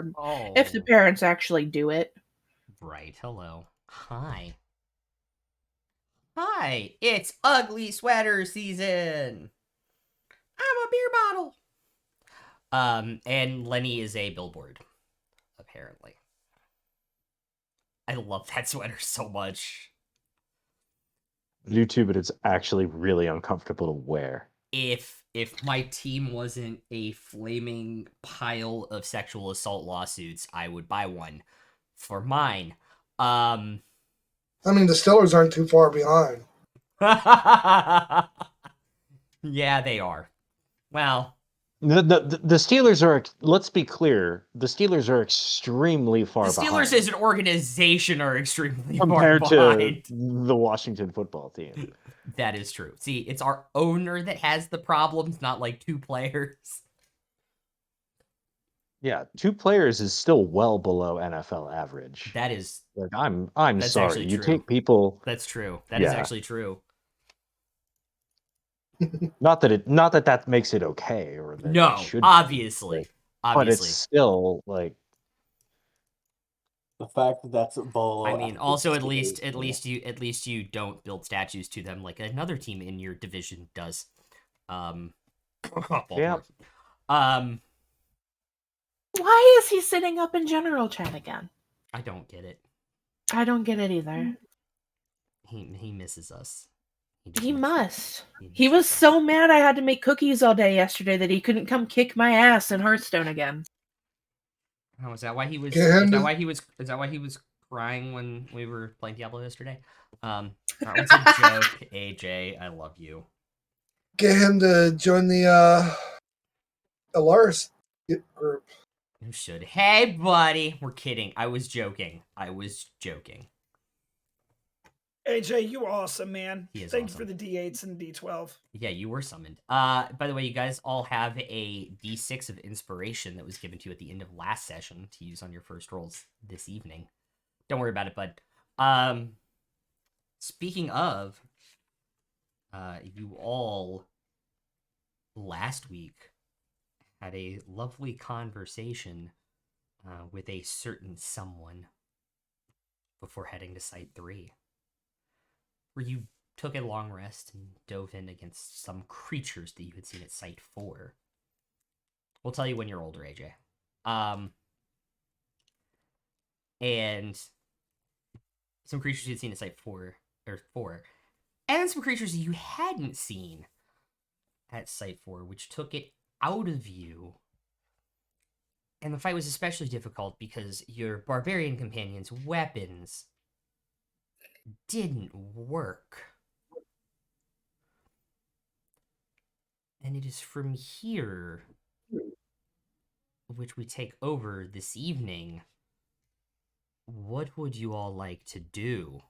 uniform if the Oh, parents actually do it. right. Hello. Hi. Hi. It's ugly sweater season. I'm a beer bottle. And Lenny is a billboard, apparently. I love that sweater so much. I do too, but it's actually really uncomfortable to wear. If my team wasn't a flaming pile of sexual assault lawsuits, I would buy one for mine. Um I mean, the Steelers aren't too far behind. Yeah, they are. Well, The Steelers are, let's be clear, the Steelers are extremely the far Steelers behind as an organization are extremely far compared to behind. the Washington football team. That is true. See, it's our owner that has the problems, not like two players. Yeah, 2 players is still well below NFL average. That is Like, I'm that's sorry. actually You true. take people. That's true. That is Yeah. actually true. Not that makes it okay or that it No, should be, obviously. but it's Obviously. still like The fact that that's below. I mean, also at least yeah. you don't build statues to them like another team in your division does. yeah. Um, Why is he sitting up in general chat again? I don't get it. I don't get it either. He misses us. He must. He He was misses us. so mad I had to make cookies all day yesterday that he couldn't come kick my ass in Hearthstone again. Oh, is that why he was? Get Is him that to- why he was? Is that why he was crying when we were playing Diablo yesterday? That was a joke, AJ. I love you. Get him to join the Alaris group. You should. Hey, buddy. We're kidding. I was joking. AJ, you awesome, man. He is Thank awesome. you for the D8s and D12. Yeah, you were summoned. By the way, you guys all have a D6 of inspiration that was given to you at the end of last session to use on your first rolls this evening. Don't worry about it, bud. Speaking of, you all last week had a lovely conversation with a certain someone before heading to Site 3, where you took a long rest and dove in against some creatures that you had seen at Site 4. We'll tell you when you're older, AJ. And some creatures you had seen at Site 4, and some creatures you hadn't seen at Site 4, which took it out of you. And the fight was especially difficult because your barbarian companion's weapons didn't work. And it is from here which we take over this evening. What would you all like to do?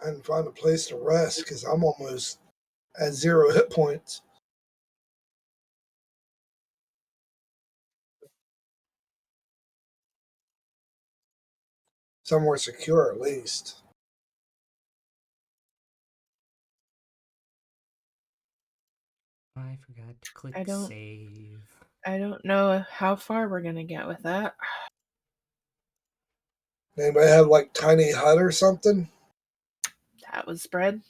And find a place to rest because I'm almost at 0 hit points. Somewhere secure, at least. I forgot to click I don't- save. I don't know how far we're gonna get with that. Anybody have like tiny hut or something? That was spread.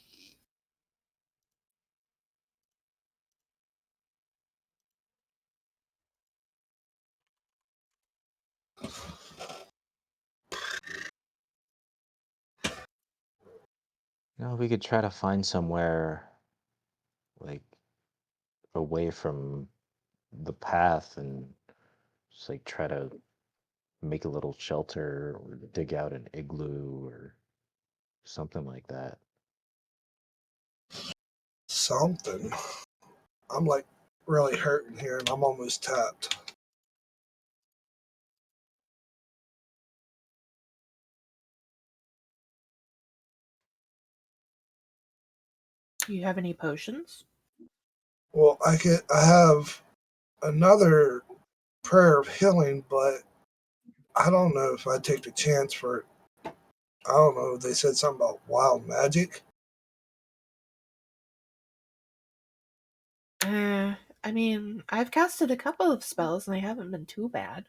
We could try to find somewhere like away from the path and just like try to make a little shelter or dig out an igloo or something like that. Something. I'm like really hurting here and I'm almost tapped. Do you have any potions? Well, I have another prayer of healing, but I don't know if I'd take the chance for it. I don't know. They said something about wild magic. I mean, I've casted a couple of spells and they haven't been too bad.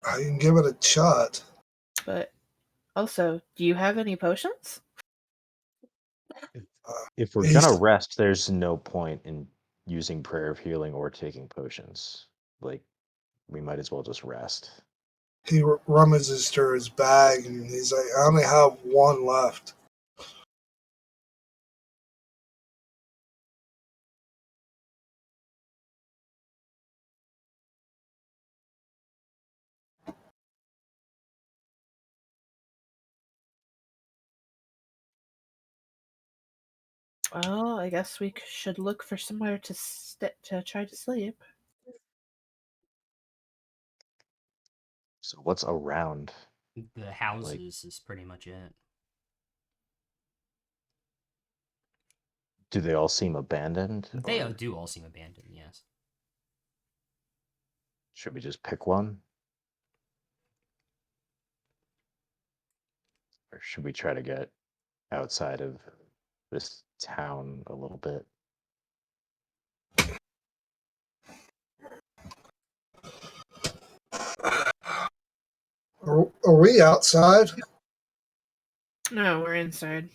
I can give it a shot. But also, do you have any potions? If we're He's, gonna rest, there's no point in using prayer of healing or taking potions. Like, we might as well just rest. he rummages through his bag and he's like, I only have one left. Well, I guess we should look for somewhere to try to sleep. So what's around? The Like, houses is pretty much it. do they all seem abandoned? They Or do all seem abandoned, yes. should we just pick one? Or should we try to get outside of this town a little bit? Are we outside? No, we're inside.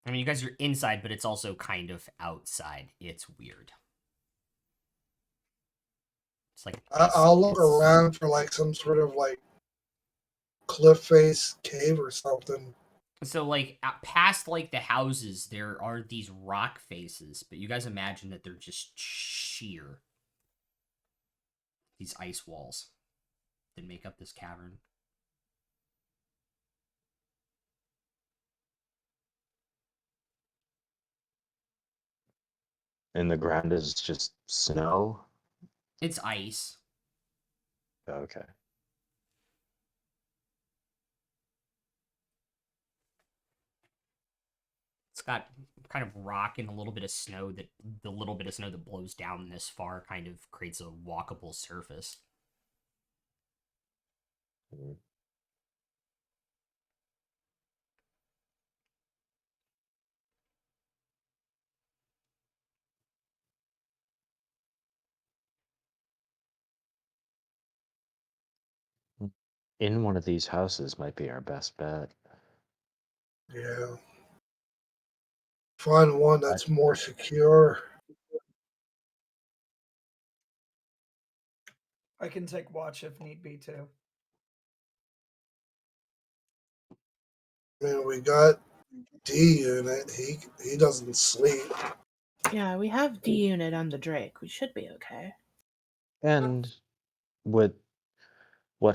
I mean, you guys are inside, but it's also kind of outside. It's weird. It's like I'll look iciness. around for like some sort of like cliff face cave or something. So, like, past, like, the houses, there are these rock faces, but you guys imagine that they're just sheer. These ice walls that make up this cavern. And the ground is just snow? It's ice. Okay. It's got kind of rock and a little bit of snow that the little bit of snow that blows down this far kind of creates a walkable surface. Mm. In one of these houses might be our best bet. Yeah. Find one that's more secure. I can take watch if need be too. I mean, we got D unit. He doesn't sleep. Yeah, we have D unit on the Drake. We should be okay. And what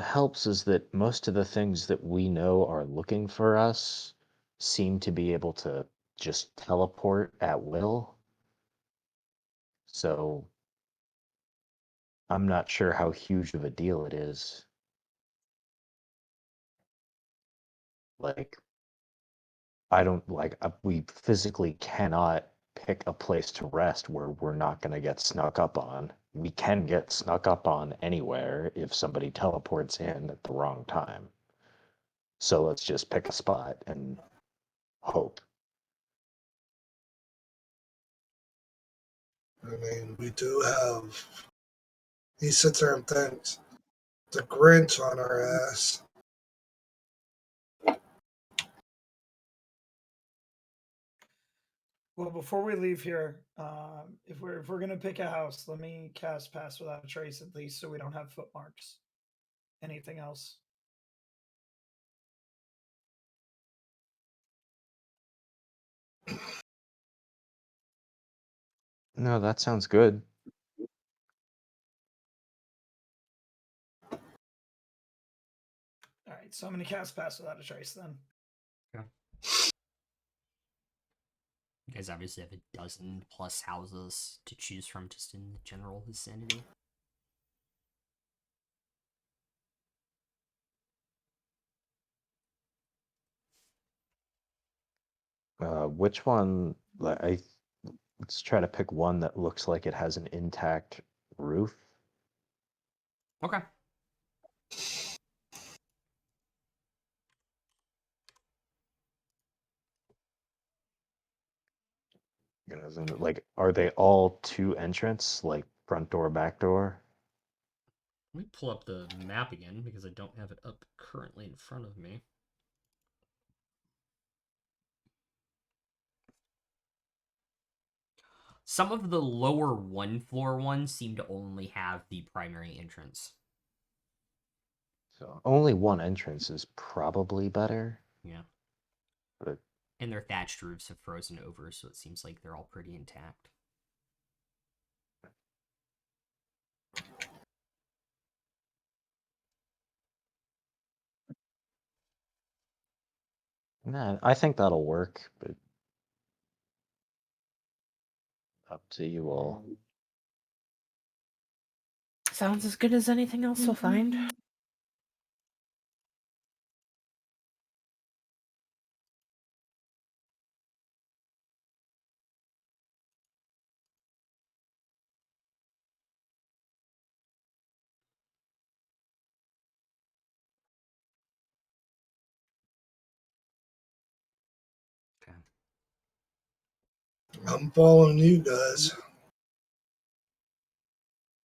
helps is that most of the things that we know are looking for us seem to be able to just teleport at will. So I'm not sure how huge of a deal it is. Like, I don't like, we physically cannot pick a place to rest where we're not going to get snuck up on. We can get snuck up on anywhere if somebody teleports in at the wrong time. So let's just pick a spot and hope. I mean, we do have. He sits there and thinks the Grinch on our ass. Well, before we leave here, if we're gonna pick a house, let me cast Pass Without a Trace at least, so we don't have footmarks. Anything else? No, that sounds good. All right, so I'm gonna cast Pass Without a Trace then. Okay. You guys obviously have a dozen plus houses to choose from just in the general vicinity. Which one? Let's try to pick one that looks like it has an intact roof. Okay. You know, then, like, are they all two entrance, like front door, back door? Let me pull up the map again because I don't have it up currently in front of me. Some of the lower one floor ones seem to only have the primary entrance. So only one entrance is probably better. Yeah. But And their thatched roofs have frozen over, so it seems like they're all pretty intact. nah, I think that'll work, but up to you all. Sounds as good as anything else we'll find. Okay. I'm following you guys.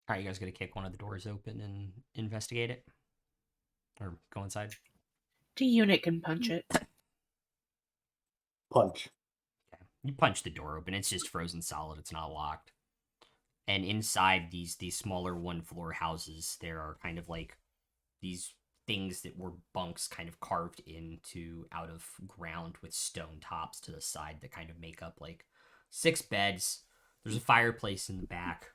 All right, you guys gonna kick one of the doors open and investigate it, or go inside? The unit can punch it. Punch. Okay. You punch the door open. It's just frozen solid. It's not locked. And inside these smaller one floor houses, there are kind of like these things that were bunks kind of carved into out of ground with stone tops to the side that kind of make up like 6 beds. There's a fireplace in the back.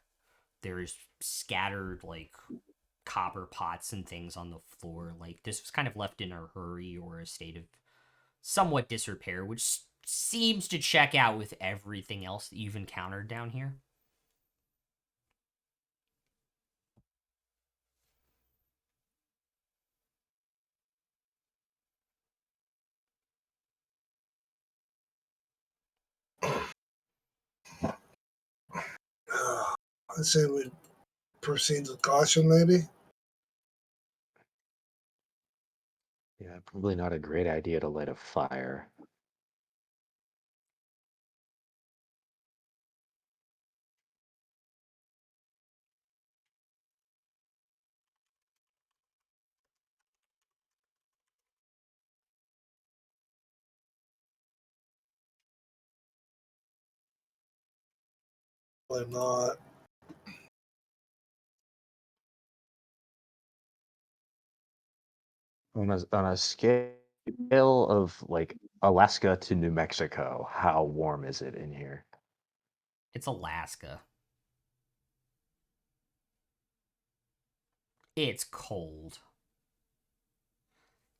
There's scattered like copper pots and things on the floor. Like this was kind of left in a hurry or a state of somewhat disrepair, which seems to check out with everything else that you've encountered down here. I say we proceed with caution, maybe. Yeah, probably not a great idea to light a fire. Probably not. On a scale of like Alaska to New Mexico, how warm is it in here? It's Alaska. It's cold.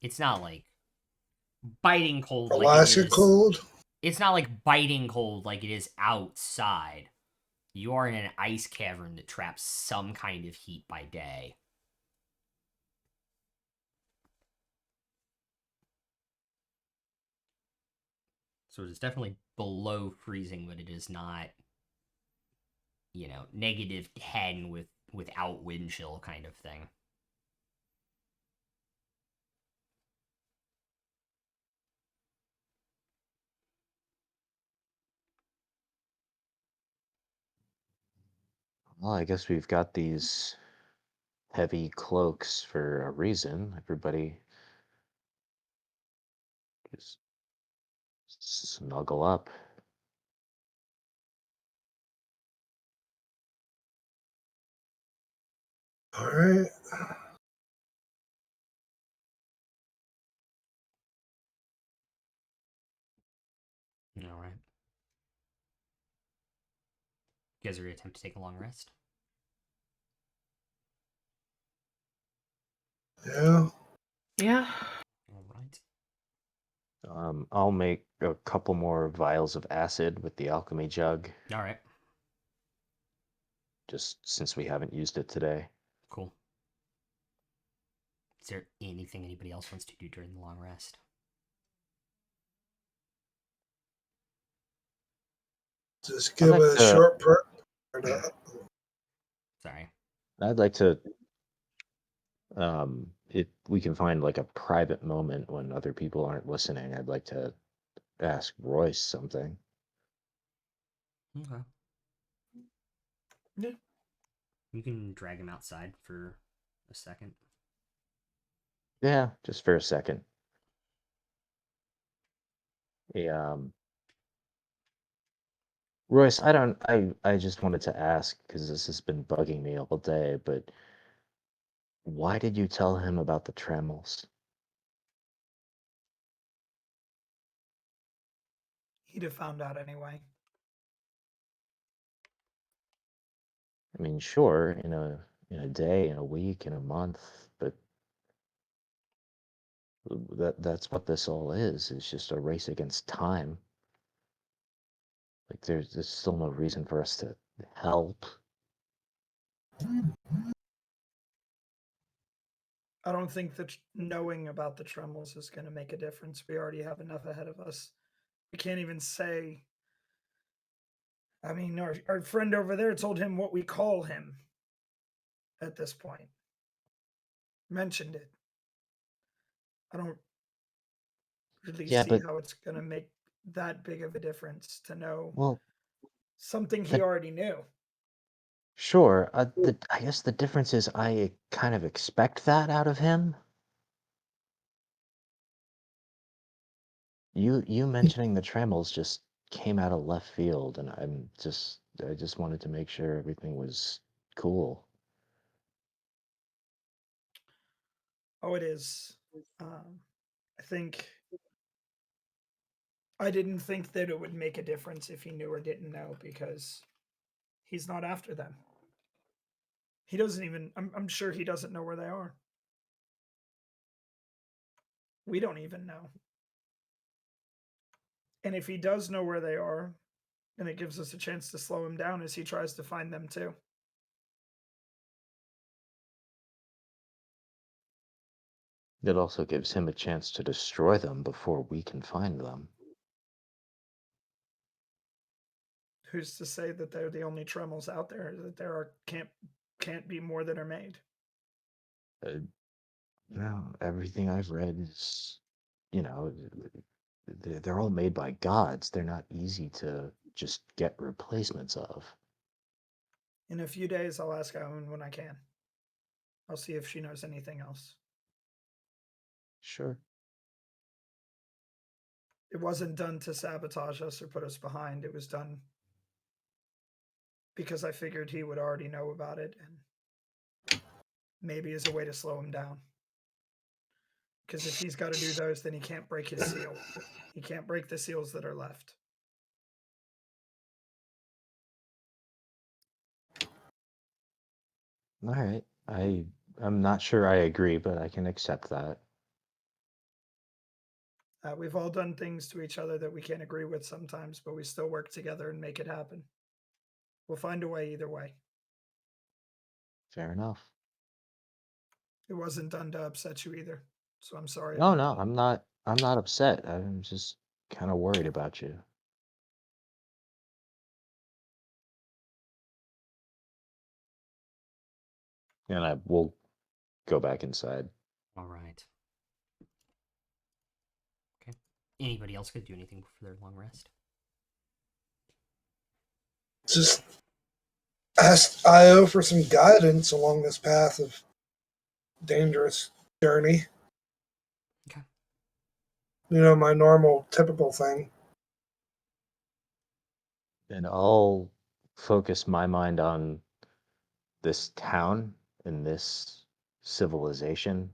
It's not like biting cold like it Alaska is. cold? It's not like biting cold like it is outside. You are in an ice cavern that traps some kind of heat by day. So it is definitely below freezing, but it is not, -10 without wind chill kind of thing. Well, I guess we've got these heavy cloaks for a reason. Everybody just snuggle up. All right. All right. You guys are going to attempt to take a long rest? Yeah. Yeah. All right. I'll make a couple more vials of acid with the alchemy jug, All right. just since we haven't used it today. Cool. Is there anything anybody else wants to do during the long rest? Just I'd give like a to- short prayer. Sorry. I'd like to, if we can find like a private moment when other people aren't listening, I'd like to ask Royce something. Okay. Yeah. You can drag him outside for a second. Yeah, just for a second. Royce, I just wanted to ask because this has been bugging me all day, but why did you tell him about the Tremels? He'd have found out anyway. I mean, sure, in a day, in a week, in a month, but that's what this all is. It's just a race against time. Like there's still no reason for us to help. I don't think that knowing about the Trembles is going to make a difference. We already have enough ahead of us. We can't even say. I mean, our friend over there told him what we call him at this point. Mentioned it. I don't really Yeah, see but how it's going to make that big of a difference to know well, something he the already knew. sure. I guess the difference is I kind of expect that out of him. You mentioning the Tremels just came out of left field, and I just wanted to make sure everything was cool. Oh, it is. I think I didn't think that it would make a difference if he knew or didn't know because he's not after them. He doesn't even. I'm sure he doesn't know where they are. We don't even know. And if he does know where they are, then it gives us a chance to slow him down as he tries to find them too. It also gives him a chance to destroy them before we can find them. Who's to say that they're the only Tremels out there? That there are can't be more that are made. Uh, no, everything I've read is, you know, they're all made by gods. They're not easy to just get replacements of. In a few days, I'll ask Owen when I can. I'll see if she knows anything else. Sure. It wasn't done to sabotage us or put us behind. It was done because I figured he would already know about it and maybe as a way to slow him down. Because if he's got to do those, then he can't break his seal. He can't break the seals that are left. All right. I'm not sure I agree, but I can accept that. We've all done things to each other that we can't agree with sometimes, but we still work together and make it happen. We'll find a way either way. Fair enough. It wasn't done to upset you either, so I'm sorry No, about no, that. I'm not upset. I'm just kind of worried about you. And I will go back inside. All right. Okay. Anybody else could do anything for their long rest? Just asked Io for some guidance along this path of dangerous journey. Okay. My normal, typical thing. And I'll focus my mind on this town and this civilization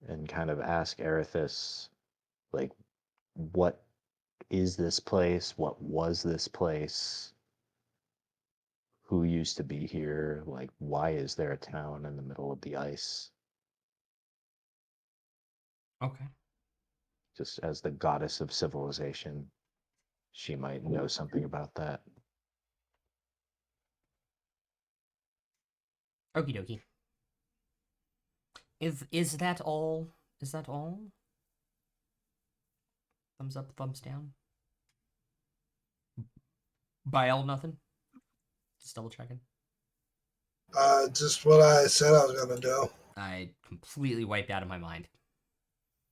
and kind of ask Erithus, like, what is this place? What was this place? Who used to be here? Like, why is there a town in the middle of the ice? Okay. Just as the goddess of civilization, she might know something about that. Okie dokie. Is that all? Is that all? Thumbs up, thumbs down. By all, nothing. Just double checking. Just what I said I was gonna do. I completely wiped out of my mind.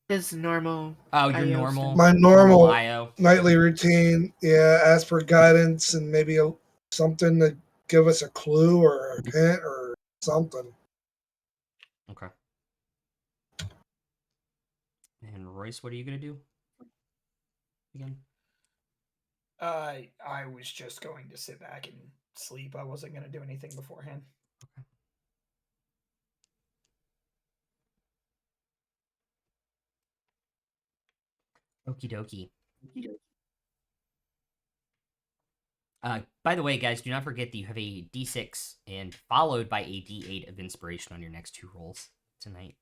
His normal. Oh, your IO normal, My normal normal IO. nightly routine. Yeah, ask for guidance and maybe something to give us a clue or a hint or something. Okay. And Royce, what are you gonna do? Again? I was just going to sit back and sleep. I wasn't going to do anything beforehand. Okie dokie. By the way, guys, do not forget that you have a D6 and followed by a D8 of inspiration on your next 2 rolls tonight.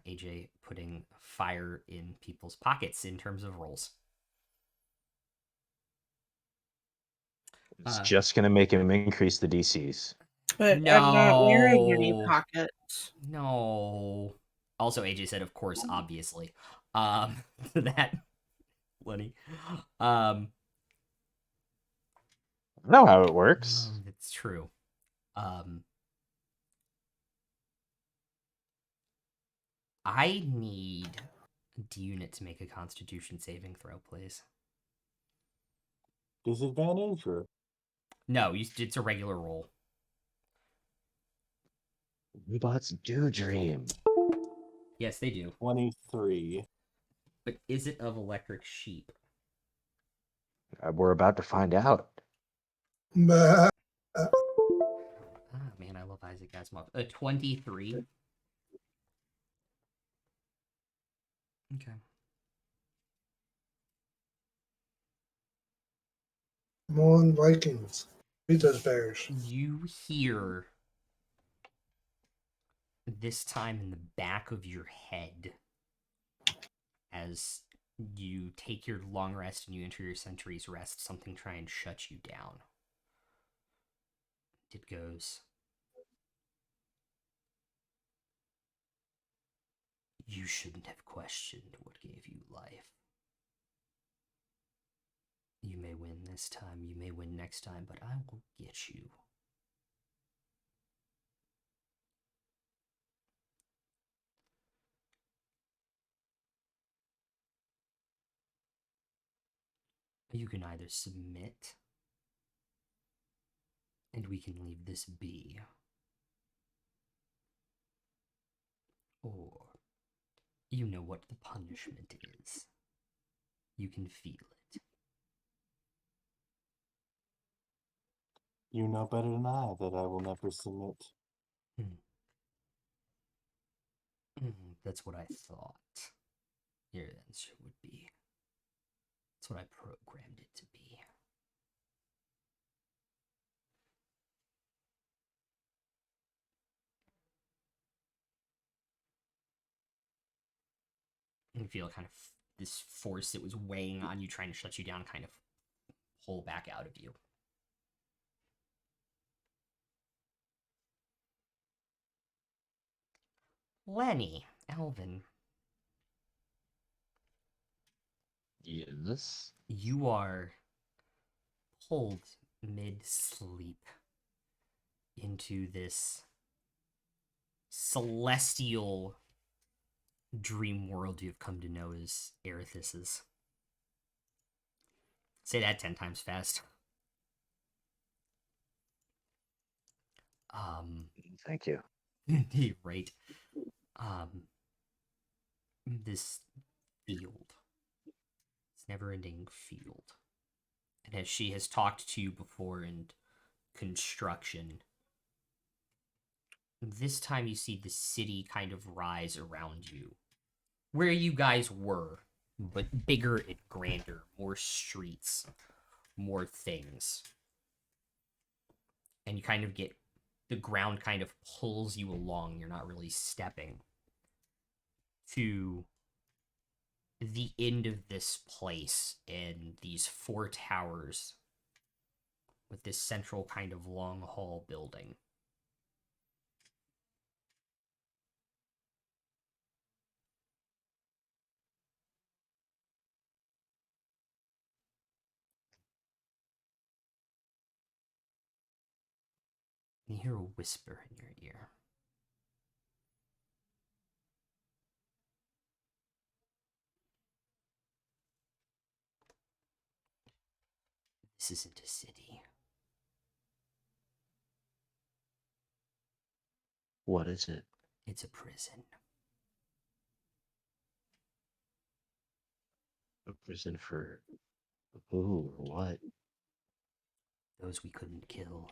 AJ putting fire in people's pockets in terms of rolls. It's just gonna make him increase the DCs. But I'm not wearing any No. pockets. No. Also, AJ said, of course, obviously. That, Lenny. I know how it works. It's true. I need D-Unit to make a Constitution saving throw, please. Disadvantage or No, it's a regular roll. Robots do dream. Yes, they do. 23? But is it of electric sheep? We're about to find out. But Ah, man, I love Isaac Asimov. 23. Okay. come on, Vikings. Beat those Bears. You hear this time in the back of your head as you take your long rest and you enter your century's rest, something try and shut you down. It goes, you shouldn't have questioned what gave you life. You may win this time, you may win next time, but I will get you. You can either submit, and we can leave this be, or you know what the punishment is. You can feel it. You know better than I that I will never submit. That's what I thought your answer would be. That's what I programmed it to be. You feel kind of this force that was weighing on you, trying to shut you down, kind of pull back out of you. Lenny, Alvin, Yes. you are pulled mid-sleep into this celestial dream world you've come to know as Erithus's. Say that 10 times fast. Thank you. Right. This field. This never-ending field. And as she has talked to you before in construction, this time you see the city kind of rise around you. Where you guys were, but bigger and grander, more streets, more things. And you kind of get, the ground kind of pulls you along, you're not really stepping, to the end of this place and these 4 towers with this central kind of long hall building. You hear a whisper in your ear. This isn't a city. What is it? It's a prison. A prison for who or what? Those we couldn't kill.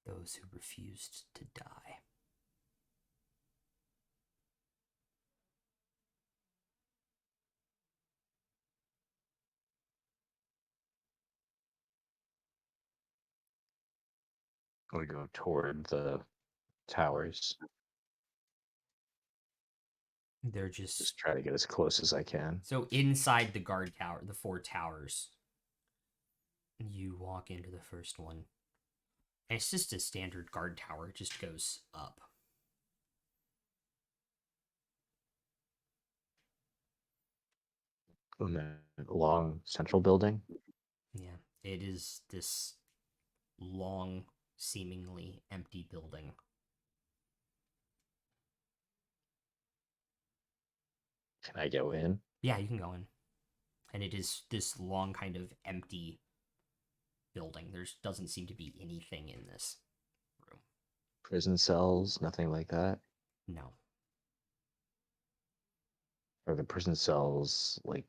Those who refused to die. We go toward the towers. They're Just try to get as close as I can. So inside the guard tower, the 4 towers, you walk into the first one. And it's just a standard guard tower. It just goes up. In the long central building. Yeah, it is this long, seemingly empty building. Can I go in? Yeah, you can go in. And it is this long, kind of empty building. There doesn't seem to be anything in this room. Prison cells, nothing like that. No. Are the prison cells like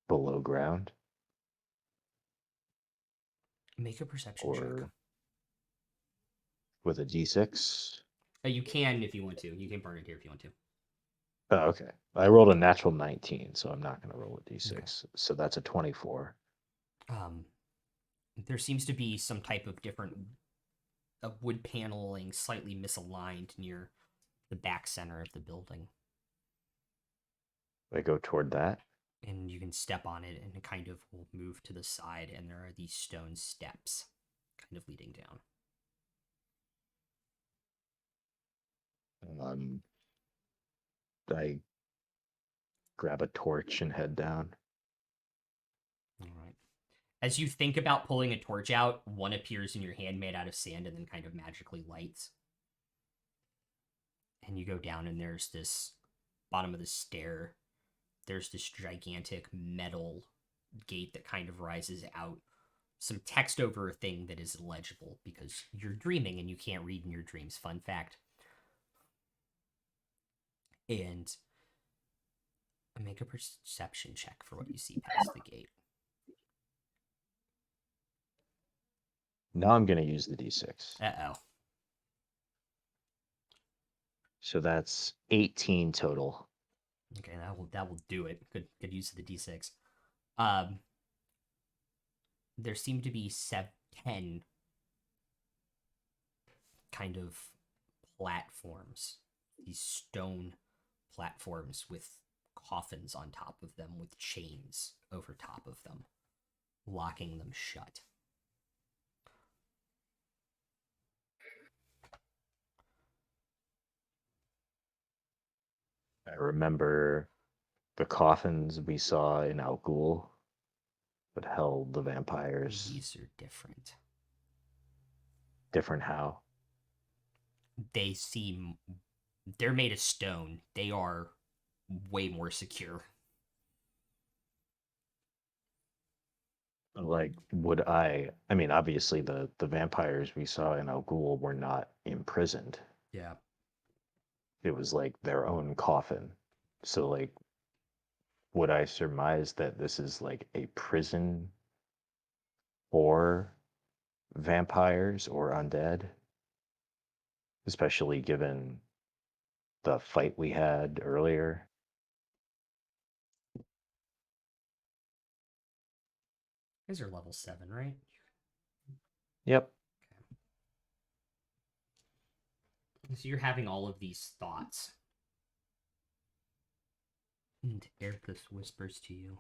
below ground? Make a perception check. Or with a d6? You can if you want to. You can burn it here if you want to. Oh, okay. I rolled a natural 19, so I'm not going to roll a d6. Okay. So that's a 24. There seems to be some type of different wood paneling slightly misaligned near the back center of the building. I go toward that. And you can step on it and it kind of will move to the side, and there are these stone steps kind of leading down. I grab a torch and head down. All right. As you think about pulling a torch out, one appears in your hand made out of sand and then kind of magically lights. And you go down, and there's this bottom of the stair. There's this gigantic metal gate that kind of rises out. Some text over a thing that is illegible because you're dreaming and you can't read in your dreams. Fun fact. And make a perception check for what you see past the gate. Now I'm going to use the d6. Uh-oh. So that's 18 total. Okay, that will do it. Good use of the d6. There seem to be 10 kind of platforms. These stone platforms with coffins on top of them, with chains over top of them, locking them shut. I remember the coffins we saw in Al Ghul that held the vampires. These are different. Different how? They're made of stone. They are way more secure. Like, I mean, obviously the vampires we saw in Al Ghul were not imprisoned. Yeah. It was like their own coffin. So like, would I surmise that this is like a prison for vampires or undead? Especially given the fight we had earlier. These are level 7, right? Yep. Okay. So you're having all of these thoughts. And Ericus whispers to you.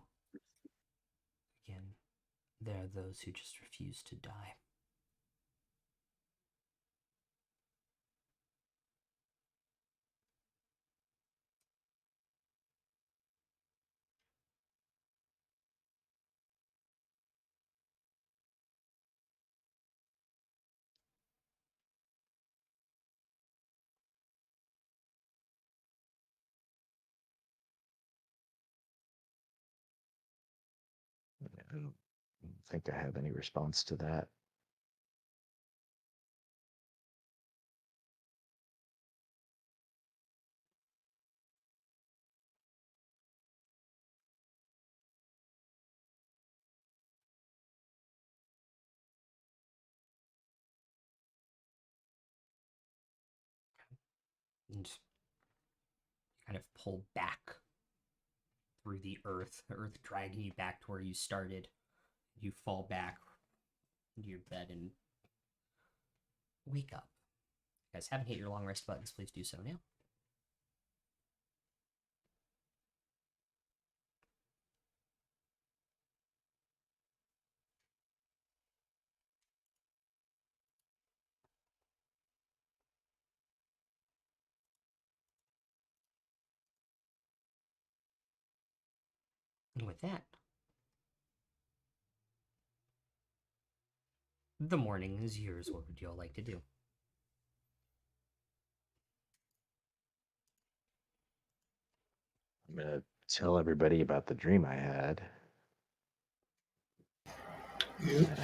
Again, there are those who just refuse to die. don't think I have any response to that. And kind of pull back through the earth dragging you back to where you started. You fall back into your bed and wake up. If you guys haven't hit your long rest buttons, please do so now. And with that, the morning is yours. What would you all like to do? I'm gonna tell everybody about the dream I had.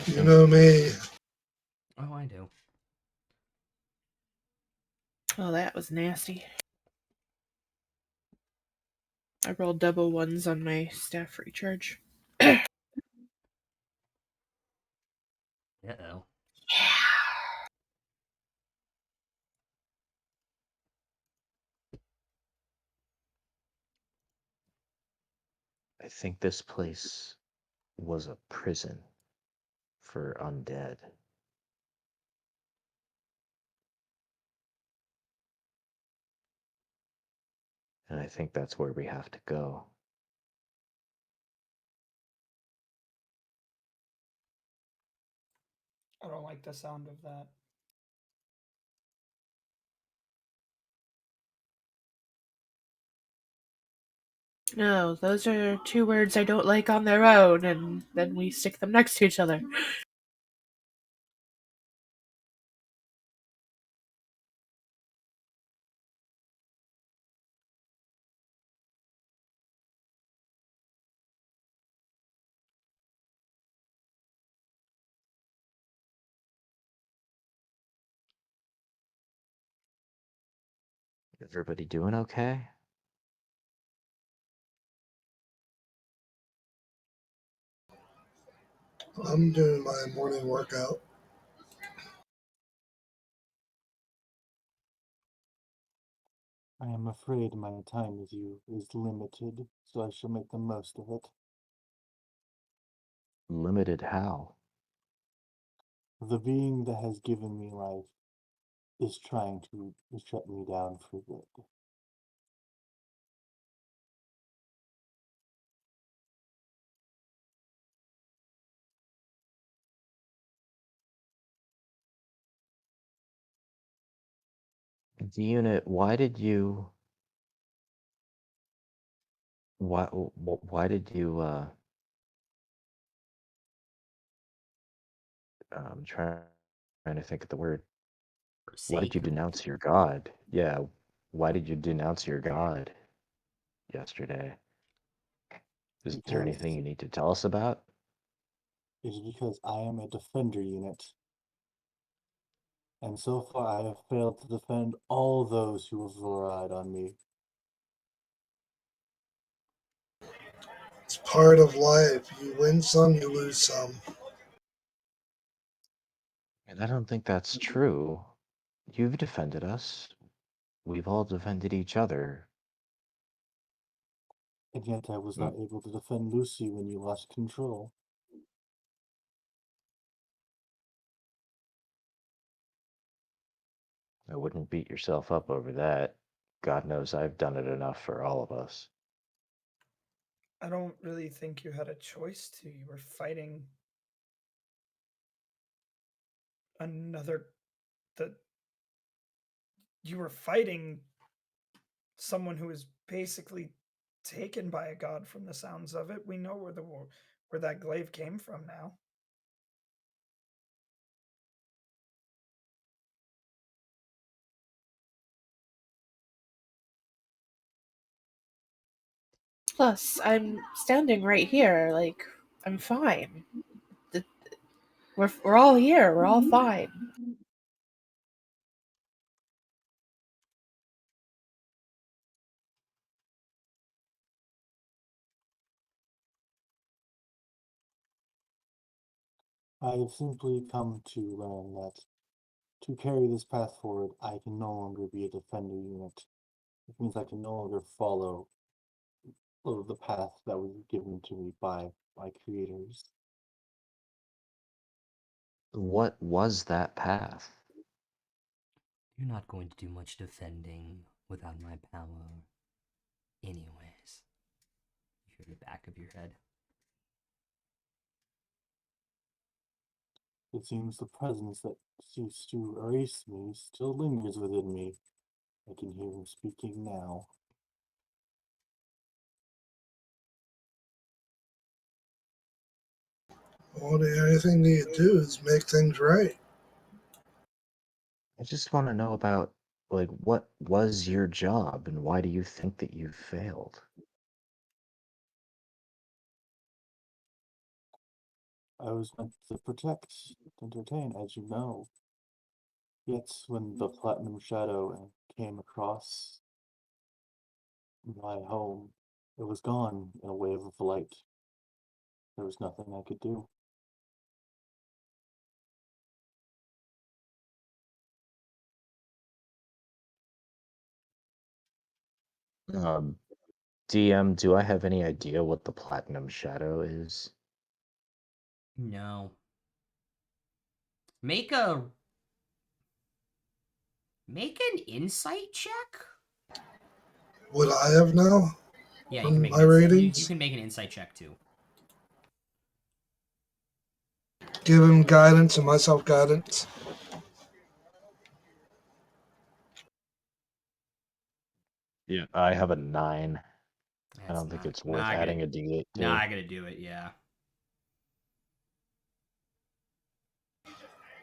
You know me. Oh, I do. Oh, that was nasty. I rolled double ones on my staff recharge. Uh-oh. I think this place was a prison for undead. And I think that's where we have to go. I don't like the sound of that. No, those are two words I don't like on their own, and then we stick them next to each other. Everybody doing okay? I'm doing my morning workout. I am afraid my time with you is limited, so I shall make the most of it. Limited how? The being that has given me life is trying to shut me down for good. The unit, why did you I'm trying to think of the word. Why did you Forsake? denounce your god? Yeah, why did you denounce your god yesterday? Is there Because anything you need to tell us about? it is because I am a defender unit, and so far I have failed to defend all those who have relied on me. It's part of life. You win some, you lose some. And I don't think that's true. You've defended us. We've all defended each other. And yet I was Mm, not able to defend Lucy when you lost control. I wouldn't beat yourself up over that. God knows I've done it enough for all of us. I don't really think you had a choice to. You were fighting another the you were fighting someone who is basically taken by a god from the sounds of it. We know where that glaive came from now. Plus, I'm standing right here. Like, I'm fine. We're all here. We're all fine. I have simply come to learn that to carry this path forward, I can no longer be a defender unit. It means I can no longer follow the path that was given to me by my creators. What was that path? You're not going to do much defending without my power. Anyways, you hear the back of your head. It seems the presence that ceased to erase me still lingers within me. I can hear him speaking now. Well, the only thing you do is make things right. I just want to know about, like, what was your job and why do you think that you failed? I was meant to protect, entertain, as you know. Yet when the Platinum Shadow came across my home, it was gone in a wave of light. There was nothing I could do. Um, DM, do I have any idea what the Platinum Shadow is? No. Make an insight check. Would I have now Yeah, you can from make my an insight. You ratings? can make an insight check too. Give him guidance and myself guidance. Yeah. I have a 9. I That's don't think it's worth not gonna adding a D8 to. not gonna do it. Yeah.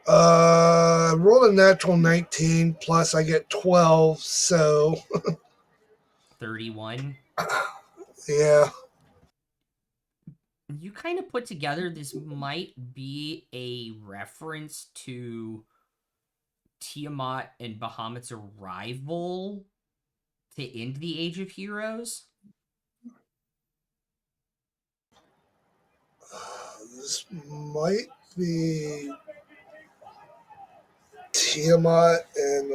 I rolled a natural 19 plus I get 12, so 31. yeah. You kind of put together this might be a reference to Tiamat and Bahamut's arrival to end the Age of Heroes. This might be Tiamat and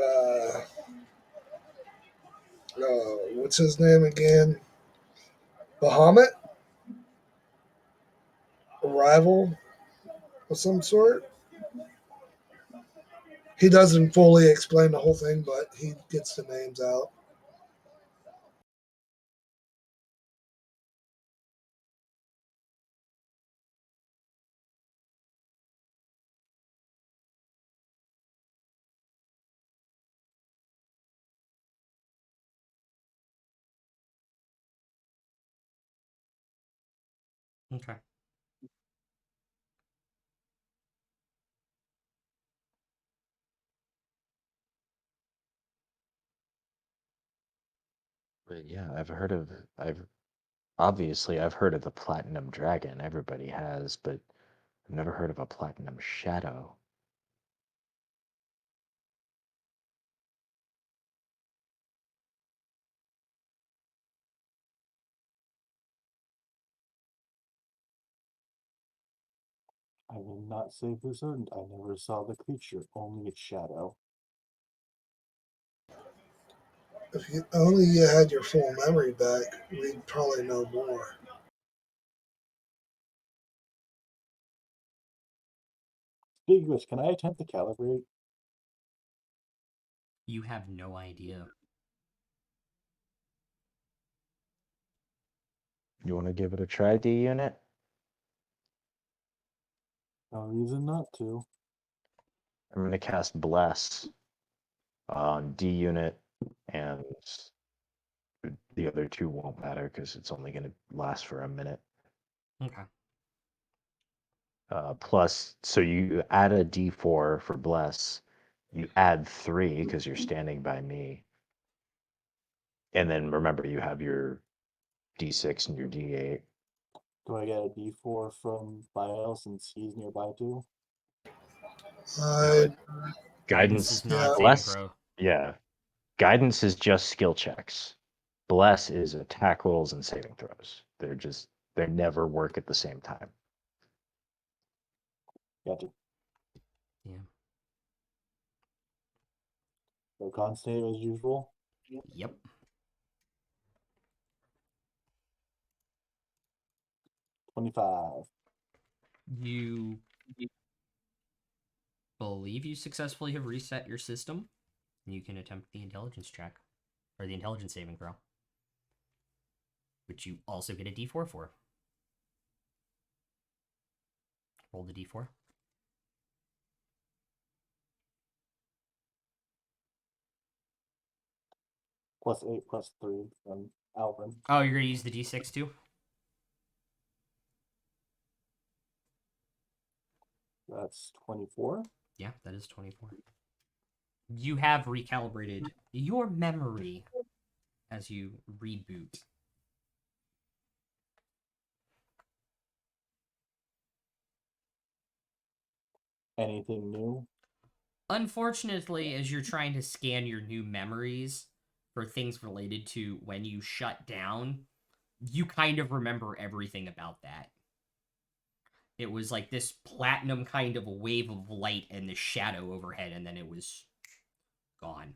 what's his name again? Bahamut? A rival of some sort? He doesn't fully explain the whole thing, but he gets the names out. Okay. But yeah, I've heard of the Platinum Dragon. Everybody has, but I've never heard of a Platinum Shadow. I will not say for certain. I never saw the creature, only its shadow. If you only you had your full memory back, we'd probably know more. Speaking of which, can I attempt to calibrate? You have no idea. You want to give it a try, D unit? No reason not to. I'm going to cast Bless on D unit, and the other two won't matter because it's only going to last for a minute. Okay. Plus, so you add a D4 for Bless, you add 3 because you're standing by me, and then remember you have your D6 and your D8. Do I get a D4 from Bio since he's nearby too? No, Guidance is guidance. not Yeah. saving Bless. throw. Yeah. Guidance is just skill checks. Bless is attack rolls and saving throws. They never work at the same time. Gotcha. Yeah. So con save as usual. Yep. 25. You believe you successfully have reset your system. You can attempt the intelligence check, or the intelligence saving throw, which you also get a D4 for. Roll the D4. +8 +3 from Alvin. Oh, you're going to use the D6 too? That's 24. Yeah, that is 24. You have recalibrated your memory as you reboot. Anything new? Unfortunately, as you're trying to scan your new memories for things related to when you shut down, you kind of remember everything about that. It was like this platinum kind of a wave of light and the shadow overhead, and then it was gone.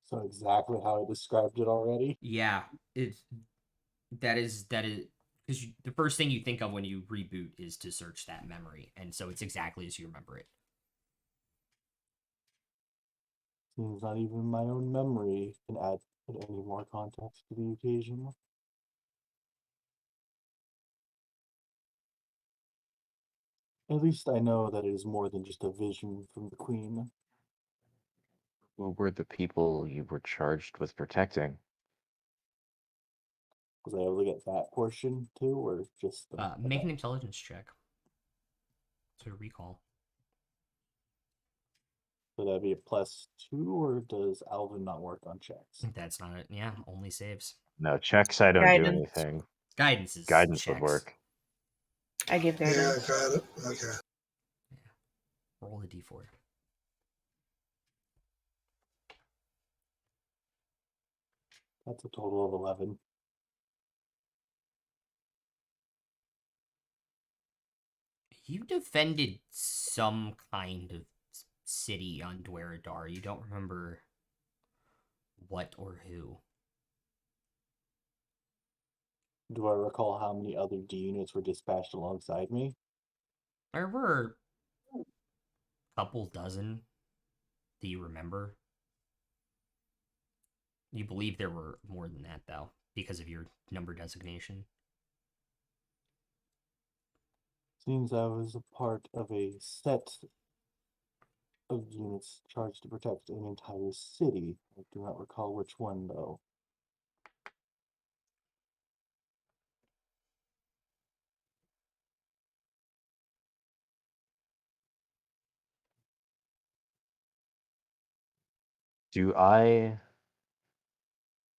So exactly how I described it already. Yeah, that is because the first thing you think of when you reboot is to search that memory, and so it's exactly as you remember it. Seems not even my own memory can add any more context to the occasion. At least I know that it is more than just a vision from the Queen. Who were the people you were charged with protecting? Was I able to get that portion too, or just the Make an intelligence check to recall. Would that be a +2, or does Alvin not work on checks? That's not it. Yeah, only saves. No, checks I don't do Guidance. anything. Guidance is Guidance checks. would work. I give Yeah, guidance. got it. Okay. Roll the D4. That's a total of 11. You defended some kind of city on Dweradar. You don't remember what or who. Do I recall how many other D units were dispatched alongside me? There were a couple dozen that you remember. You believe there were more than that, though, because of your number designation. Seems I was a part of a set of units charged to protect an entire city. I do not recall which one, though.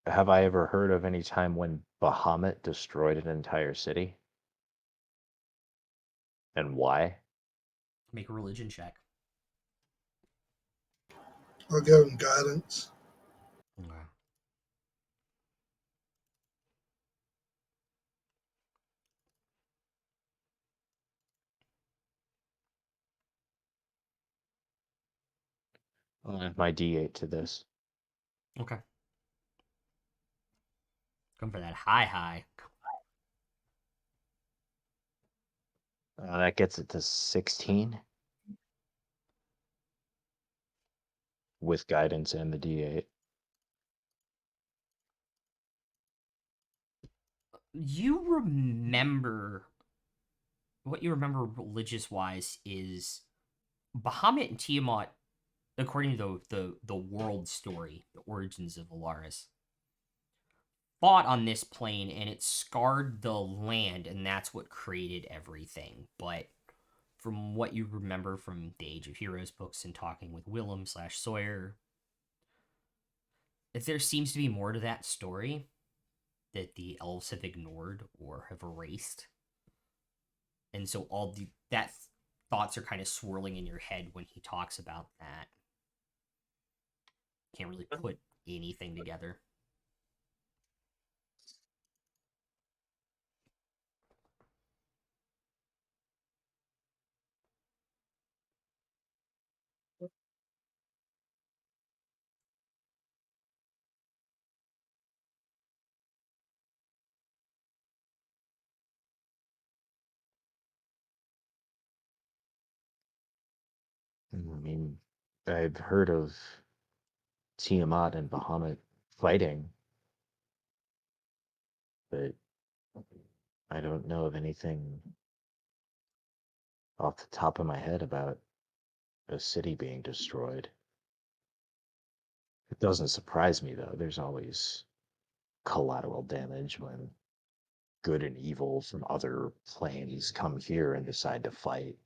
Have I ever heard of any time when Bahamut destroyed an entire city? And why? Make a religion check. I'll give him guidance. Okay. I'll add my D8 to this. Okay. Come for that high. That gets it to 16 with guidance and the D8. You remember what you remember religious wise is Bahamut and Tiamat, according to the world story, the origins of Alaris, fought on this plane and it scarred the land, and that's what created everything. But from what you remember from the Age of Heroes books and talking with Willem / Sawyer, if there seems to be more to that story that the elves have ignored or have erased. And so that thoughts are kind of swirling in your head when he talks about that. Can't really put anything together. I mean, I've heard of Tiamat and Bahamut fighting, but I don't know of anything off the top of my head about a city being destroyed. It doesn't surprise me, though. There's always collateral damage when good and evil from other planes come here and decide to fight.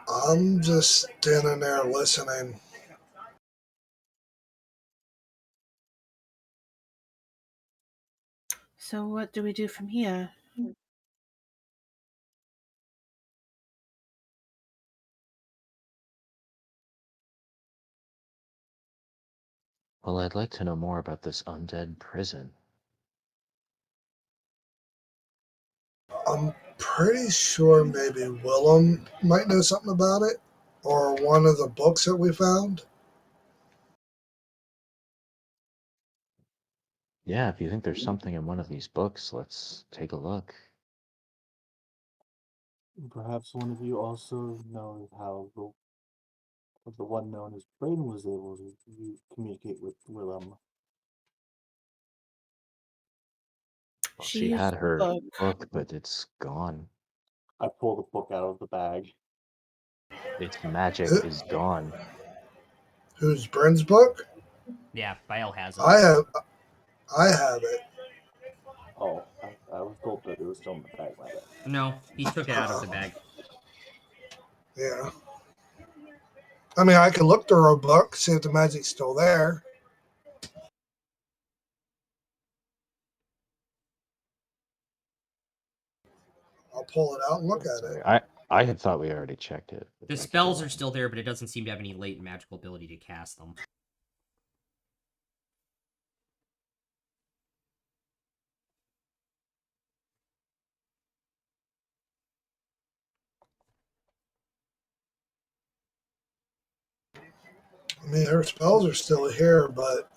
I'm just standing there listening. So what do we do from here? Well, I'd like to know more about this undead prison. I'm pretty sure maybe Willem might know something about it, or one of the books that we found. Yeah, if you think there's something in one of these books, let's take a look. Perhaps one of you also knows how the one known as Brain was able to communicate with Willem. Well, She she used had the her book. book, but it's gone. I pull the book out of the bag. Its magic Who, is gone. who's Bryn's book? Yeah, Bael has it. I have, I have it. Oh, I was told that it was still in the bag, my bad. No, he took it out of the bag. Yeah. I mean, I can look through her book, see if the magic's still there. I'll pull it out and look at it. Sorry, I had thought we already checked it. But The thank you for spells are letting still me. there, but it doesn't seem to have any latent magical ability to cast them. I mean, her spells are still here, but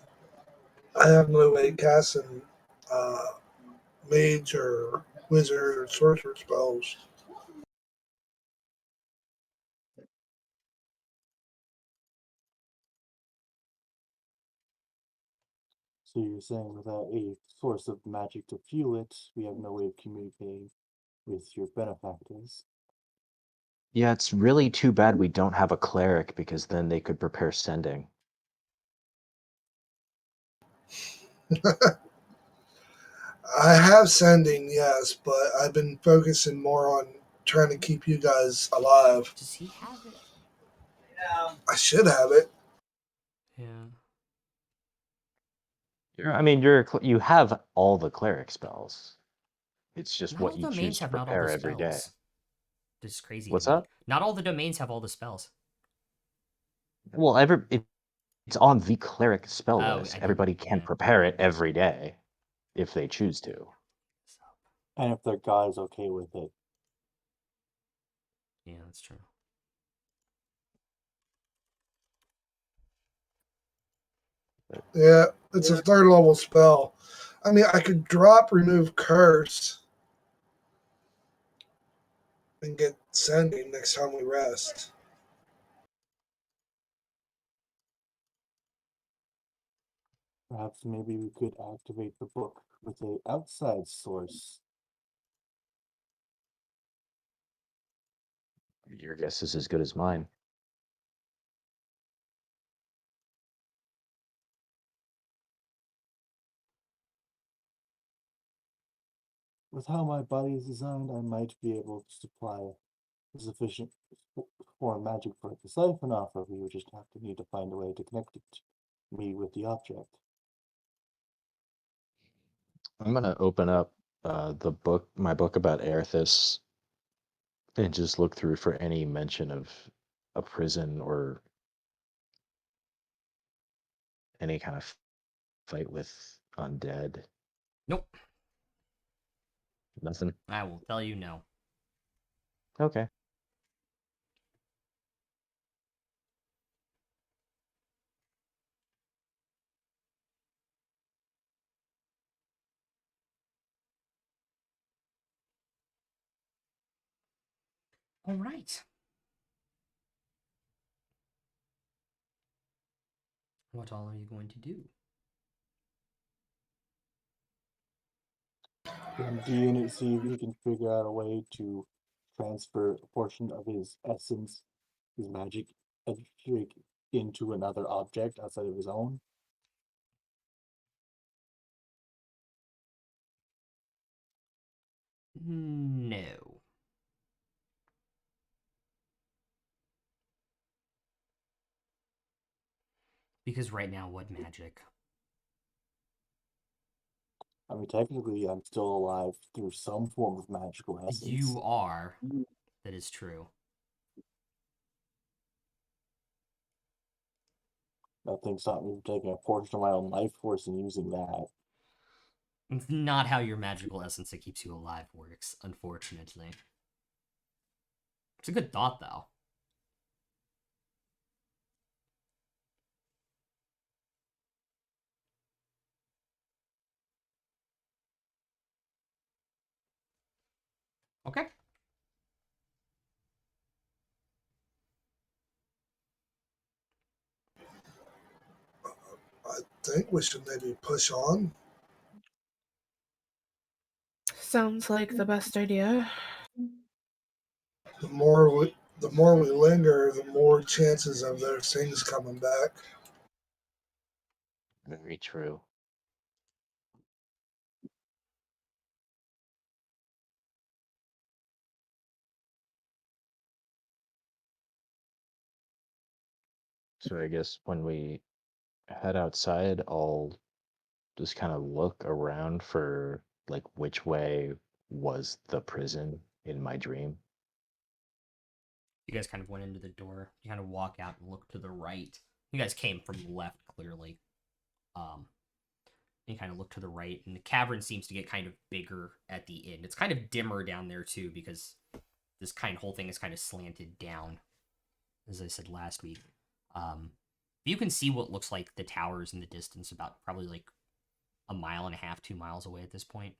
I have no way of casting uh, mage or wizard or sorcerer spells. So you're saying without a source of magic to fuel it, we have no way of communicating with your benefactors. Yeah, it's really too bad we don't have a cleric because then they could prepare sending. I have sending, yes, but I've been focusing more on trying to keep you guys alive. Does he have it? I should have it. Yeah. I mean, you have all the cleric spells. It's just Not what all you choose domains to have not all the prepare every day. spells. This is crazy to What's me. up? Not all the domains have all the spells. Well, It's on the cleric spell Oh, list. I didn't- Everybody can yeah. prepare it every day if they choose to. So, And if their guy's okay with it. yeah, that's true. Yeah, it's a third level spell. I mean, I could drop remove curse and get sending next time we rest. Perhaps maybe we could activate the book with a outside source. Your guess is as good as mine. With how my body is designed, I might be able to supply a sufficient foreign magic for it to siphon off of. We would just have to need to find a way to connect it, me with the object. I'm gonna open up my book about Erithus, and just look through for any mention of a prison or any kind of fight with undead. Nope. Nothing. I will tell you no. Okay. All right. What all are you going to do? Can the unit see if he can figure out a way to transfer a portion of his essence, his magic into another object outside of his own? No. Because right now, what magic? I mean, technically, I'm still alive through some form of magical essence. You are. That is true. Nothing stopped me from taking a portion of my own life force and using that. It's not how your magical essence that keeps you alive works, unfortunately. It's a good thought, though. Okay. I think we should maybe push on. Sounds like the best idea. The more we linger, the more chances of those things coming back. Very true. So I guess when we head outside, I'll just kind of look around for like which way was the prison in my dream. You guys kind of went into the door. You kind of walk out and look to the right. You guys came from the left, clearly. You kind of look to the right, and the cavern seems to get kind of bigger at the end. It's kind of dimmer down there, too, because this whole thing is kind of slanted down, as I said last week. You can see what looks like the towers in the distance, about probably like a mile and a half, 2 miles away at this point.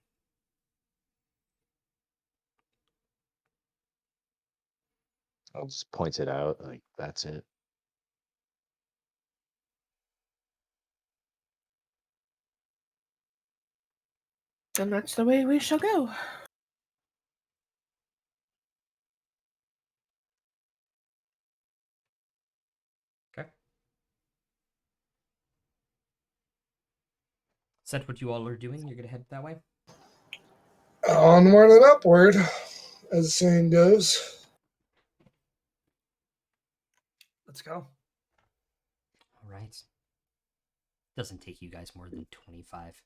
I'll just point it out, like that's it. And that's the way we shall go. Okay. Is that what you all are doing? You're going to head that way? Onward and upward, as the saying goes. Let's go. All right. Doesn't take you guys more than 25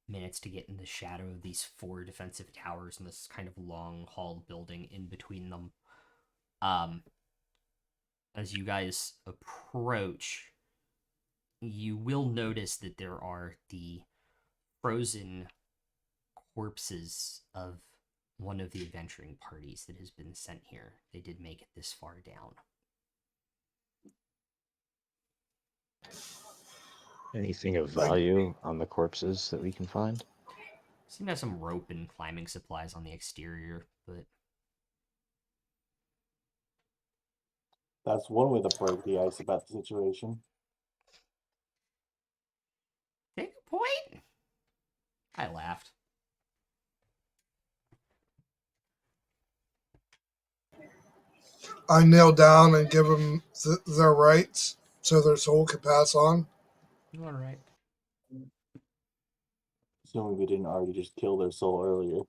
minutes to get in the shadow of these 4 defensive towers and this kind of long hall building in between them. As you guys approach, you will notice that there are the frozen corpses of one of the adventuring parties that has been sent here. They did make it this far down. Anything of Like- value on the corpses that we can find? Seem to have some rope and climbing supplies on the exterior, but That's one way to break the ice about the situation. take a point. I laughed. I kneel down and give them their rights so their soul can pass on. All right. Assuming we didn't already just kill their soul earlier.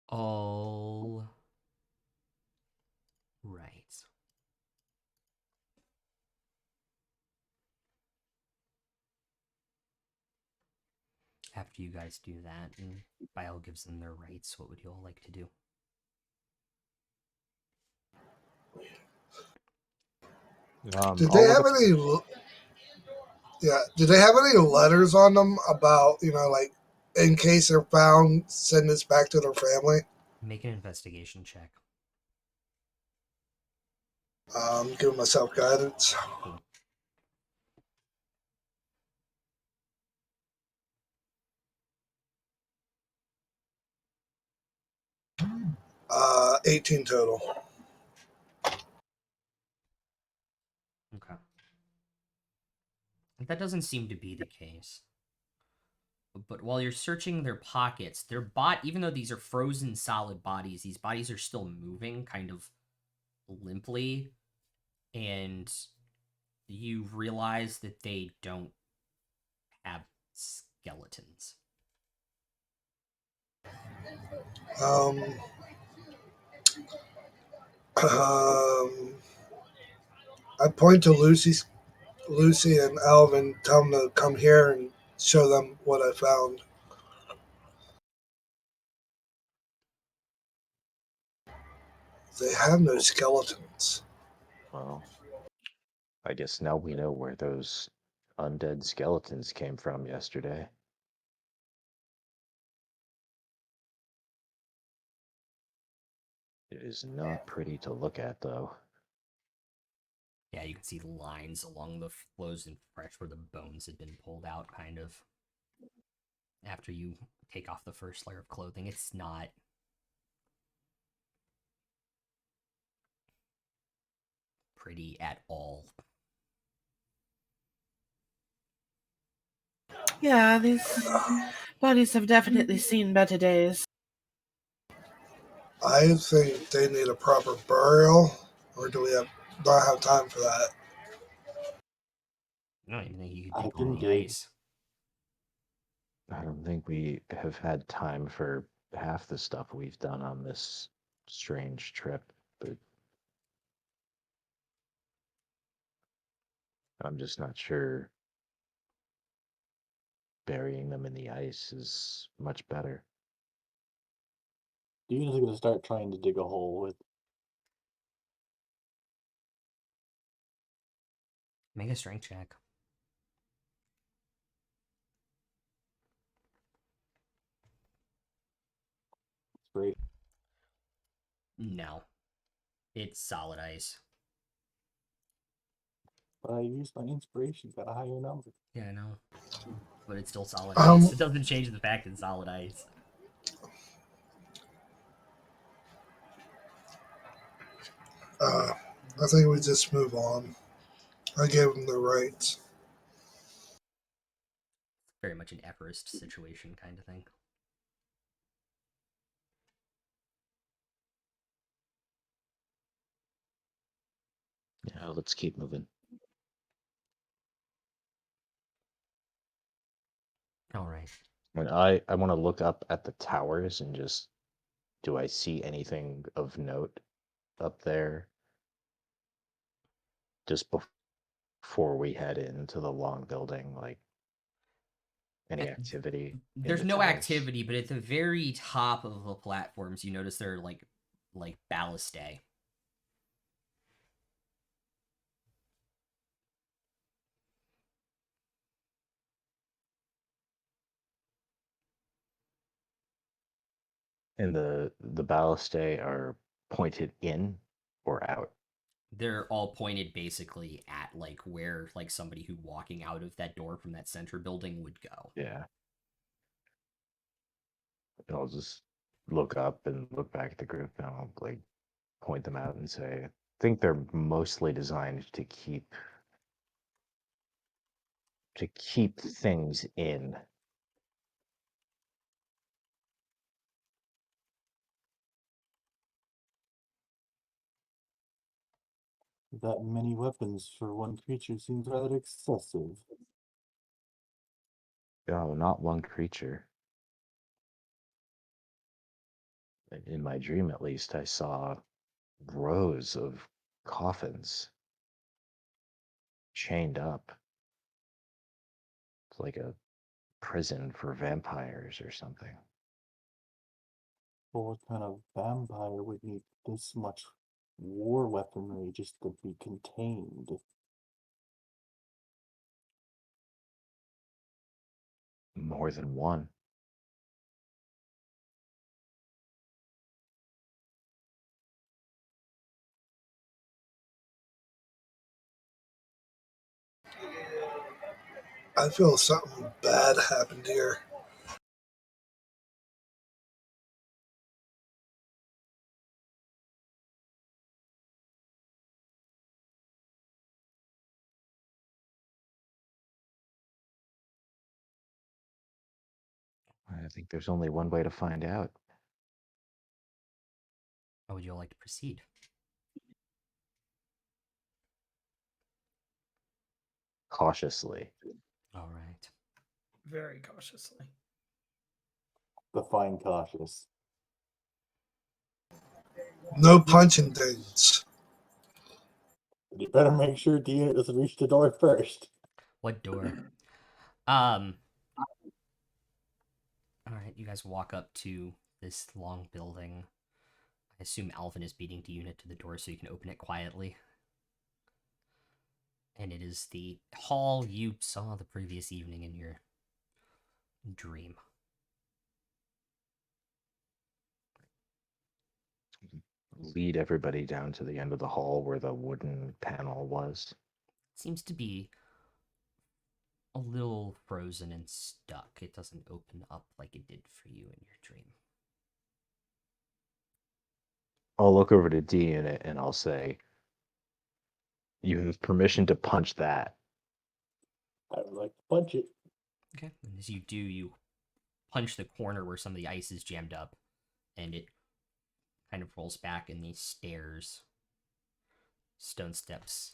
All right. After you guys do that, and Bio gives them their rights, what would you all like to do? Did they All of have it. any? Yeah. Did they have any letters on them about like in case they're found, send this back to their family? Make an investigation check. Giving myself guidance. Cool. 18 total. Okay. That doesn't seem to be the case. But while you're searching their pockets, even though these are frozen solid bodies, these bodies are still moving kind of limply, and you realize that they don't have skeletons. Um, I point to Lucy and Alvin, tell them to come here and show them what I found. They have no skeletons. Well, I guess now we know where those undead skeletons came from yesterday. It is not pretty to look at, though. Yeah, you can see lines along the flows and fresh where the bones had been pulled out, kind of. After you take off the first layer of clothing, it's not pretty at all. Yeah, these bodies have definitely seen better days. I think they need a proper burial, or do we not have time for that? I don't even think you could I dig them can in the dig. ice. I don't think we have had time for half the stuff we've done on this strange trip, but I'm just not sure burying them in the ice is much better. Dean is going to start trying to dig a hole with. Make a strength check. Great. No. It's solid ice. But I used my inspiration, got a higher number. Yeah, I know. But it's still solid Um, ice. It doesn't change the fact it's solid ice. I think we just move on. I gave them the rights. Very much an Everest situation kind of thing. Yeah, let's keep moving. All right. When I want to look up at the towers and just, do I see anything of note up there? Just before we head into the long building, like any activity in There's the no towers? activity, but at the very top of the platforms, you notice there are like balustae. And the balustae are pointed in or out? They're all pointed basically at like where like somebody who walking out of that door from that center building would go. Yeah. And I'll just look up and look back at the group, and I'll like point them out and say, I think they're mostly designed to keep things in. That many weapons for one creature seems rather excessive. Oh, not one creature. In my dream, at least, I saw rows of coffins chained up. It's like a prison for vampires or something. But what kind of vampire would need this much war weaponry just to be contained? More than one. I feel something bad happened here. I think there's only one way to find out. How would you all like to proceed? Cautiously. All right. Very cautiously. Define cautious. No punching things. You better make sure Dia doesn't reach the door first. What door? All right, you guys walk up to this long building. I assume Alvin is beating the unit to the door so you can open it quietly. And it is the hall you saw the previous evening in your dream. Lead everybody down to the end of the hall where the wooden panel was. Seems to be a little frozen and stuck. It doesn't open up like it did for you in your dream. I'll look over to D in it and I'll say, you have permission to punch that. I would like to punch it. Okay. And as you do, you punch the corner where some of the ice is jammed up, and it kind of rolls back, and these stairs, stone steps,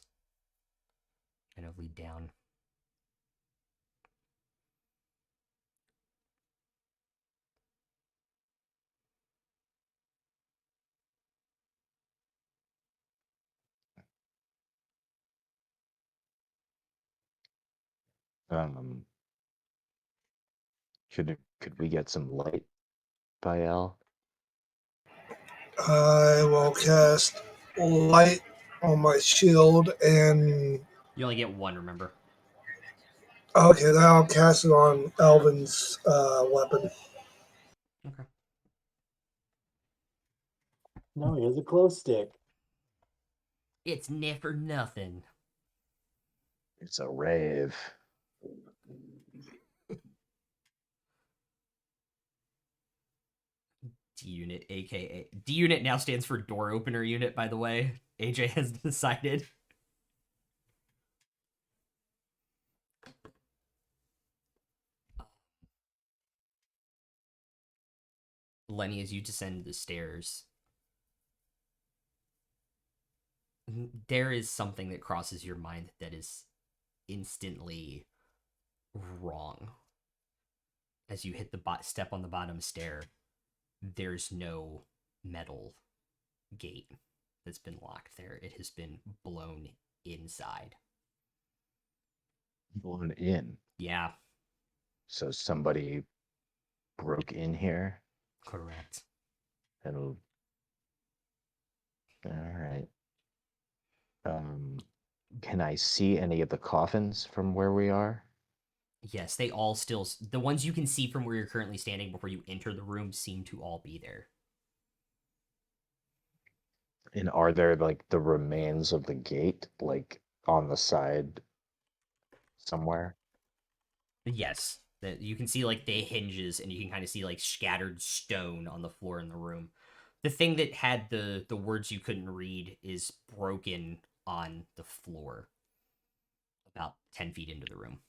kind of lead down. Um, could we get some light by L? I will cast light on my shield and You only get one, remember? okay, then I'll cast it on Alvin's weapon. Okay. No, he has a glow stick. It's never nothing. It's a rave. D unit, aka D unit now stands for door opener unit, by the way. AJ has decided. Lenny, as you descend the stairs, there is something that crosses your mind that is instantly wrong. as you hit the step on the bottom stair, there's no metal gate that's been locked there. It has been blown inside. Blown in. Yeah, So somebody broke in here correct. and all right. Can I see any of the coffins from where we are? Yes, they all still. The ones you can see from where you're currently standing before you enter the room seem to all be there. And are there like the remains of the gate, like on the side somewhere? Yes, that you can see like the hinges, and you can kind of see like scattered stone on the floor in the room. The thing that had the words you couldn't read is broken on the floor, about 10 feet into the room.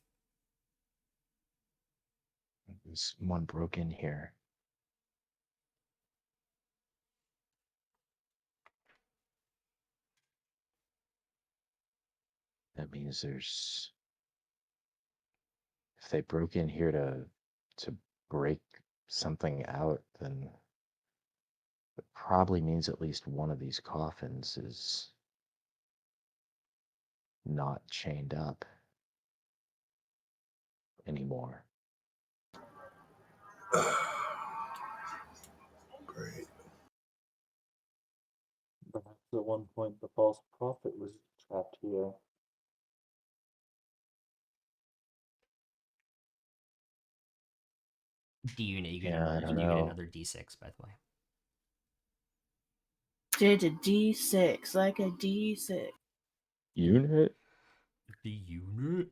Someone broke in here. That means there's, if they broke in here to break something out, then it probably means at least one of these coffins is not chained up anymore. Great. Perhaps at one point the false prophet was trapped here. You get Yeah, I another. don't You get know. another D6, by the way. Did a D6 like a D6. Unit? The unit.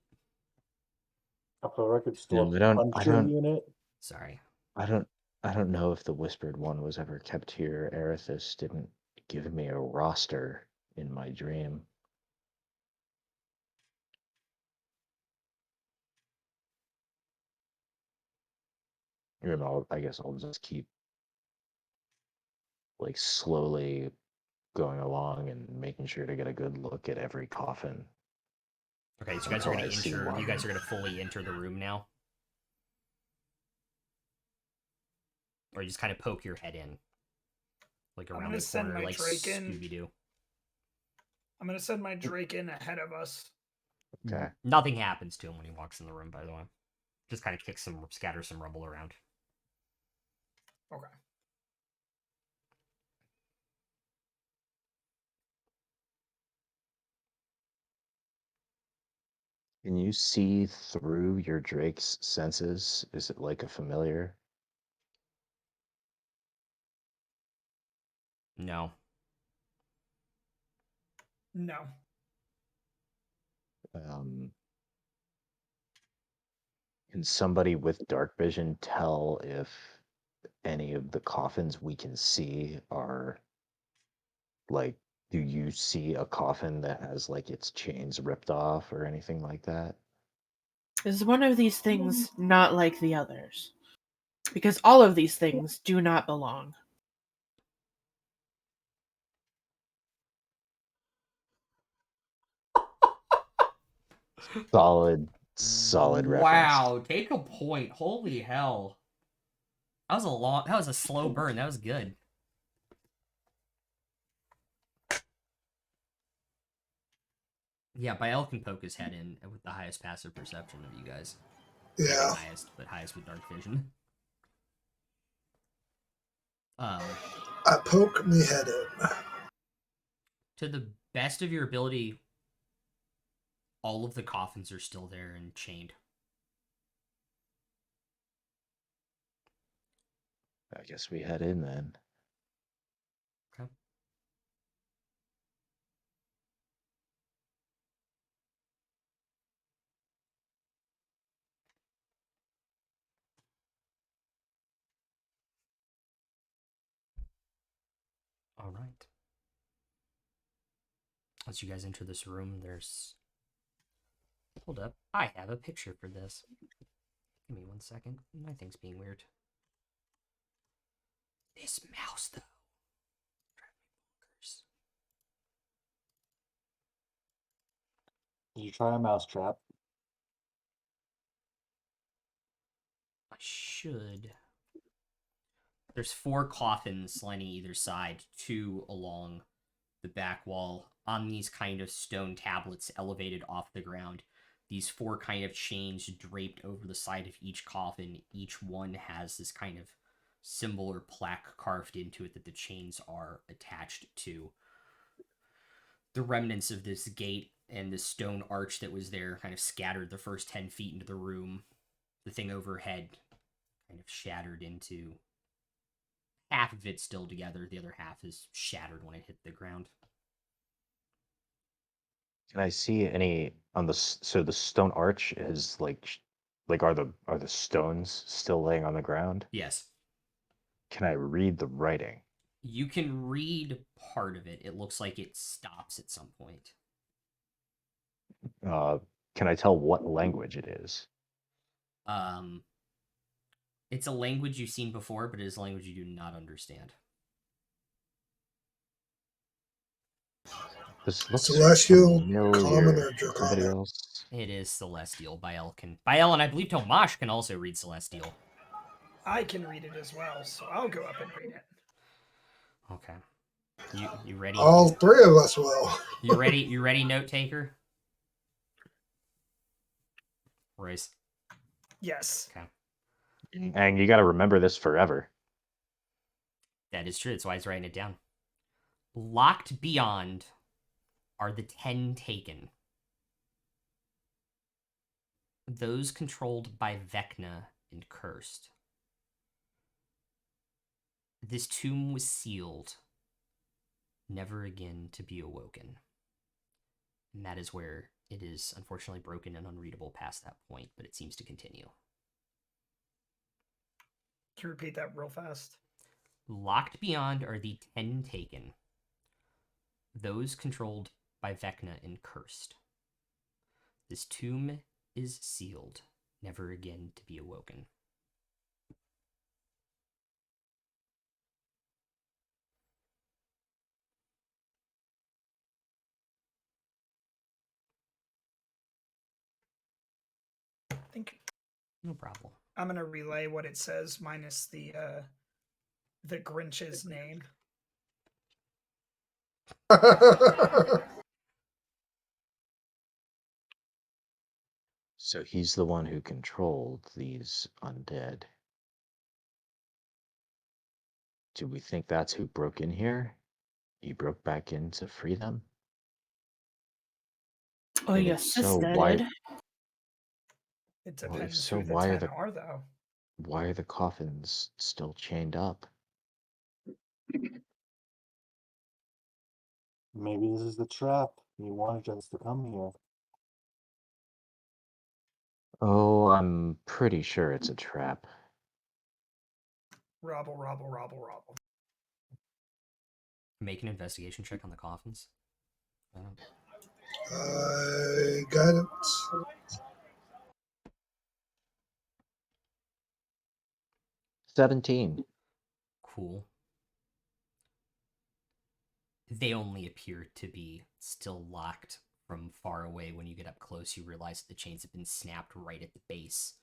Up for record No, store, I puncher don't, unit. Sorry. I don't, I don't know if the Whispered One was ever kept here. Erithus didn't give me a roster in my dream. You know, I guess I'll just keep like slowly going along and making sure to get a good look at every coffin. Okay, so you guys are Until gonna I see enter. You one. guys are gonna fully enter the room now, or you just kind of poke your head in, like I'm around gonna the send corner, my like Drake in. Scooby Doo. I'm gonna send my Drake in ahead of us. Okay. Nothing happens to him when he walks in the room, by the way. Just kind of scatters some rubble around. Okay. Can you see through your Drake's senses? Is it like a familiar? No. No. Um, can somebody with dark vision tell if any of the coffins we can see are like, do you see a coffin that has like its chains ripped off or anything like that? Is one of these things not like the others? Because all of these things do not belong. Solid reference. Wow, take a point. Holy hell. That was a slow burn. That was good. Yeah, Bael can poke his head in with the highest passive perception of you guys. Maybe Yeah. highest, but highest with dark vision. I poke me head in. To the best of your ability, all of the coffins are still there and chained. I guess we head in then. Okay. All right. As you guys enter this room, there's... Hold up. I have a picture for this. Give me 1 second. My thing's being weird. This mouse, though. Drive me bonkers. Did you try a mousetrap? I should. There's 4 coffins lining either side, 2 along the back wall on these kind of stone tablets elevated off the ground. These 4 kind of chains draped over the side of each coffin. Each one has this kind of symbol or plaque carved into it that the chains are attached to. The remnants of this gate and the stone arch that was there kind of scattered the first 10 feet into the room. The thing overhead kind of shattered into half of it still together. The other half is shattered when it hit the ground. Can I see any on so the stone arch is like are the stones still laying on the ground? Yes. Can I read the writing? You can read part of it. It looks like it stops at some point. Can I tell what language it is? It's a language you've seen before, but it is a language you do not understand. This looks Celestial, common, familiar. or Anybody draconic? else? It is Celestial. Bael and I believe Tomash can also read Celestial. I can read it as well, so I'll go up and read it. Okay. You ready? All 3 of us will. You ready? You ready, note taker? Royce. Yes. Okay. And you got to remember this forever. That is true. That's why he's writing it down. Locked beyond are the 10 taken. Those controlled by Vecna and cursed. This tomb was sealed, never again to be awoken. And that is where it is unfortunately broken and unreadable past that point, but it seems to continue. Can you repeat that real fast? Locked beyond are the 10 taken. Those controlled by Vecna and cursed. This tomb is sealed, never again to be awoken. Thank you. No problem. I'm gonna relay what it says minus the Grinch's name. So he's the one who controlled these undead. Do we think that's who broke in here? He broke back in to free them? Oh, And your if so, sister why? did. It Well, if depends so, who the why 10 are, though. are the coffins still chained up? Maybe this is the trap. He wanted us to come here. Oh, I'm pretty sure it's a trap. Robble, robble, robble, robble. Make an investigation check on the coffins. Guidance. 17. Cool. They only appear to be still locked from far away. When you get up close, you realize that the chains have been snapped right at the base.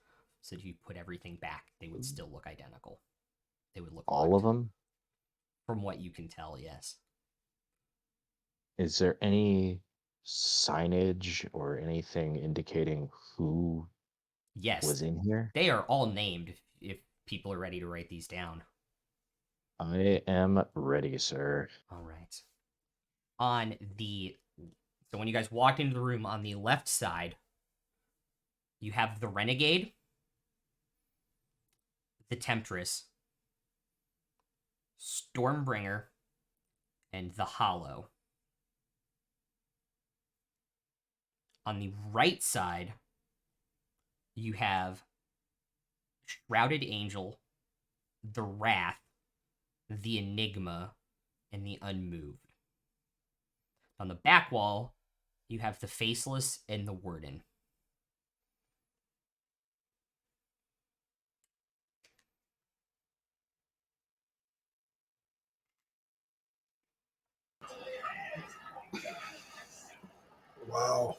So if you put everything back, they would still look identical. They would look All locked. of them? From what you can tell, yes. Is there any signage or anything indicating who Yes, was in here? they are all named if people are ready to write these down. I am ready, sir. All right. So when you guys walked into the room on the left side, you have the Renegade, the Temptress, Stormbringer, and the Hollow. On the right side, you have Shrouded Angel, the Wrath, the Enigma, and the Unmoved. On the back wall, you have the Faceless and the Warden. Wow.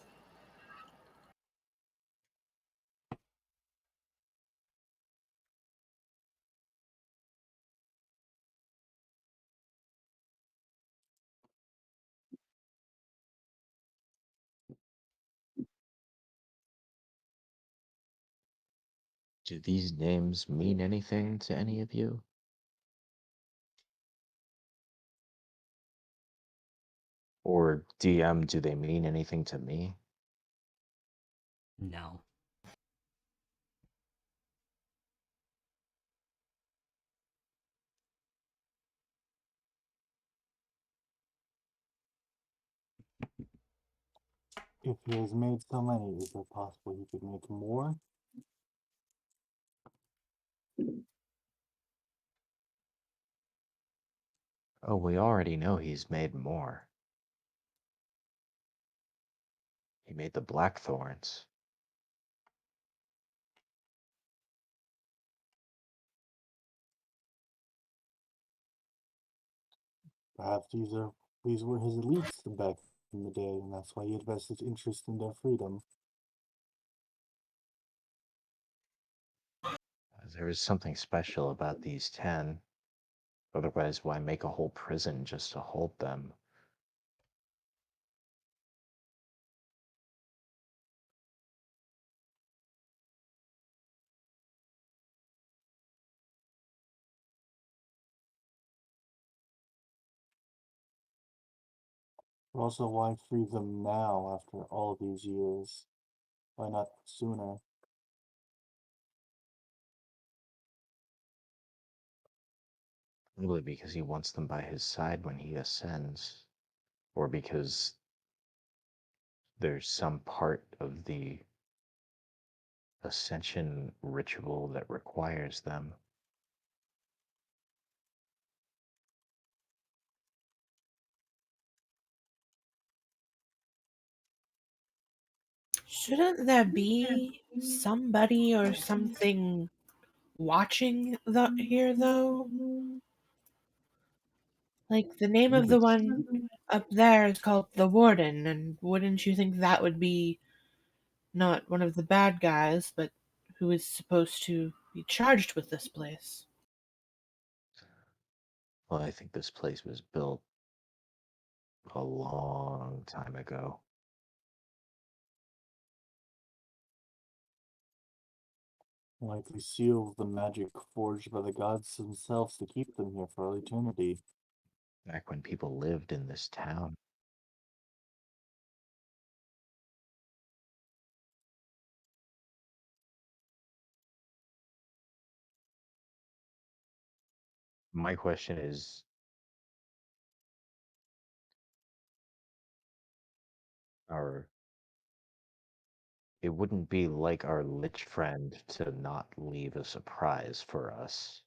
Do these names mean anything to any of you? Or DM, do they mean anything to me? No. If he has made so many, is it possible he could make more? Oh, we already know he's made more. He made the Blackthorns. Perhaps these were his elites back in the day, and that's why he had vested interest in their freedom. There is something special about these 10. Otherwise, why make a whole prison just to hold them? Also, why free them now after all these years? Why not sooner? Probably because he wants them by his side when he ascends. Or because there's some part of the ascension ritual that requires them. Shouldn't there be somebody or something watching here, though? Like, the name You of the would one up there is called the Warden, and wouldn't you think that would be not one of the bad guys, but who is supposed to be charged with this place? Well, I think this place was built a long time ago. Likely seal the magic forged by the gods themselves to keep them here for all eternity. Back when people lived in this town. My question is, our it wouldn't be like our lich friend to not leave a surprise for us.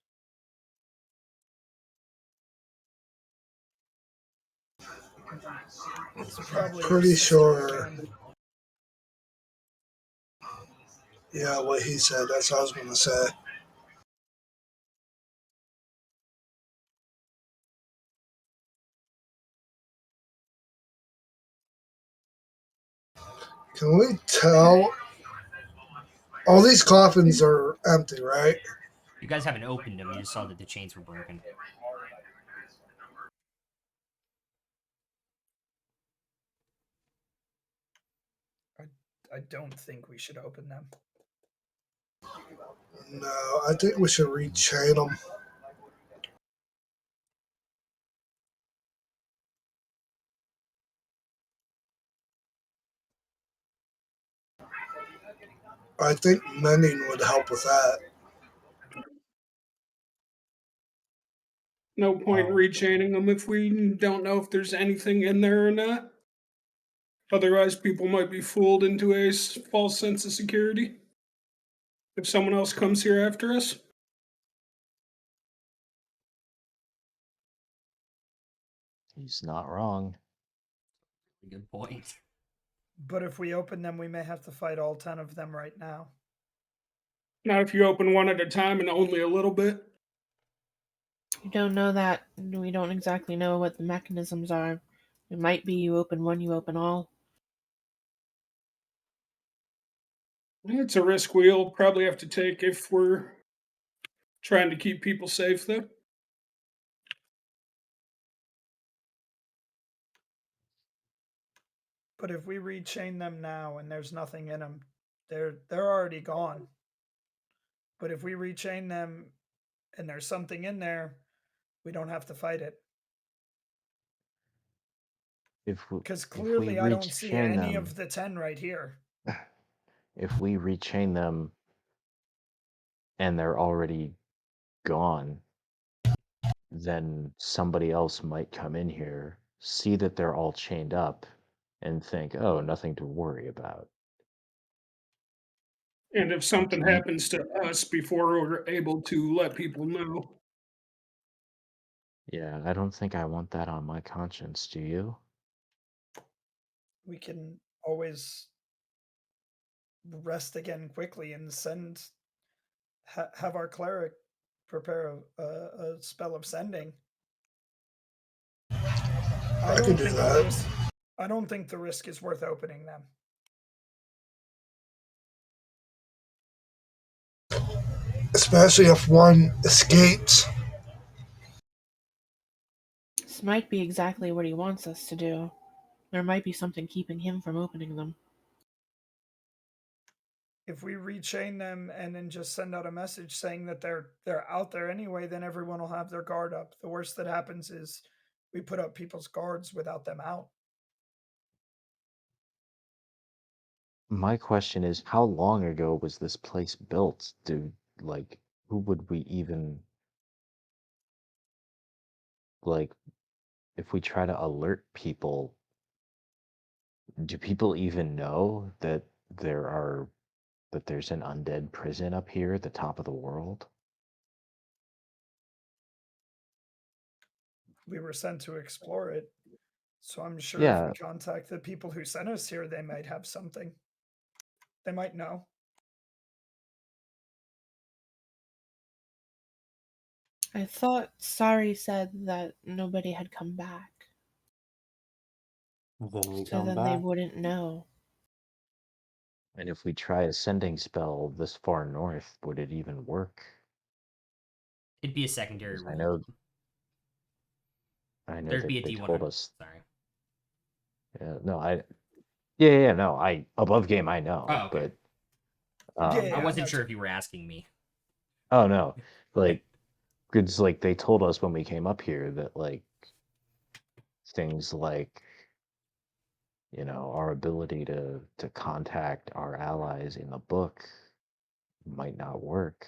It's probably your Pretty sister sure. again. Yeah, what he said. That's what I was going to say. Can we tell? All these coffins are empty, right? You guys haven't opened them. You just saw that the chains were broken. I don't think we should open them. No, I think we should rechain them. I think mending would help with that. No point Oh. rechaining them if we don't know if there's anything in there or not. Otherwise, people might be fooled into a false sense of security if someone else comes here after us. He's not wrong. Good point. But if we open them, we may have to fight all 10 of them right now. Not if you open one at a time and only a little bit. You don't know that. We don't exactly know what the mechanisms are. It might be you open one, you open all. It's a risk we'll probably have to take if we're trying to keep people safe, though. But if we rechain them now and there's nothing in them, they're already gone. But if we rechain them and there's something in there, we don't have to fight it. Because If we clearly I don't see rechain any them, of the 10 right here. if we rechain them and they're already gone, then somebody else might come in here, see that they're all chained up, and think, "Oh, nothing to worry about." And if something Do you, happens to us before we're able to let people know, yeah, I don't think I want that on my conscience. Do you? We can always rest again quickly and have our cleric prepare a spell of sending. I can do that. I don't think the risk is worth opening them. Especially if one escapes. This might be exactly what he wants us to do. There might be something keeping him from opening them. If we rechain them and then just send out a message saying that they're out there anyway, then everyone will have their guard up. The worst that happens is we put up people's guards without them out. My question is, how long ago was this place built? Like, who would we even, like, if we try to alert people, do people even know that there's an undead prison up here at the top of the world? We were sent to explore it. So I'm sure if we Yeah, contact the people who sent us here, they might have something. They might know. I thought Sari said that nobody had come back. Then we So come then they back. wouldn't know. and if we try a sending spell this far north, would it even work? It'd be a secondary 'Cause rule. I know There'd be that a they D100. told us. Sorry. No, yeah, no, I above game I know, Oh, okay. but I Yeah, I wasn't know. sure if you were asking me. oh no, like it's like they told us when we came up here that like things like our ability to contact our allies in the book might not work.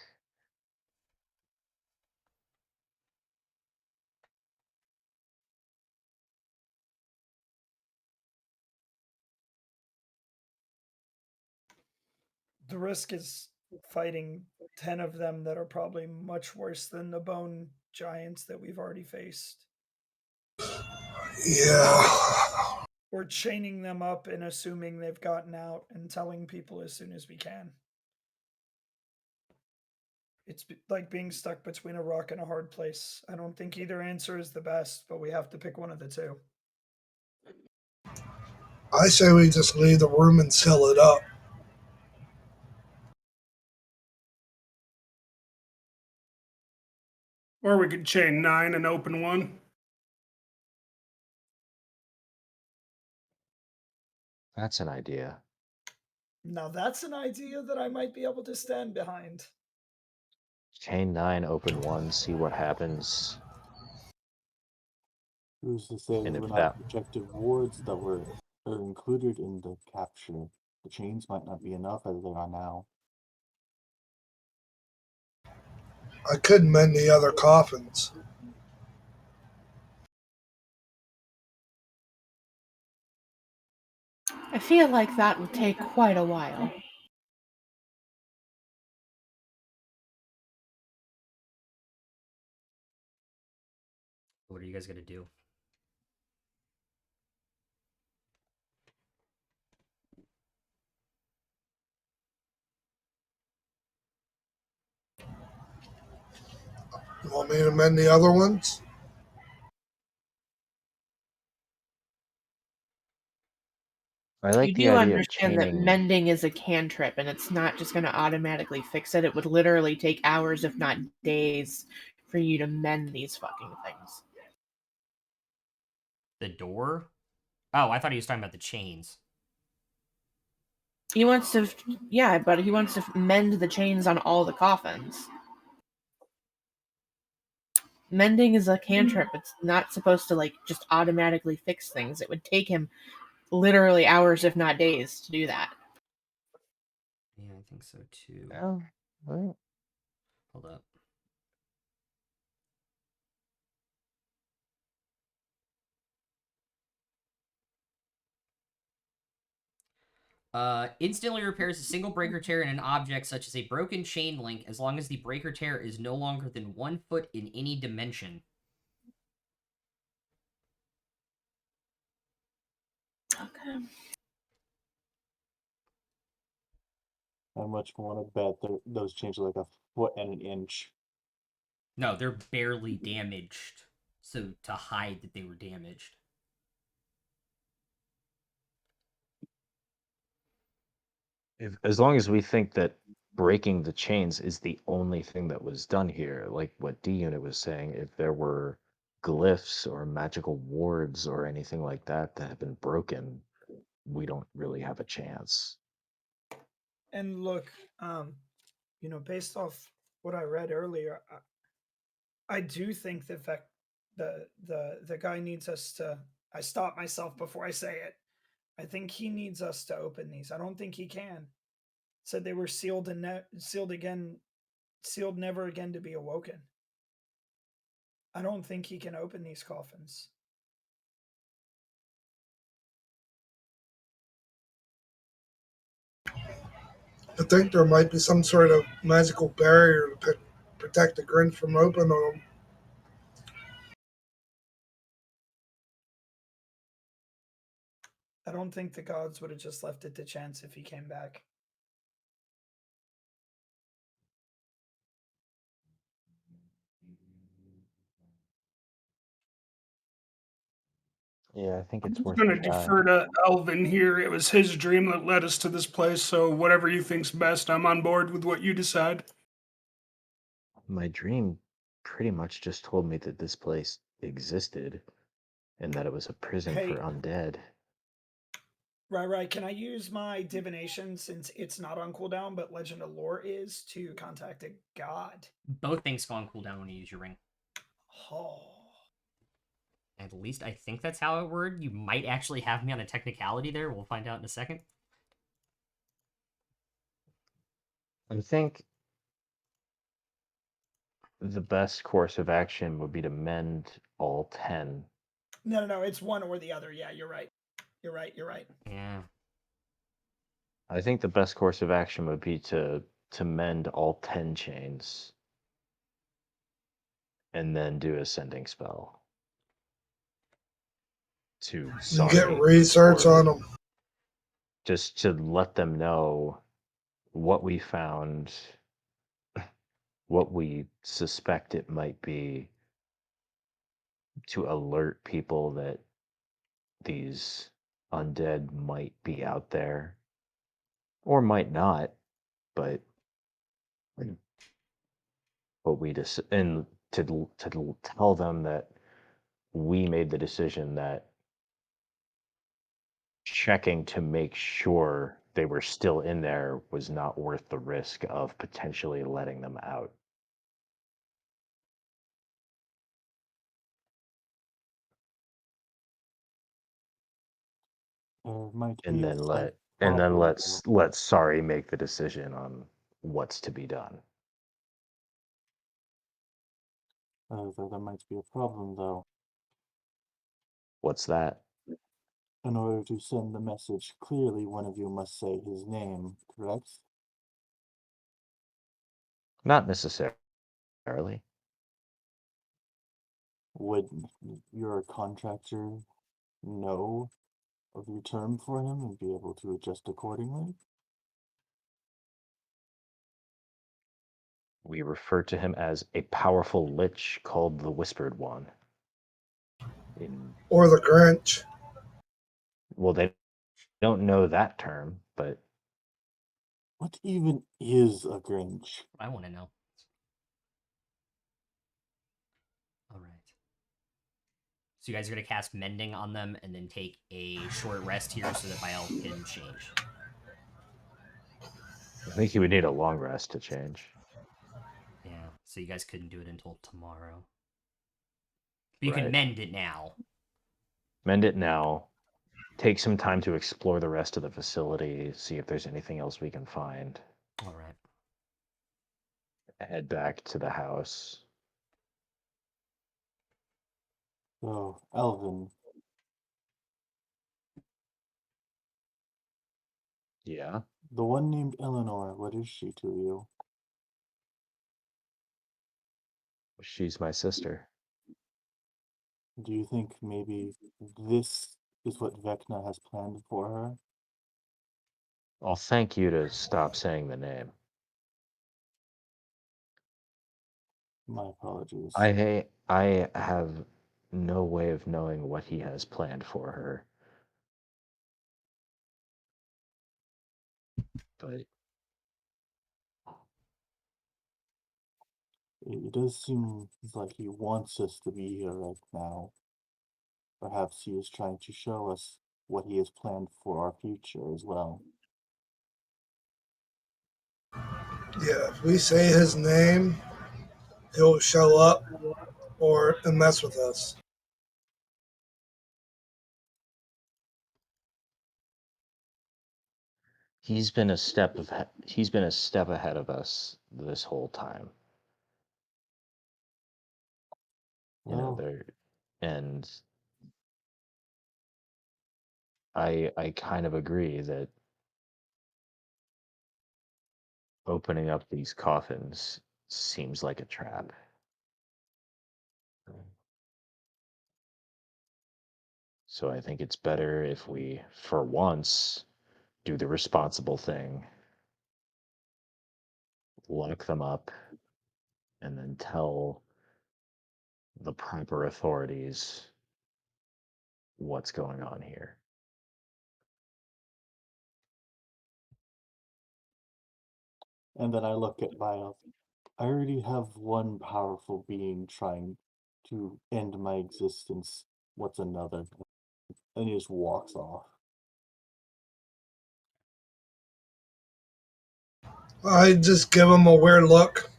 The risk is fighting 10 of them that are probably much worse than the bone giants that we've already faced. Yeah. We're chaining them up and assuming they've gotten out and telling people as soon as we can. It's like being stuck between a rock and a hard place. I don't think either answer is the best, but we have to pick one of the two. I say we just leave the room and seal it up. or we could chain 9 and open one. That's an idea. Now that's an idea that I might be able to stand behind. Chain 9, open 1, see what happens. Who's to say And we're if not that projective wards that are included in the capture? The chains might not be enough as they are now. I could mend the other coffins. I feel like that would take quite a while. What are you guys gonna do? You want me to mend the other ones? I You like the do idea of understand that chaining. mending is a cantrip and it's not just going to automatically fix it. It would literally take hours, if not days, for you to mend these fucking things. The door? Oh, I thought he was talking about the chains. He wants to, yeah, but he wants to mend the chains on all the coffins. Mending is a cantrip. It's not supposed to like just automatically fix things. It would take him literally hours, if not days, to do that. Yeah, I think so too. Yeah, right. Hold up. Instantly repairs a single breaker tear in an object such as a broken chain link as long as the breaker tear is no longer than 1 foot in any dimension. Okay. How much want to bet those change like a foot and an inch? No, they're barely damaged. So to hide that they were damaged. As long as we think that breaking the chains is the only thing that was done here, like what D Unit was saying, if there were glyphs or magical wards or anything like that that have been broken, we don't really have a chance. And look, based off what I read earlier, I do think that the guy needs us to. I stop myself before I say it. I think he needs us to open these. I don't think he can. Said they were sealed and sealed again, sealed never again to be awoken. I don't think he can open these coffins. I think there might be some sort of magical barrier to protect the Grinch from opening them. I don't think the gods would have just left it to chance if he came back. Yeah, I think I'm it's just worth going a to try. defer to Elvin here. It was his dream that led us to this place, so whatever you think's best, I'm on board with what you decide. My dream pretty much just told me that this place existed and that it was a prison for Hey, undead. right. Can I use my divination since it's not on cooldown, but Legend of Lore is to contact a god? Both things go on cooldown when you use your ring. Oh. At least I think that's how it worked. You might actually have me on a technicality there. We'll find out in a second. I think the best course of action would be to mend all 10. No. It's one or the other. Yeah, you're right. You're right. Yeah. I think the best course of action would be to mend all 10 chains and then do a sending spell to And get Sari, research on them. just to let them know what we found, what we suspect it might be, to alert people that these undead might be out there or might not, but what we just and to tell them that we made the decision that checking to make sure they were still in there was not worth the risk of potentially letting them out. There might And be a then slight let's problem, let Sari make the decision on what's to be done. there might be a problem though. What's that? In order to send the message clearly, one of you must say his name, correct? Not necessarily. Would your contractor know of your term for him and be able to adjust accordingly? We refer to him as a powerful lich called the Whispered One. Or the Grinch. Well, they don't know that term, but What even is a Grinch? I want to know. All right. So you guys are going to cast Mending on them and then take a short rest here so that my elf can change. I think he would need a long rest to change. Yeah, so you guys couldn't do it until tomorrow. But you can Right. mend it now. Mend it now. Take some time to explore the rest of the facility, see if there's anything else we can find. All right. Head back to the house. So, Elvin, Yeah. the one named Eleanor, what is she to you? She's my sister. Do you think maybe this is what Vecna has planned for her? I'll thank you to stop saying the name. My apologies. I have no way of knowing what he has planned for her. But It does seem like he wants us to be here right now. Perhaps he is trying to show us what he has planned for our future as well. Yeah, if we say his name, he'll show up or and mess with us. he's been a step ahead of us this whole time. You know, Well, there and I kind of agree that opening up these coffins seems like a trap. So I think it's better if we, for once, do the responsible thing, lock them up, and then tell the proper authorities what's going on here. and then I look at Miles. I already have one powerful being trying to end my existence. What's another? And he just walks off. I just give him a weird look.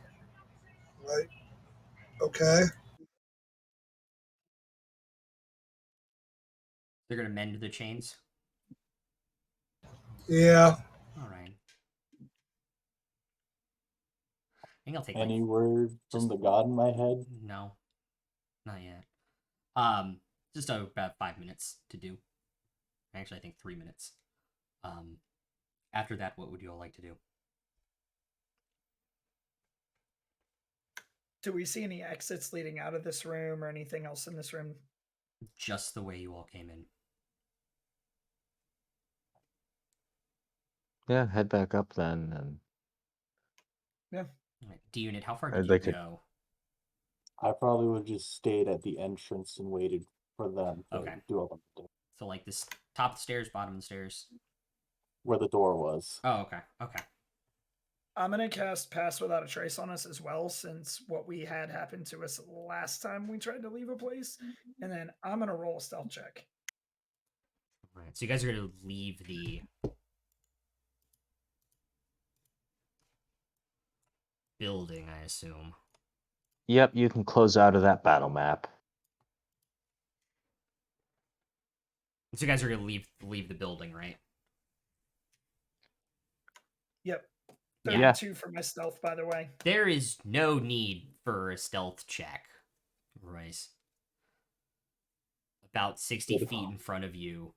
Like, okay. They're gonna mend the chains. Yeah. All right. I think I'll take Any like word from just the god in my head? no, not yet. Just about 5 minutes to do. Actually, I think 3 minutes. Um, after that, what would you all like to do? Do we see any exits leading out of this room or anything else in this room? Just the way you all came in. Yeah, head back up then, and Yeah. All right. D unit, how far did I'd you like to. go? I probably would have just stayed at the entrance and waited for them to Okay. do all the So like this top of the stairs, bottom of the stairs. where the door was. Oh, okay. Okay. I'm gonna cast Pass Without a Trace on us as well, since what we had happened to us last time we tried to leave a place. And then I'm gonna roll a stealth check. All right. So you guys are gonna leave the building, I assume. Yep, you can close out of that battle map. So you guys are gonna leave the building, right? Yep. Yeah. 32 for my stealth, by the way. There is no need for a stealth check, Royce. About 60 feet in front of you,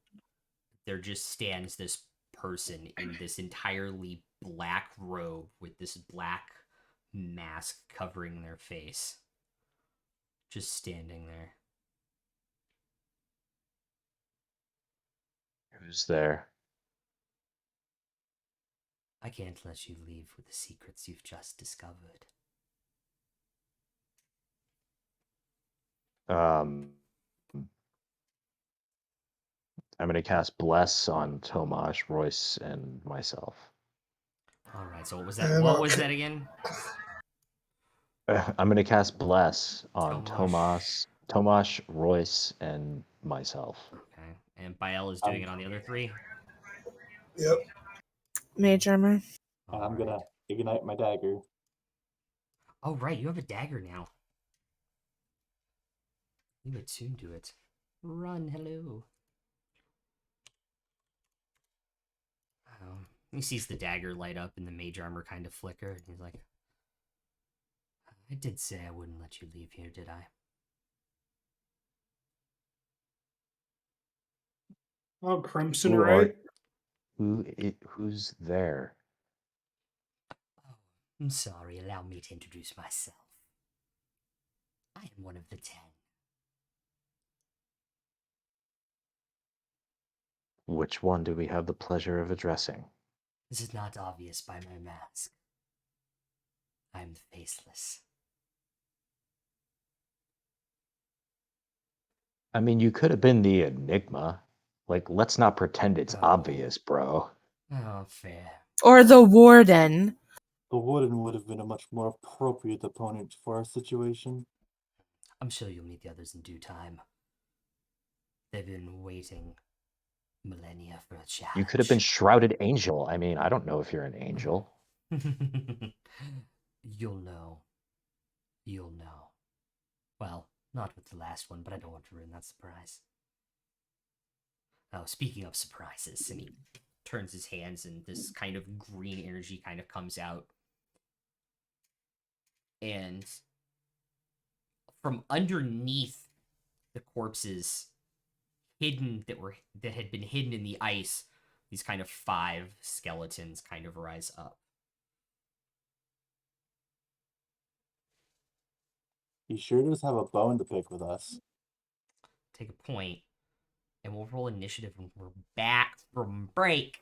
there just stands this person in this entirely black robe with this black mask covering their face. Just standing there. Who's there? I can't let you leave with the secrets you've just discovered. I'm gonna cast Bless on Tomasz, Royce, and myself. All right. So what was that? And What was that again? I'm gonna cast Bless on Tomasz. Tomasz, Royce, and myself. Okay. And Bael is doing it on the other three. Yep. Mage armor. And I'm All gonna right. ignite my dagger. Oh, right, you have a dagger now. You attuned to it. Run, hello. He sees the dagger light up and the mage armor kind of flicker, and he's like, I did say I wouldn't let you leave here, did I? Oh, Crimson, Who are right? who's there? Oh, I'm sorry, allow me to introduce myself. I am one of the 10. Which one do we have the pleasure of addressing? This is not obvious by my mask. I'm faceless. I mean, you could have been the Enigma. Like, let's not pretend it's Oh. obvious, bro. Oh, fair. Or the warden. The Warden would have been a much more appropriate opponent for our situation. I'm sure you'll meet the others in due time. They've been waiting millennia for a challenge. You could have been Shrouded Angel. I mean, I don't know if you're an angel. You'll know. You'll know. Well, not with the last one, but I don't want to ruin that surprise. Oh, speaking of surprises, and he turns his hands and this kind of green energy kind of comes out. And from underneath the corpses that had been hidden in the ice, these kind of 5 skeletons kind of rise up. He sure does have a bone to pick with us. Take a point, and we'll roll initiative when we're back from break.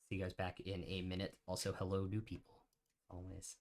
See you guys back in a minute. Also, hello, new people. Always.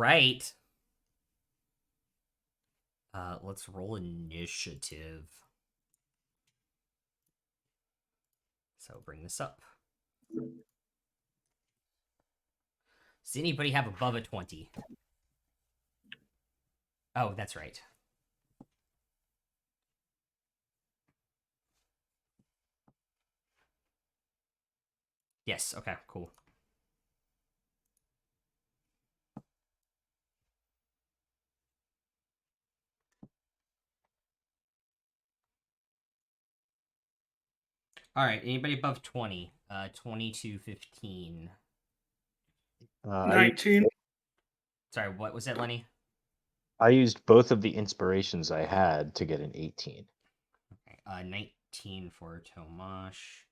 right. Let's roll initiative. So bring this up. Does anybody have above a 20? Oh, that's right. Yes, okay, cool. All right, anybody above 20? 20 to 15. I 19. Sorry, what was that, Lenny? I used both of the inspirations I had to get an 18. Okay, 19 for Tomash.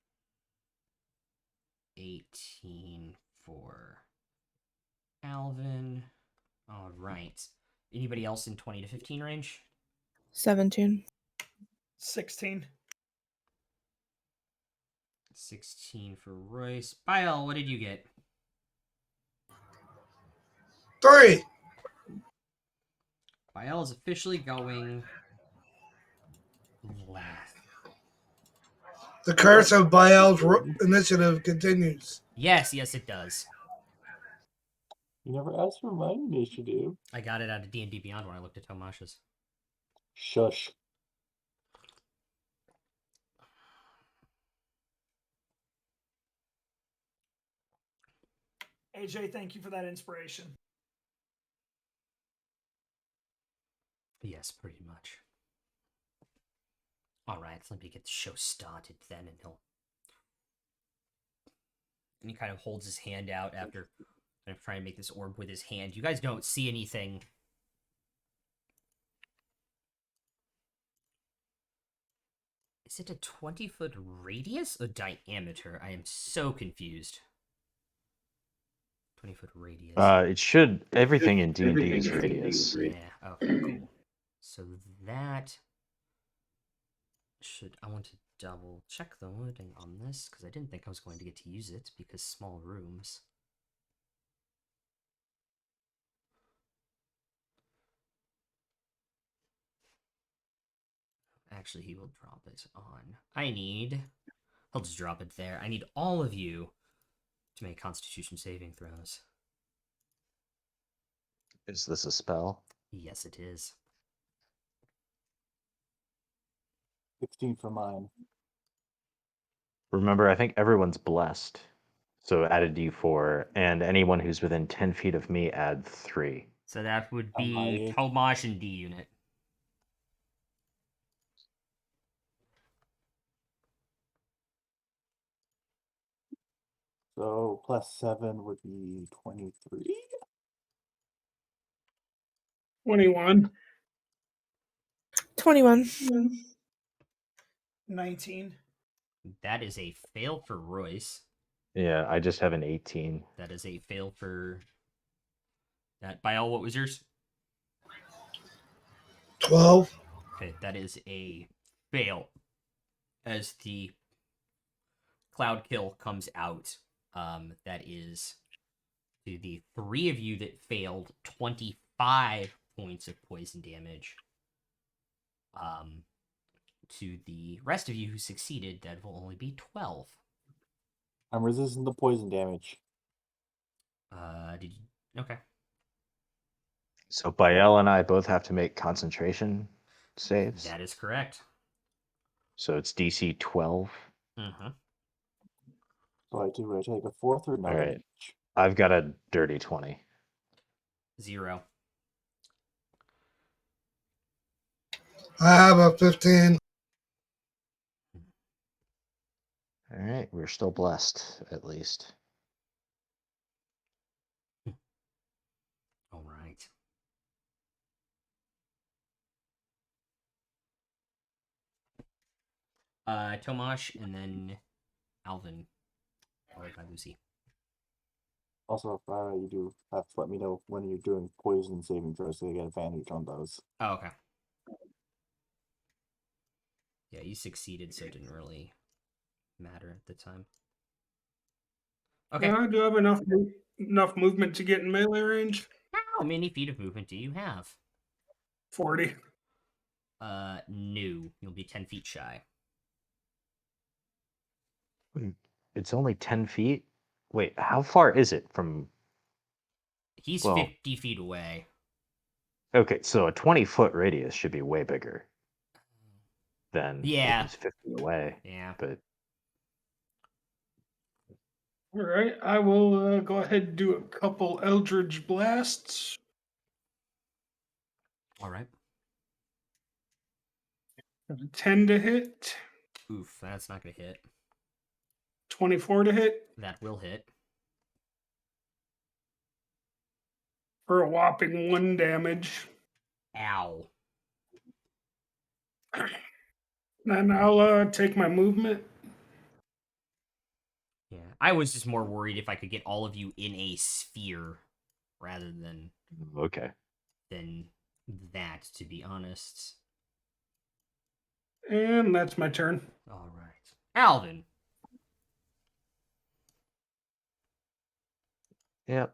18 for Alvin. All right. Anybody else in 20 to 15 range? 17. 16. 16 for Royce. Bile, what did you get? 3. Bile is officially going last. The curse of Baal's initiative continues. Yes, it does. You never asked for my initiative. I got it out of D&D Beyond when I looked at Tomash's. Shush. AJ, thank you for that inspiration. Yes, pretty much. All right, let me get the show started then, and he kind of holds his hand out after kind of trying to make this orb with his hand. You guys don't see anything. Is it a 20-foot radius or diameter? I am so confused. 20-foot radius. It should. Everything in D&D is radius. Yeah, okay, cool. So that should... I want to double check the wording on this, because I didn't think I was going to get to use it, because small rooms. Actually, he will drop it on. He'll just drop it there. I need all of you to make Constitution saving throws. Is this a spell? Yes, it is. 16 for mine. Remember, I think everyone's blessed. So add a d4, and anyone who's within 10 feet of me, add 3. So that would Am be I- Tomash and D unit. So plus 7 would be 23. 21. 21. 19. That is a fail for Royce. Yeah, I just have an 18. That is a fail for that. Bial, what was yours? 12. Okay, that is a fail. As the cloud kill comes out, that is to the 3 of you that failed 25 points of poison damage. To the rest of you who succeeded, that will only be 12. I'm resistant to poison damage. Did you? Okay. So Bael and I both have to make concentration saves. That is correct. So it's DC 12. Mm-hmm. So I take a 4 through 9 Alright. damage. I've got a dirty 20. 0. I have a 15. Alright, we're still blessed, at least. All right. Tomash and then Alvin, followed by Lucy. Also, you do have to let me know when you're doing poison saving throws so you get advantage on those. Oh, okay. Yeah, you succeeded, so it didn't really matter at the time. Okay. I do have enough movement to get in melee range. How many feet of movement do you have? 40. No. You'll be 10 feet shy. It's only 10 feet? Wait, how far is it from... He's Well- 50 feet away. Okay, so a 20-foot radius should be way bigger than Yeah. he's 50 away. Yeah. But All right, I will go ahead and do a couple Eldritch Blasts. All right. 10 to hit, Oof, that's not going to hit. 24 to hit, That will hit. for a whopping 1 damage. Ow. Then I'll take my movement. Yeah. I was just more worried if I could get all of you in a sphere rather than okay. that, to be honest. And that's my turn. All right. Alvin. Yeah.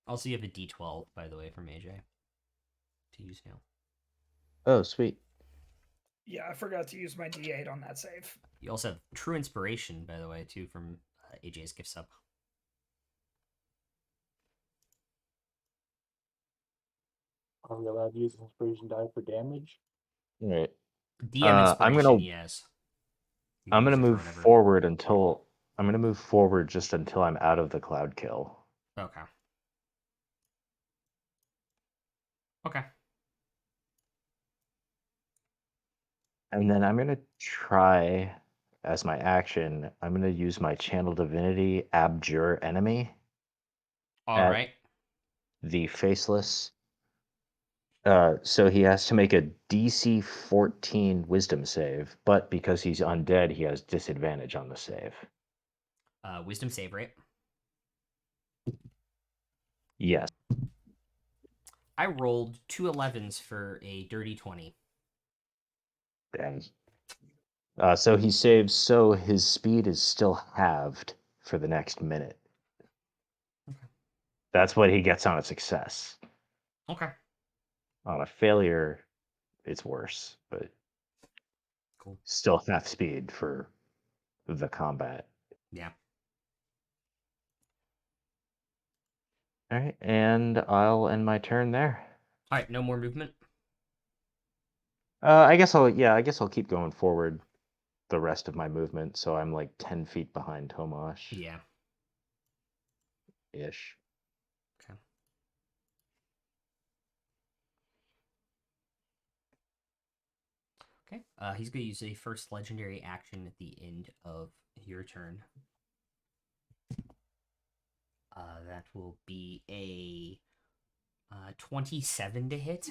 Also, you have a D12, by the way, from AJ to use now. Oh, sweet. Yeah, I forgot to use my D8 on that save. You also have True Inspiration, by the way, too, from AJ's gift sub. Are we allowed to use inspiration die for damage? All right. DM Inspiration, yes. You can I'm gonna use it for move whenever. forward until I'm gonna move forward just until I'm out of the cloud kill. Okay. Okay. And then I'm gonna try, as my action, I'm gonna use my channel divinity abjure enemy All at right. the faceless. So he has to make a DC 14 wisdom save, but because he's undead, he has disadvantage on the save. Wisdom save, right? Yes. I rolled 2 11s for a dirty 20. Damn. So he saves, so his speed is still halved for the next minute. That's what he gets on a success. Okay. On a failure, it's worse, but Cool. still half speed for the combat. Yeah. All right, and I'll end my turn there. All right. No more movement. I guess I'll keep going forward the rest of my movement, so I'm like 10 feet behind Tomash. Yeah. Ish. Okay. Okay. He's going to use a first legendary action at the end of your turn. That will be a 27 to hit.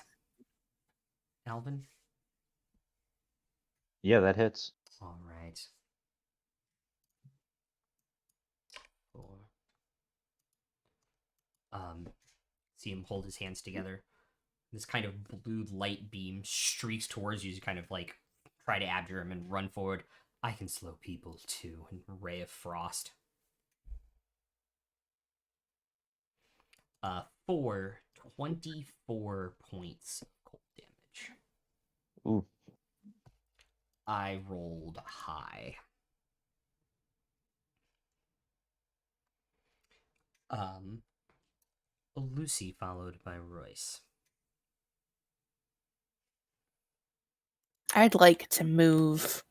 Alvin. Yeah, that hits. All right. 4. See him hold his hands together. This kind of blue light beam streaks towards you as you kind of like try to abjure him and run forward. I can slow people too. And Ray of Frost. For 24 points of cold damage. Ooh. I rolled high. Lucy followed by Royce. I'd like to move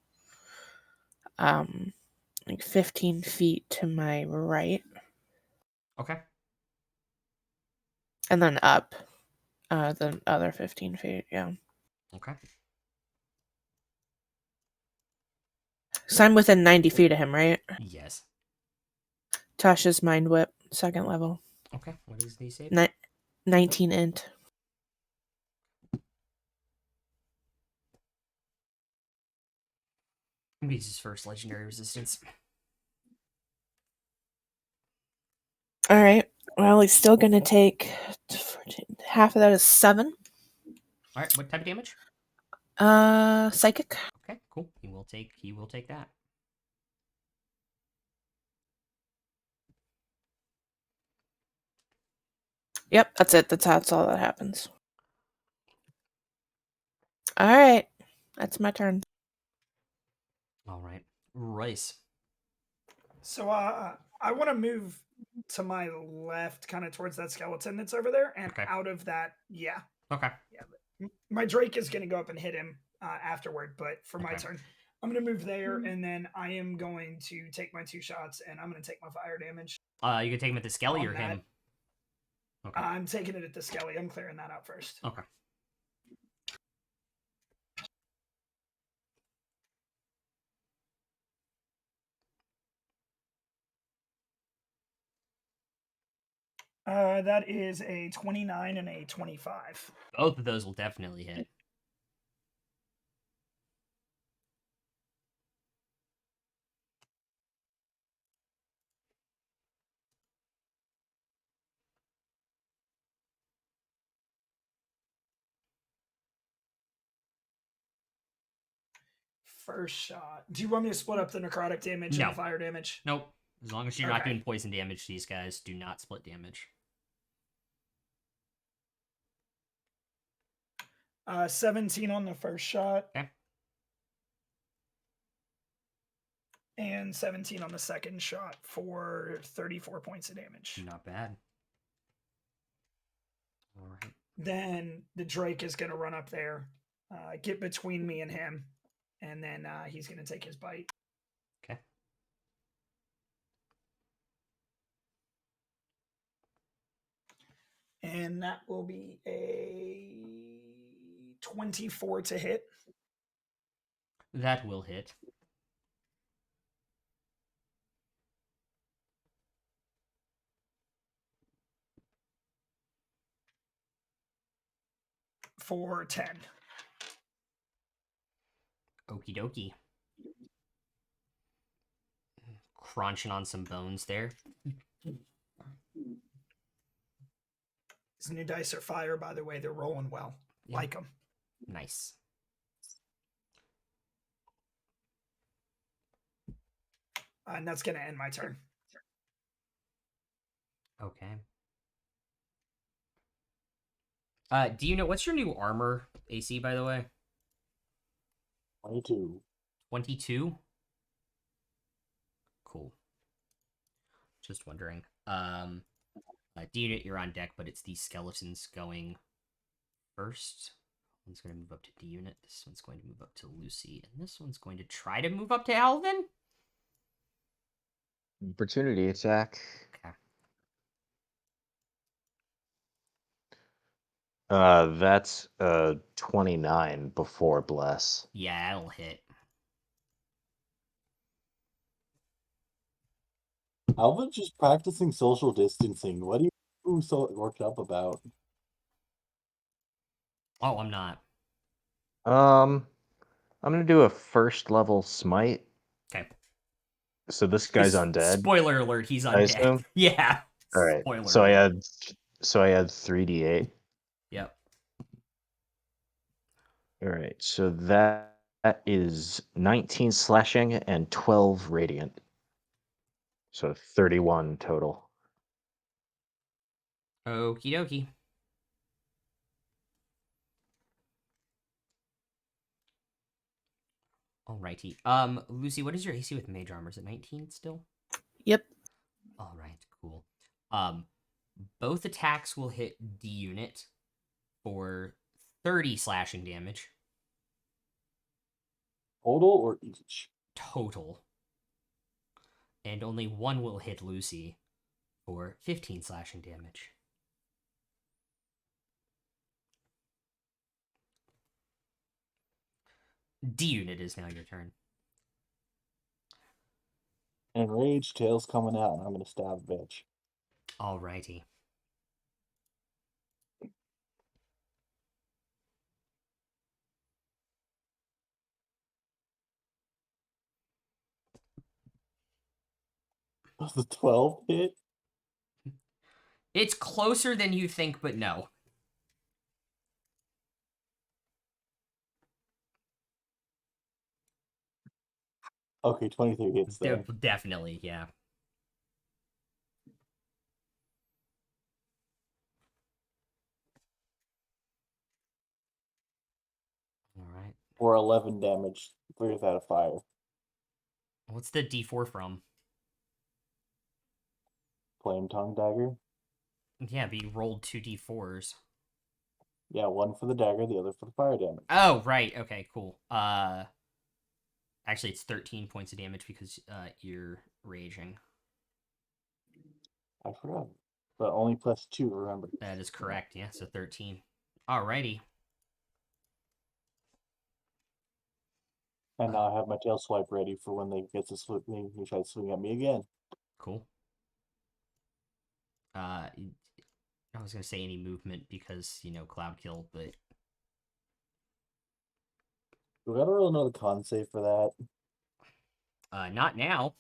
like 15 feet to my right Okay. and then up the other 15 feet, yeah. Okay. So I'm within 90 feet of him, right? Yes. Tasha's Mind Whip, 2nd level. Okay. What is the save? 19 int. Beats his first legendary resistance. All right. Well, he's still going to take 14. Half of that is 7. All right. What type of damage? Psychic. Okay. Cool. He will take that. Yep, that's it. That's all that happens. All right, that's my turn. All right. Rice. So I want to move to my left, kind of towards that skeleton that's over there, and Okay. out of that, yeah. Okay. My Drake is going to go up and hit him afterward, but for my Okay. turn, I'm going to move there, and then I am going to take my 2 shots, and I'm going to take my fire damage. You can take him at the Skelly On or that. him. Okay. I'm taking it at the Skelly. I'm clearing that out first. Okay. That is a 29 and a 25. Both of those will definitely hit. First shot. Do you want me to split up the necrotic damage No. and the fire damage? Nope. As long as you're not Okay. doing poison damage, these guys do not split damage. 17 on the first shot. Okay. And 17 on the second shot for 34 points of damage. Not bad. All right. Then the Drake is going to run up there, get between me and him, and then he's going to take his bite. Okay. And that will be a 24 to hit. That will hit. For 10. Okie dokie. Crunching on some bones there. These new dice are fire, by the way. They're rolling well. Yeah. Like them. Nice. And that's going to end my turn. Okay. Do you know what's your new armor AC, by the way? 22. 22? Cool. Just wondering. D-Unit, you're on deck, but it's the skeletons going first. One's going to move up to D-Unit. This one's going to move up to Lucy. And this one's going to try to move up to Alvin? Opportunity attack. Okay. That's 29 before bless. Yeah, that'll hit. Alvin's just practicing social distancing. What are you so worked up about? Oh, I'm not. I'm gonna do a first level smite. Okay. So this guy's undead. Spoiler alert, he's I undead. assume? Yeah. All right. Spoiler So alert. I had 3d8. Yep. All right. So that is 19 slashing and 12 radiant. So 31 total. Okie dokie. Alrighty. Lucy, what is your AC with mage armor? Is it 19 still? Yep. Alright, cool. Both attacks will hit D unit for 30 slashing damage Total or each? total. And only one will hit Lucy for 15 slashing damage. D unit is now your turn. Enraged, tail's coming out, and I'm gonna stab a bitch. Alrighty. Does the 12 hit? It's closer than you think, but no. Okay, 23 hits there. Definitely, yeah. All right. For 11 damage, 3 out of fire. What's the D4 from? Flame tongue dagger. Yeah, but you rolled 2 D4s. Yeah, one for the dagger, the other for the fire damage. Oh, right. Okay, cool. Actually, it's 13 points of damage because you're raging. I forgot. But only plus 2, remember. That is correct. Yeah, so 13. Alrighty. And now I have my tail swipe ready for when they get to swing. He tries to swing at me again. Cool. I was gonna say any movement because cloud kill, but Do we gotta roll another con save for that? not now.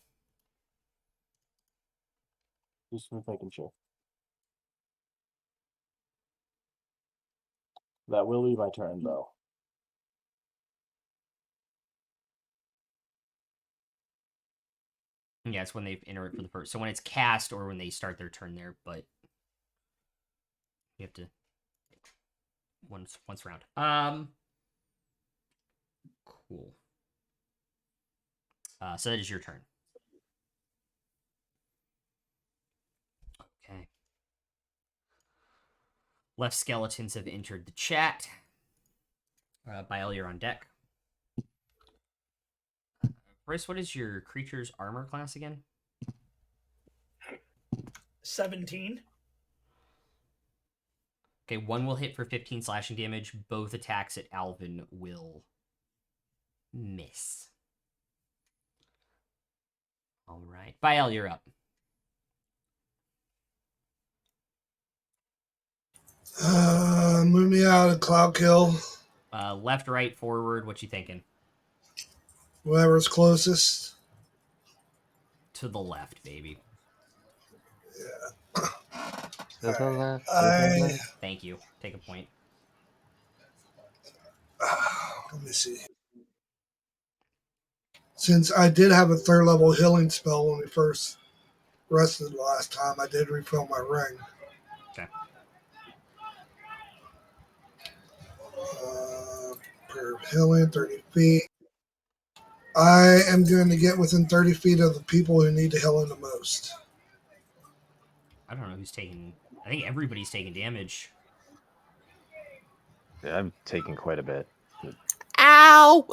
Just making sure. That will be my turn, though. Yeah, it's when they enter it for the first. So when it's cast or when they start their turn there, but you have to once round. Cool. So that is your turn. Okay. Left skeletons have entered the chat. Bile, you're on deck. Bryce, what is your creature's armor class again? 17. Okay, one will hit for 15 slashing damage. Both attacks at Alvin will miss. All right. Bile, you're up. Move me out of Cloud Kill. Left, right, forward. What you thinking? Whoever's closest. To the left, baby. Yeah. To the left. To I, the left. Thank you. Take a point. let me see. Since I did have a 3rd level healing spell when we first rested last time, I did refill my ring. Okay. Per healing, 30 feet. I am going to get within 30 feet of the people who need the healing the most. I don't know who's taking. I think everybody's taking damage. Yeah, I'm taking quite a bit. Ow!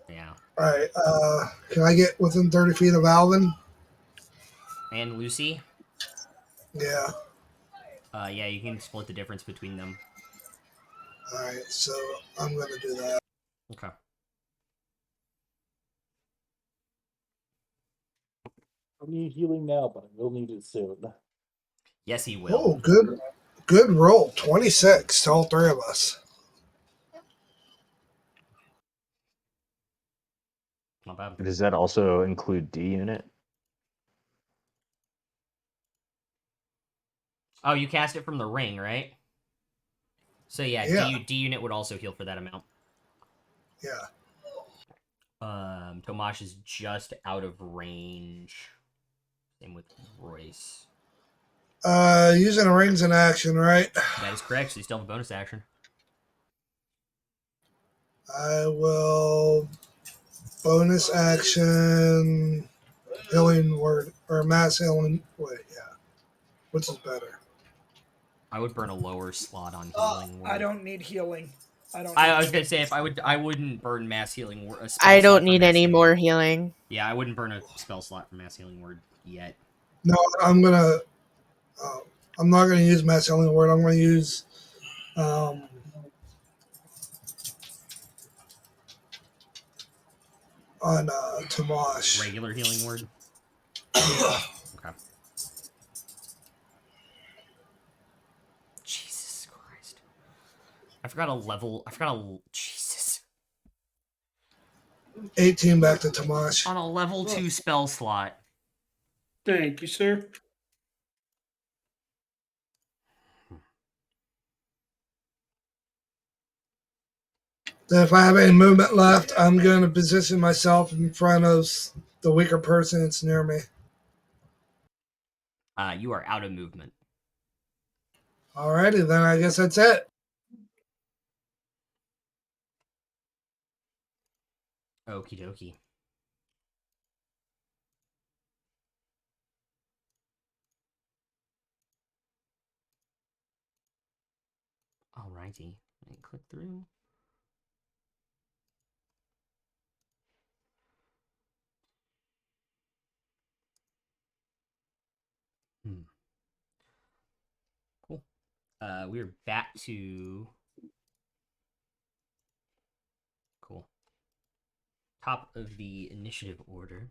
Yeah. All right. Can I get within 30 feet of Alvin? And Lucy? Yeah. Yeah, you can split the difference between them. All right. So I'm going to do that. Okay. I need healing now, but I will need it soon. Yes, he will. Oh, good roll. 26 to all 3 of us. Not bad. Does that also include D unit? Oh, you cast it from the ring, right? So yeah, Yeah. D unit would also heal for that amount. Yeah. Tomash is just out of range. Same with Royce. Using a ring's an action, right? That is correct. So you still have a bonus action. I will bonus action healing word or mass healing. Wait, yeah. Which is better? I would burn a lower slot on healing word. I don't need healing. I was gonna say if I wouldn't burn mass healing word. I don't need any more healing. Yeah, I wouldn't burn a spell slot for mass healing word yet. No, I'm gonna. I'm not gonna use mass healing word. I'm gonna use. On Tomash. Regular healing word. Yeah. Okay. Jesus Christ. I forgot Jesus. 18 back to Tomash. On a level 2 spell slot. Thank you, sir. Then if I have any movement left, I'm going to position myself in front of the weaker person that's near me. You are out of movement. Alrighty, then I guess that's it. Okie dokie. Alrighty. Let me click through. Cool. We're back to cool. Top of the initiative order.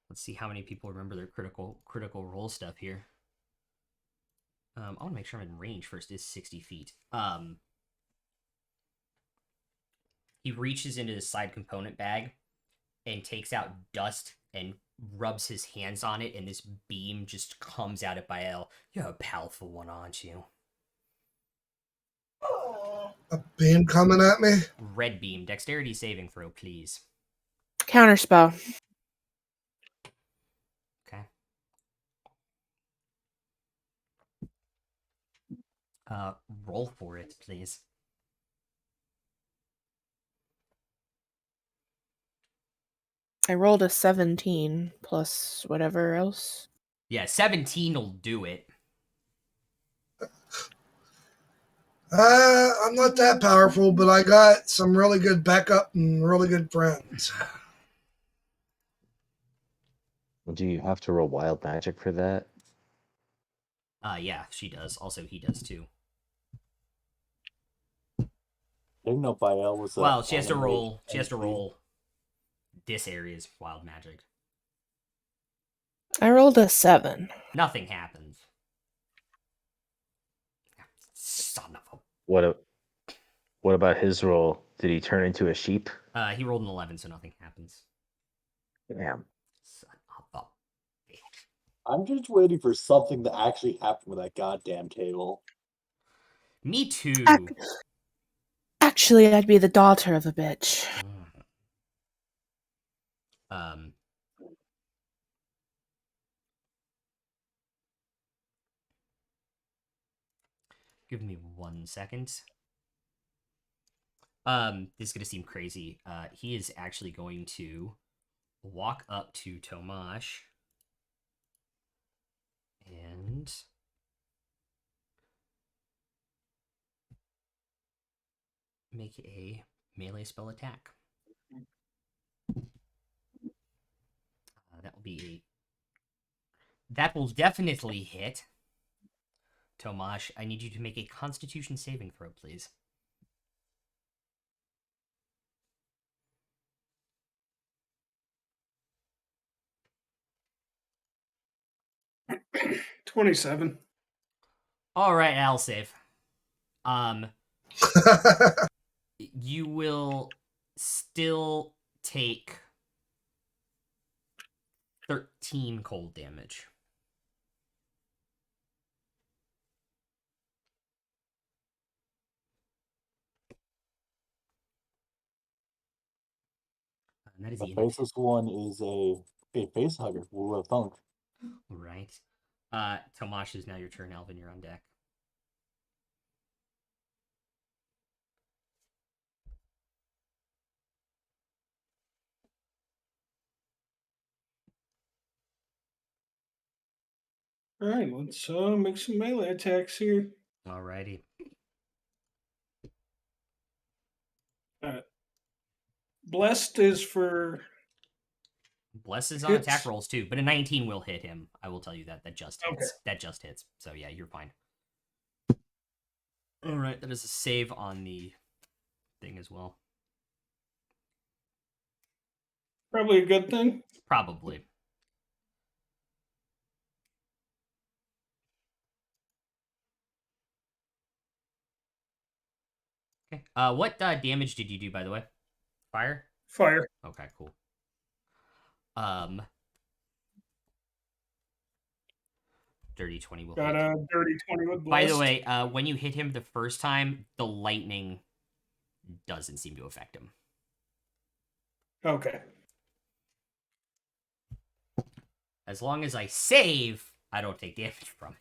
Let's see how many people remember their critical role stuff here. I want to make sure I'm in range first. Is 60 feet. He reaches into his side component bag and takes out dust and rubs his hands on it, and this beam just comes out at Bael. You're a powerful one, aren't you? A beam coming at me? Red beam. Dexterity saving throw, please. Counterspell. Okay. Roll for it, please. I rolled a 17 plus whatever else. Yeah, 17 will do it. I'm not that powerful, but I got some really good backup and really good friends. Do you have to roll wild magic for that? Yeah, she does. Also, he does too. I didn't know Bael was a Well, she has to anime roll. She has to entity. roll. This area's wild magic. I rolled a 7. Nothing happens. Son of a. What about his roll? Did he turn into a sheep? He rolled an 11, so nothing happens. Damn. Son of a. I'm just waiting for something to actually happen with that goddamn table. Me too. Actually, I'd be the daughter of a bitch. Um. Give me 1 second. This is gonna seem crazy. He is actually going to walk up to Tomash and make a melee spell attack. That will definitely hit. Tomash, I need you to make a Constitution saving throw, please. 27. All right, I'll save. You will still take 13 cold damage. And that is The the end. faceless one is a face hugger. Who would have thunk? Right. Tomash, is now your turn. Alvin, you're on deck. All right, let's make some melee attacks here. Alrighty. Blessed is for Bless is on hits. attack rolls too, but a 19 will hit him. I will tell you that. That just hits. Okay. That just hits. So yeah, you're fine. Alright, that is a save on the thing as well. Probably a good thing. Probably. Okay. What damage did you do, by the way? Fire? Fire. Okay, cool. Dirty 20 will Got hit. a dirty 20 with By the blessed. way, when you hit him the first time, the lightning doesn't seem to affect him. Okay. As long as I save, I don't take damage from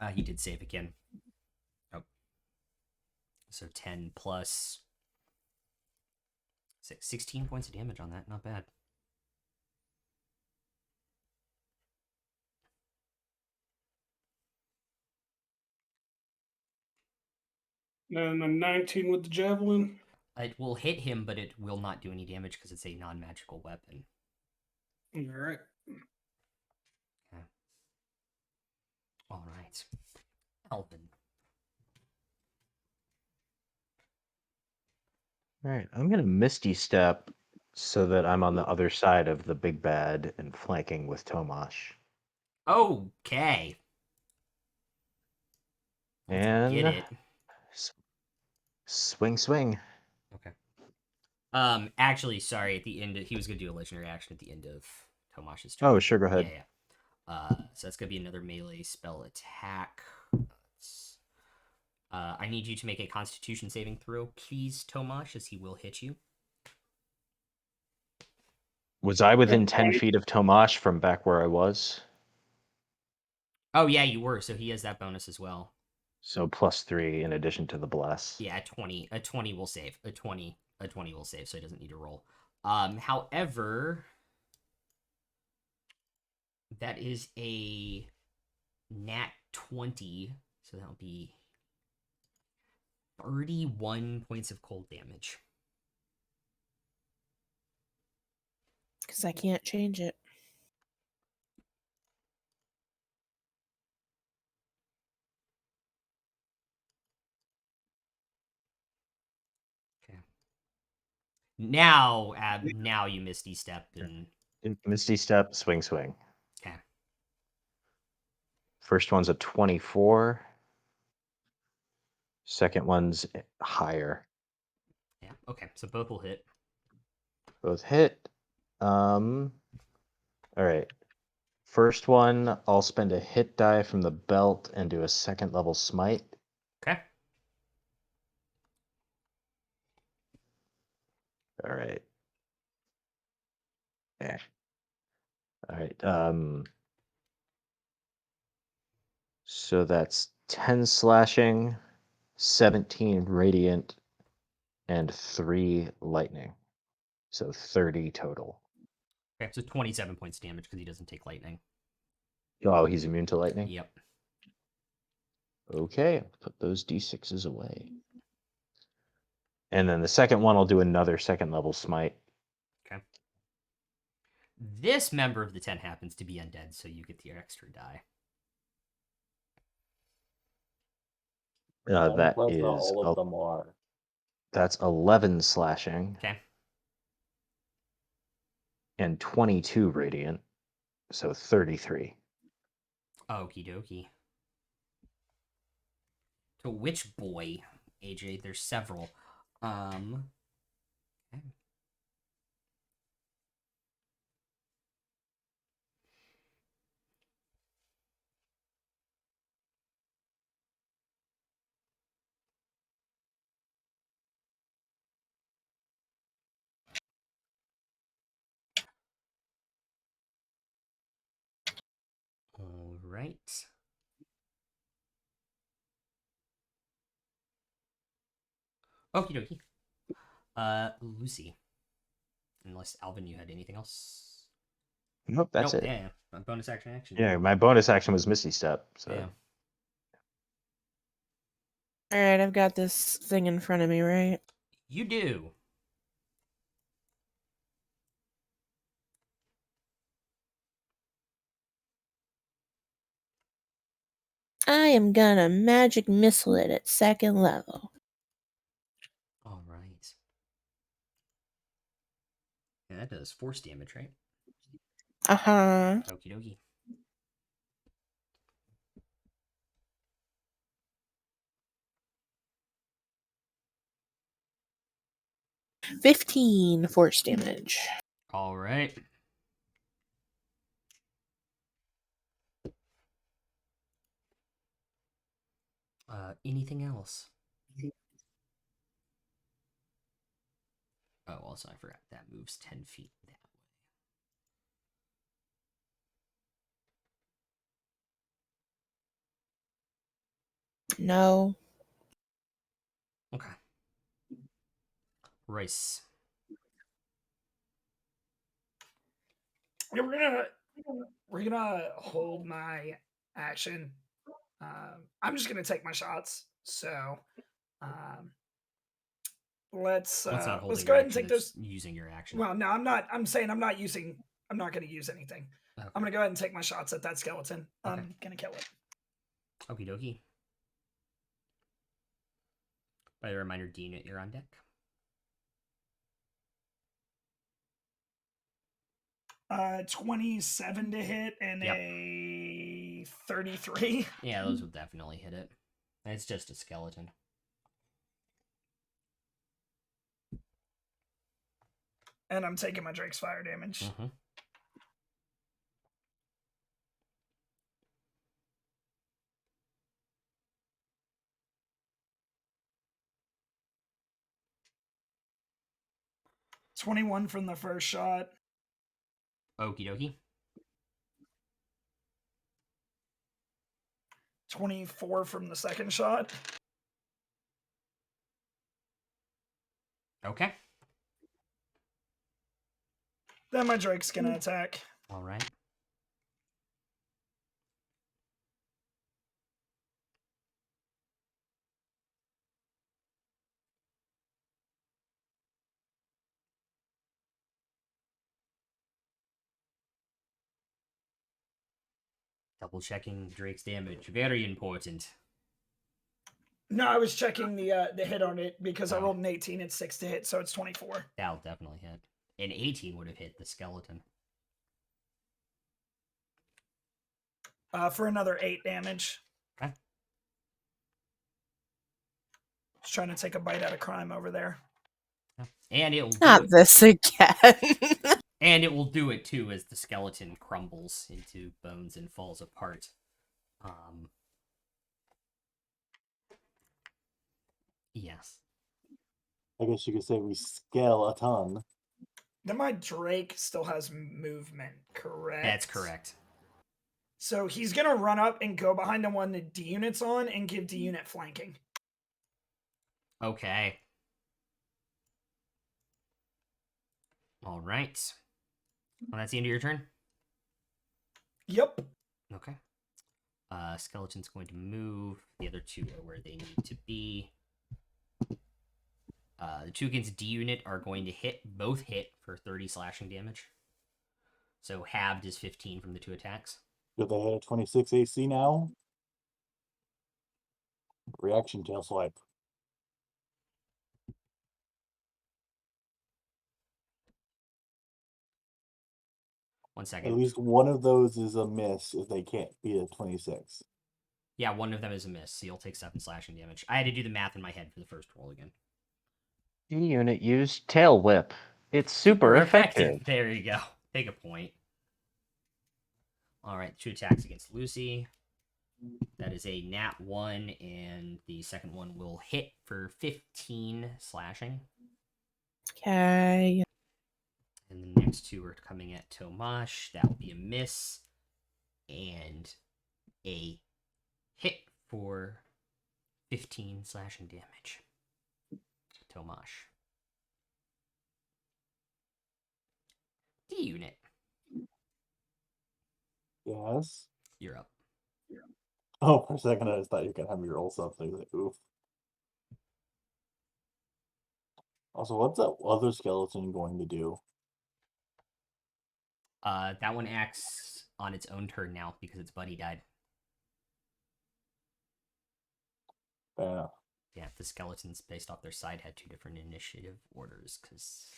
it. He did save again. Oh. So 10 plus 6, 16 points of damage on that. Not bad. Then a 19 with the javelin. It will hit him, but it will not do any damage because it's a non-magical weapon. All right. Okay. All right. Elvin. All right, I'm gonna Misty Step so that I'm on the other side of the big bad and flanking with Tomash. Okay. Let's get And it. swing, swing. Okay. Actually, sorry. At the end, he was gonna do a legendary action at the end of Tomash's turn. Oh, sure, go ahead. Yeah. So that's gonna be another melee spell attack. I need you to make a Constitution saving throw, please, Tomash, as he will hit you. Was I within 10 20. feet of Tomash from back where I was? Oh yeah, you were. So he has that bonus as well. So +3 in addition to the bless. Yeah, a 20 will save. A 20 will save, so he doesn't need to roll. However, that is a nat 20, so that'll be 31 points of cold damage. Because I can't change it. Okay. Now you Misty Step and Misty Step, swing, swing. okay. First one's a 24. Second one's higher. Yeah. Okay. So both will hit. Both hit. All right. First one, I'll spend a hit die from the belt and do a second level smite. Okay. All right. Yeah. All right. So that's 10 slashing, 17 radiant, and 3 lightning. So 30 total. Okay. So 27 points damage because he doesn't take lightning. Oh, he's immune to lightning? Yep. Okay, put those d6s away. And then the second one, I'll do another second level smite. Okay. This member of the 10 happens to be undead, so you get the extra die. That Plus, is not all of them are. That's 11 slashing Okay. and 22 radiant, so 33. Okie dokie. To which boy, AJ? There's several. Okay. All right. Okie dokie. Lucy. Unless Alvin, you had anything else? Nope, that's nope, it. Yeah. Bonus action. Yeah, my bonus action was Misty Step. So Yeah. Alright, I've got this thing in front of me, right? You do. I am gonna magic missile it at second level. All right. Yeah, that does force damage, right? Uh-huh. Okie dokie. $15 force damage. All right. Anything else? Oh, also, I forgot that moves 10 feet that way. No. Okay. Royce. Yeah, we're gonna hold my action. I'm just gonna take my shots. So let's What's not holding go your ahead and action? take It's those. using your action. Well, no, I'm not. I'm saying I'm not using. I'm not gonna use anything. Okay. I'm gonna go ahead and take my shots at that skeleton. Okay. I'm gonna kill it. Okie dokie. By the reminder, D unit, you're on deck. 27 to hit and Yep. a 33. Yeah, those will definitely hit it. It's just a skeleton. And I'm taking my Drake's fire damage. Mm-hmm. $21 from the first shot. Okie dokie. 24 from the second shot. Okay. Then my Drake's gonna attack. All right. Double checking Drake's damage. Very important. No, I was checking the hit on it because I Oh. rolled an 18. It's 6 to hit, so it's 24. That'll definitely hit. An 18 would have hit the skeleton. For another 8 damage. Okay. Just trying to take a bite out of crime over there. And it will Not this again. And it will do it too as the skeleton crumbles into bones and falls apart. Yes. I guess you could say we scale a ton. Then my Drake still has movement, correct? That's correct. So he's going to run up and go behind the one that D unit's on and give D unit flanking. Okay. All right. Well, that's the end of your turn? Yep. Okay. Skeleton's going to move. The other two are where they need to be. The two against D unit are going to both hit for 30 slashing damage. So halved is 15 from the two attacks. Do they hit a 26 AC now? Reaction tail swipe. 1 second. At least one of those is a miss if they can't beat a 26. Yeah, one of them is a miss, so you'll take 7 slashing damage. I had to do the math in my head for the first roll again. D unit used tail whip. It's super effective. There you go. Take a point. All right, 2 attacks against Lucy. That is a nat 1, and the second one will hit for 15 slashing. Okay. And the next 2 are coming at Tomash. That will be a miss and a hit for 15 slashing damage. Tomash. D unit. Yes. You're up. Oh, for a second I just thought you could have me roll something. Like, oof. Also, what's that other skeleton going to do? That one acts on its own turn now because its buddy died. Yeah. Yeah, the skeletons based off their side had 2 different initiative orders because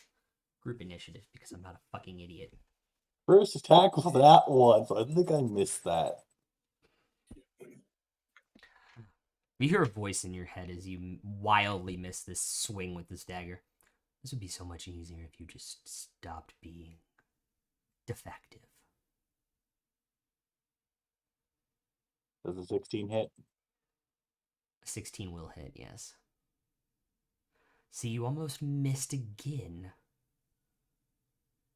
group initiative because I'm not a fucking idiot. First attack was that one, so I think I missed that. You hear a voice in your head as you wildly miss this swing with this dagger. This would be so much easier if you just stopped being defective. Does a 16 hit? 16 will hit, yes. See, you almost missed again.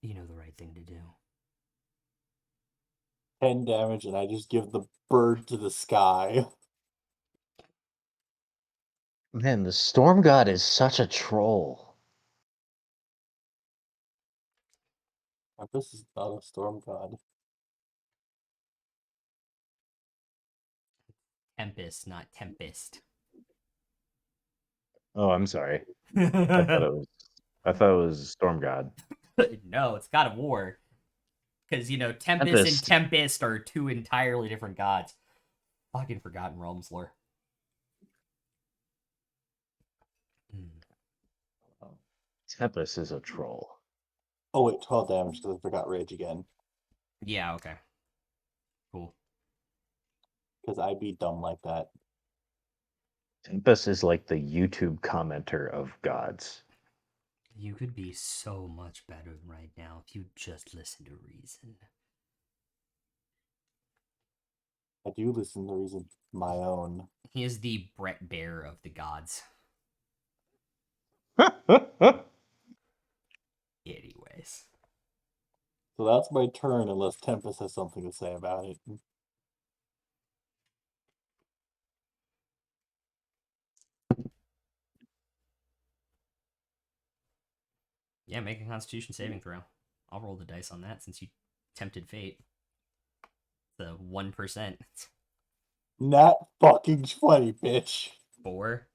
You know the right thing to do. 10 damage, and I just give the bird to the sky. Man, the storm god is such a troll. This is not a storm god. Tempest, not Tempest. Oh, I'm sorry. I thought it was storm god. No, it's God of War. Because, you know, Tempest and Tempest. Tempest are two entirely different gods. Fucking Forgotten Realms lore. Tempest is a troll. Oh wait, 12 damage because I forgot rage again. Yeah, okay. Cool. Because I'd be dumb like that. Tempest is like the YouTube commenter of gods. You could be so much better right now if you just listen to reason. I do listen to reason my own. He is the Brett Bear of the gods. Anyways. So that's my turn unless Tempest has something to say about it. Yeah, make a Constitution saving throw. I'll roll the dice on that since you tempted fate. The 1%. Not fucking 20, bitch. 4.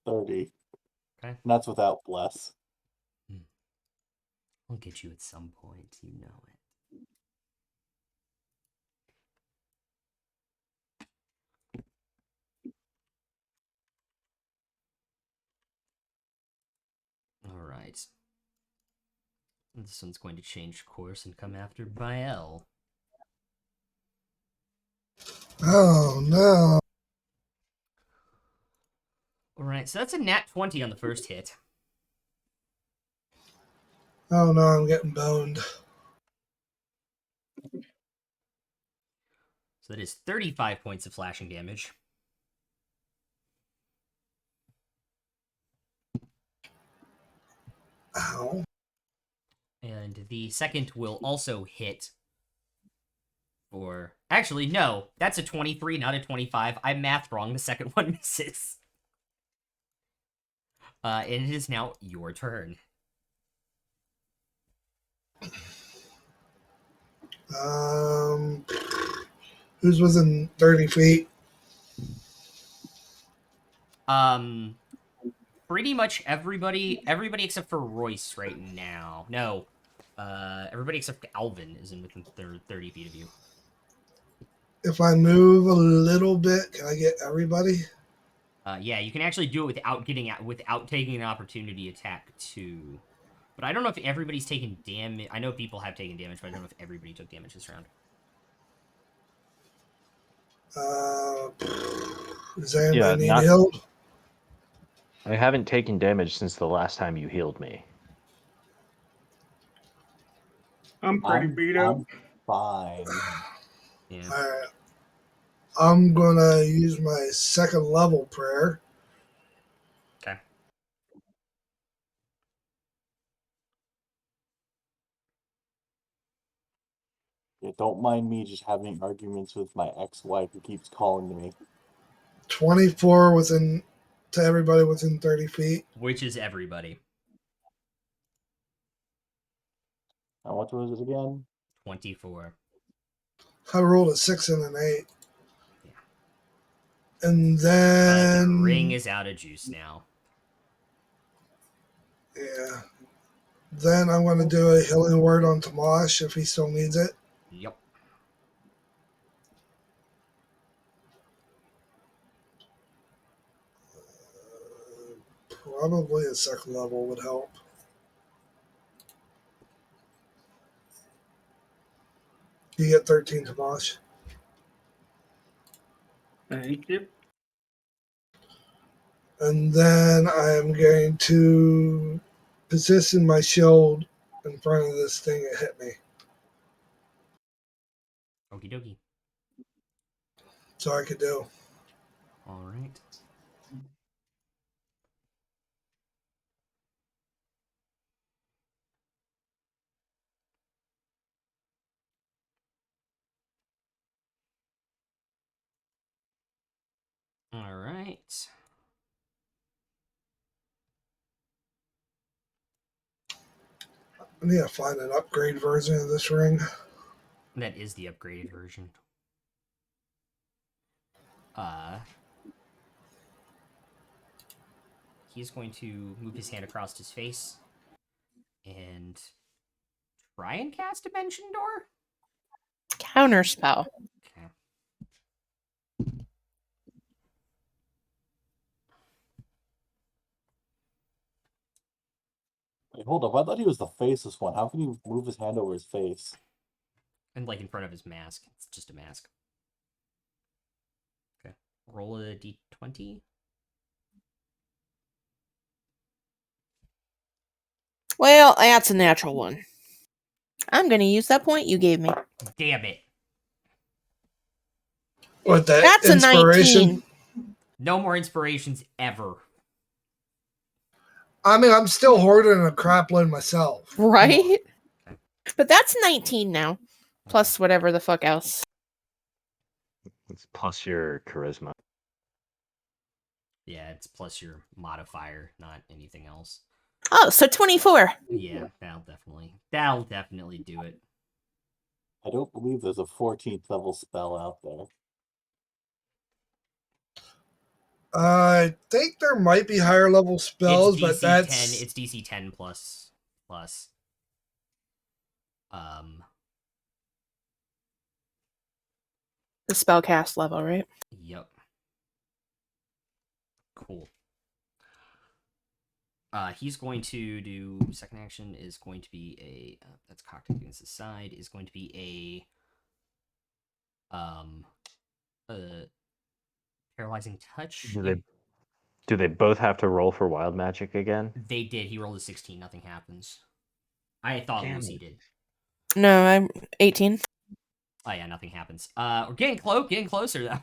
30. Okay. And that's without bless. I'll get you at some point, you know it. Alright. This one's going to change course and come after Bael. Oh no. Alright, so that's a nat 20 on the first hit. Oh no, I'm getting boned. So that is 35 points of slashing damage. Ow. And the second will also hit for... Actually, no. That's a 23, not a 25. I mathed wrong. The second one misses. And it is now your turn. Who's within 30 feet? Pretty much everybody except for Royce right now. No. Everybody except Alvin is in within 30 feet of you. If I move a little bit, can I get everybody? Yeah, you can actually do it without taking an opportunity attack too. But I don't know if everybody's taken damage. I know people have taken damage, but I don't know if everybody took damage this round. Does anybody Yeah, need not. healed? I haven't taken damage since the last time you healed me. I'm pretty beat up. I'm fine. Yeah. Alright. I'm gonna use my second level prayer. Okay. Yeah, don't mind me just having arguments with my ex-wife who keeps calling me. 24 within to everybody within 30 feet. Which is everybody. How much was it again? 24. I rolled a 6 and an 8. Yeah. And then The ring is out of juice now. yeah. Then I'm gonna do a healing word on Tomash if he still needs it. Yep. Probably a second level would help. You get 13, Tomash. Thank you. And then I am going to position my shield in front of this thing that hit me. Okie dokie. So I could do. All right. All right. I need to find an upgrade version of this ring. That is the upgraded version. He's going to move his hand across his face and try and cast Dimension Door. Counterspell. Okay. Wait, hold up. I thought he was the faceless one. How can you move his hand over his face? And like in front of his mask. It's just a mask. Okay. Roll a d20. Well, that's a natural one. I'm going to use that point you gave me. Damn it. With that That's inspiration. a 19. No more inspirations ever. I mean, I'm still hoarding a crap load myself. Right? Okay. But that's 19 now. Plus whatever the fuck else. It's plus your charisma. Yeah, it's plus your modifier, not anything else. Oh, so 24. Yeah, that'll definitely do it. I don't believe there's a 14th level spell out there. I think there might be higher level spells, It's but DC that's 10. It's DC 10 plus. The spellcast level, right? Yep. Cool. He's going to do second action is going to be a that's cocked against his side is going to be a paralyzing touch. Do they both have to roll for wild magic again? They did. He rolled a 16. Nothing happens. I thought Damn Lucy it. did. No, I'm 18. Oh yeah, nothing happens. We're getting closer though.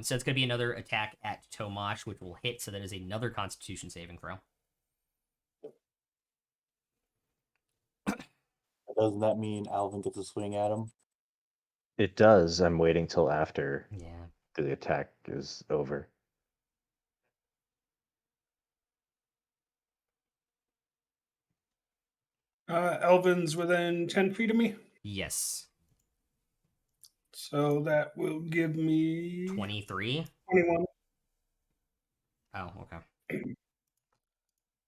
So it's gonna be another attack at Tomash, which will hit. So that is another Constitution saving throw. Doesn't that mean Alvin gets a swing at him? It does. I'm waiting till after Yeah. the attack is over. Elvin's within 10 feet of me. Yes. So that will give me 23. 21. Oh, okay.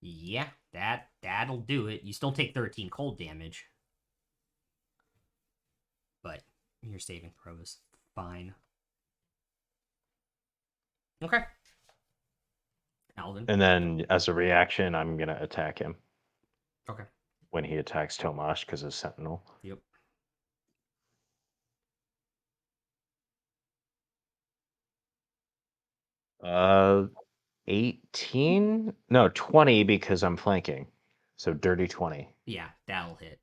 Yeah, that'll do it. You still take 13 cold damage, but your saving throw is fine. Okay. Alvin. And then as a reaction, I'm going to attack him Okay. when he attacks Tomash because of Sentinel. Yep. Uh, 18? No, 20 because I'm flanking. So dirty 20. Yeah, that'll hit.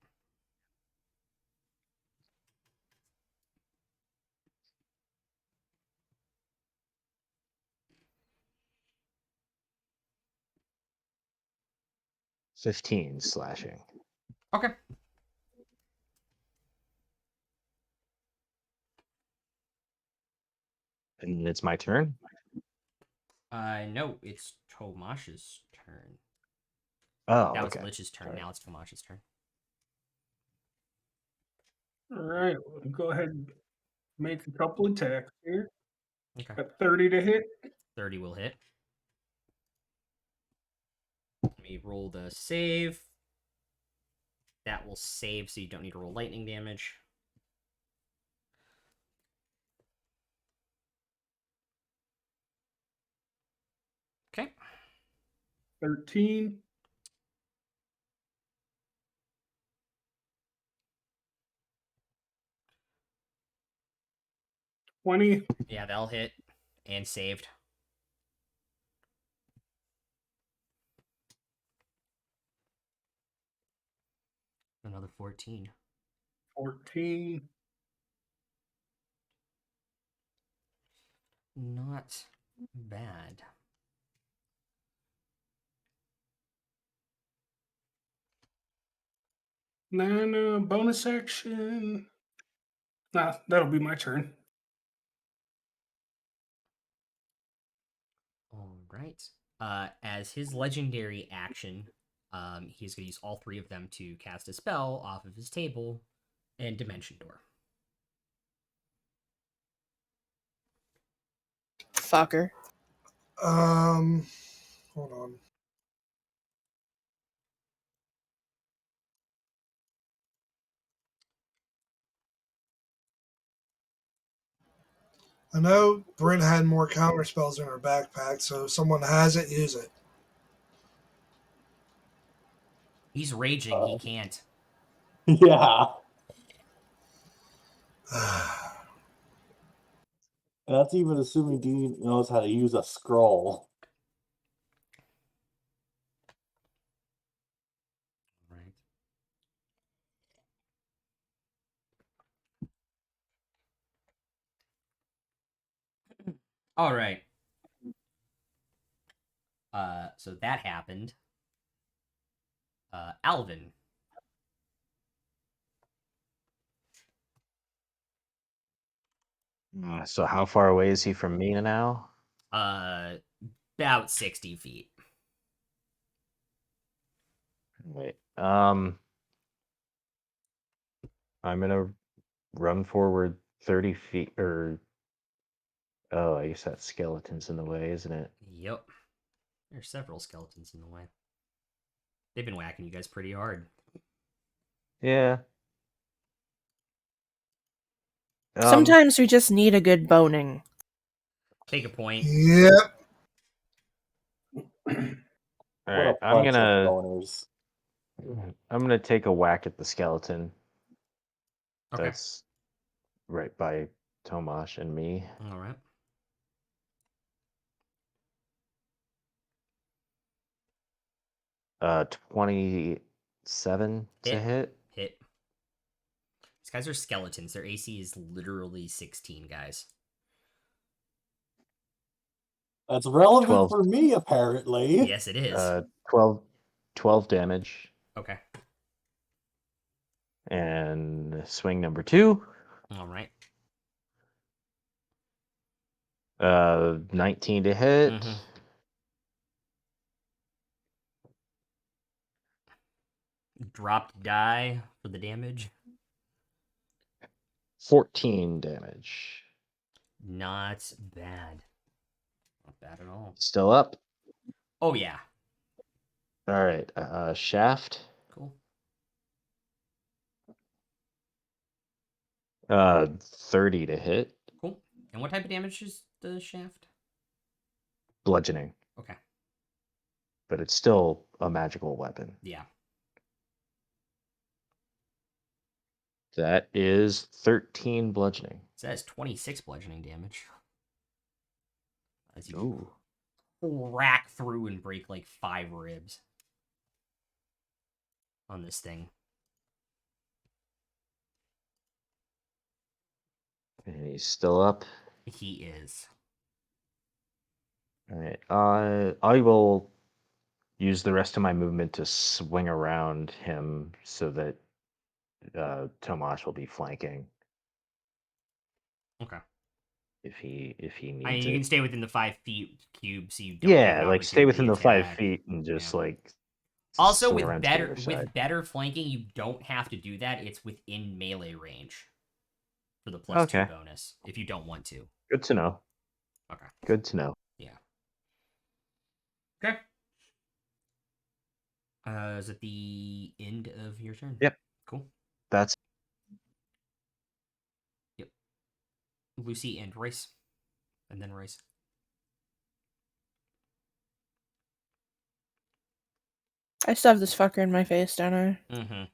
$15 slashing. Okay. And it's my turn. No, it's Tomash's turn. Oh, That was okay. Lich's turn. Sorry. Now it's Tomash's turn. All right, we'll go ahead and make a couple attacks here. Okay. Got 30 to hit. 30 will hit. Let me roll the save. That will save, so you don't need to roll lightning damage. Okay. 13. 20. Yeah, that'll hit and saved. Another 14. 14. not bad. Nah, bonus action. Nah, that'll be my turn. All right. As his legendary action, he's going to use all three of them to cast a spell off of his table and Dimension Door. Fucker. Hold on. I know Bryn had more counter spells in her backpack, so if someone has it, use it. He's raging. He can't. Yeah. That's even assuming Dean knows how to use a scroll. Right. All right. So that happened. Alvin. So how far away is he from me now? About 60 feet. Wait. I'm gonna run forward 30 feet, or oh, I guess that skeleton's in the way, isn't it? Yep. There's several skeletons in the way. They've been whacking you guys pretty hard. Yeah. Sometimes we just need a good boning. Take a point. Yep. All What right, a bunch of boners. I'm gonna take a whack at the skeleton. Okay. That's right by Tomash and me. All right. 27 to hit. Hit. These guys are skeletons. Their AC is literally 16, guys. That's relevant 12. for me, apparently. Yes, it is. 12 damage. Okay. And swing number 2. All right. 19 to hit. Mhm. Dropped die for the damage. 14 damage. Not bad. Not bad at all. Still up. Oh, yeah. All right. Shaft. Cool. 30 to hit. Cool. And what type of damage is the shaft? Bludgeoning. Okay. But it's still a magical weapon. Yeah. That is 13 bludgeoning. So that's 26 bludgeoning damage. As you Ooh. rack through and break like 5 ribs on this thing. And he's still up. He is. All right. I will use the rest of my movement to swing around him so that Tomash will be flanking. Okay. If he I mean, needs you can it. stay within the 5 feet cube, so you don't get an Yeah, like stay within the opportunity 5 attack. feet and just Yeah. like Also, swing with around to the other side. better flanking, you don't have to do that. It's within melee range for the +2 bonus if you don't want to. Good to know. Okay. Good to know. Yeah. Okay. Is it the end of your turn? Yep. Cool. That's Yep. Lucy and Royce. And then Royce. I still have this fucker in my face, don't I? Mm-hmm.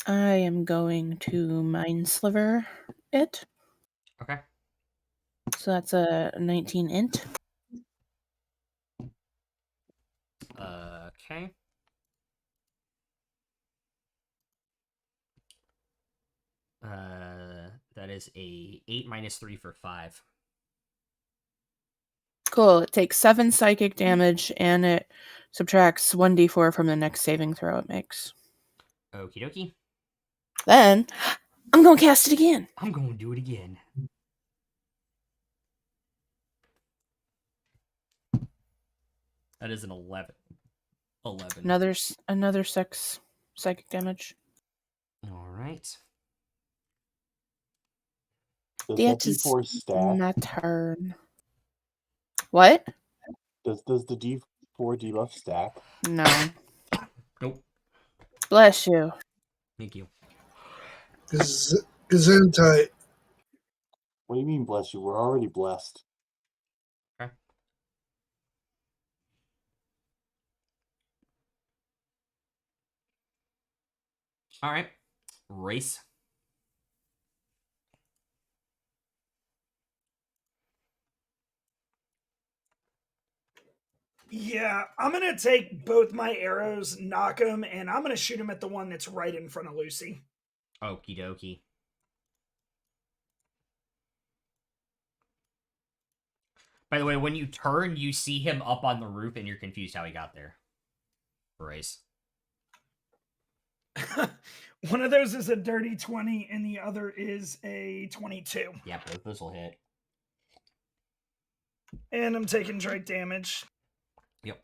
I am going to Mind Sliver it. Okay. So that's a 19 int. Okay. That is a 8 minus 3 for 5. Cool. It takes 7 psychic damage, and it subtracts 1d4 from the next saving throw it makes. Okie dokie. Then, I'm going to cast it again. I'm going to do it again. That is an 11. 11. Another 6 psychic damage. All right. Does That that is D4 stack? my turn. What? Does the D4 debuff stack? No. Nope. Bless you. Thank you. Gesundheit. What do you mean, bless you? We're already blessed. Okay. All right. Race. Yeah, I'm gonna take both my arrows, knock them, and I'm gonna shoot him at the one that's right in front of Lucy. Okie dokie. By the way, when you turn, you see him up on the roof, and you're confused how he got there. Race. One of those is a dirty 20, and the other is a 22. Yeah, both those will hit. And I'm taking Drake damage. Yep.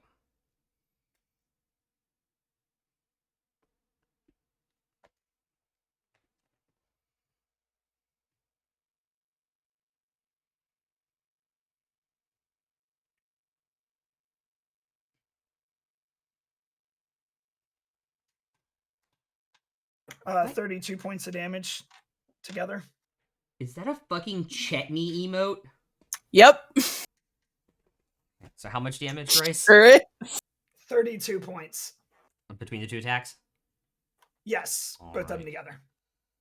What? 32 points of damage together. Is that a fucking Chetney emote? Yep. So how much damage, Race? 32 points. Between the two attacks? Yes, All both of right. them together.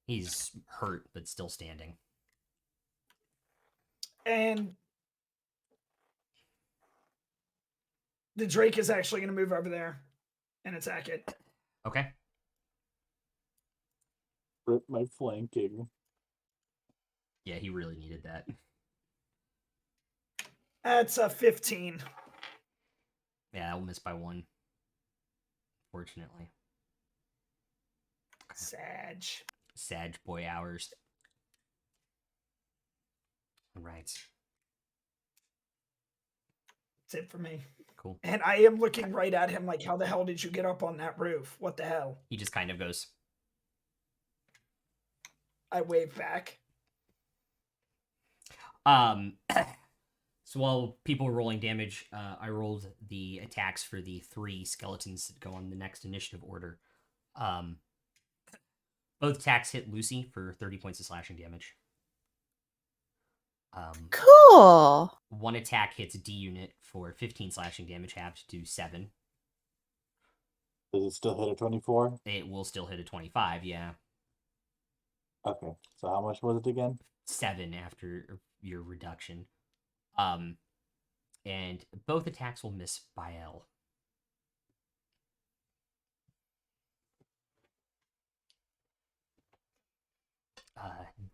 He's hurt, but still standing. And the Drake is actually going to move over there and attack it. Okay. Rip my flanking. Yeah, he really needed that. That's a 15. Yeah, I'll miss by 1. Fortunately. Sag boy hours. Right. That's it for me. Cool. And I am looking right at him like, how the hell did you get up on that roof? What the hell? He just kind of goes. I wave back. So while people were rolling damage, I rolled the attacks for the 3 skeletons that go on the next initiative order. Both attacks hit Lucy for 30 points of slashing damage. Cool. One attack hits D unit for 15 slashing damage, halved to 7. Does it still hit a 24? It will still hit a 25, yeah. Okay, so how much was it again? 7 after your reduction. And both attacks will miss by L.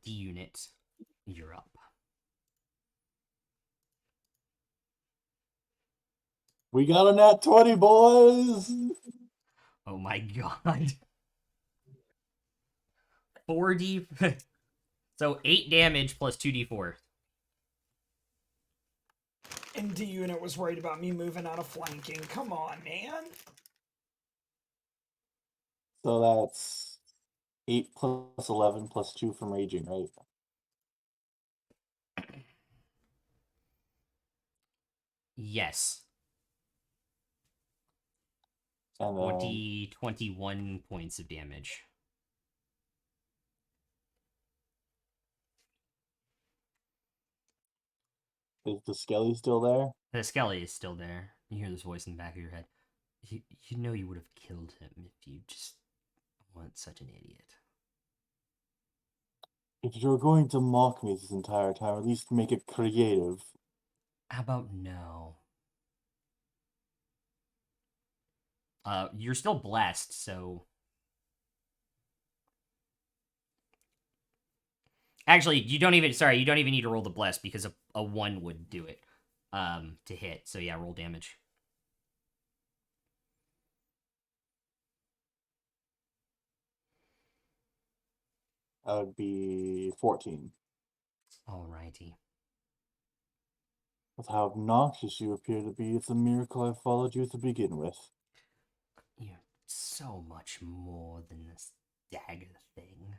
D unit, you're up. We got a nat 20, boys! Oh my god. 4D. So 8 damage plus 2d4. And D unit was worried about me moving out of flanking. Come on, man. So that's 8 plus 11 plus 2 from raging, right? Yes. And 21 points of damage. is the Skelly still there? The Skelly is still there. You hear this voice in the back of your head. You know you would have killed him if you just weren't such an idiot. If you're going to mock me this entire time, at least make it creative. How about no? You're still blessed, so actually, you don't even need to roll the blessed because a 1 would do it to hit. So yeah, roll damage. That would be 14. Alrighty. With how obnoxious you appear to be, it's a miracle I followed you to begin with. You're so much more than this dagger thing.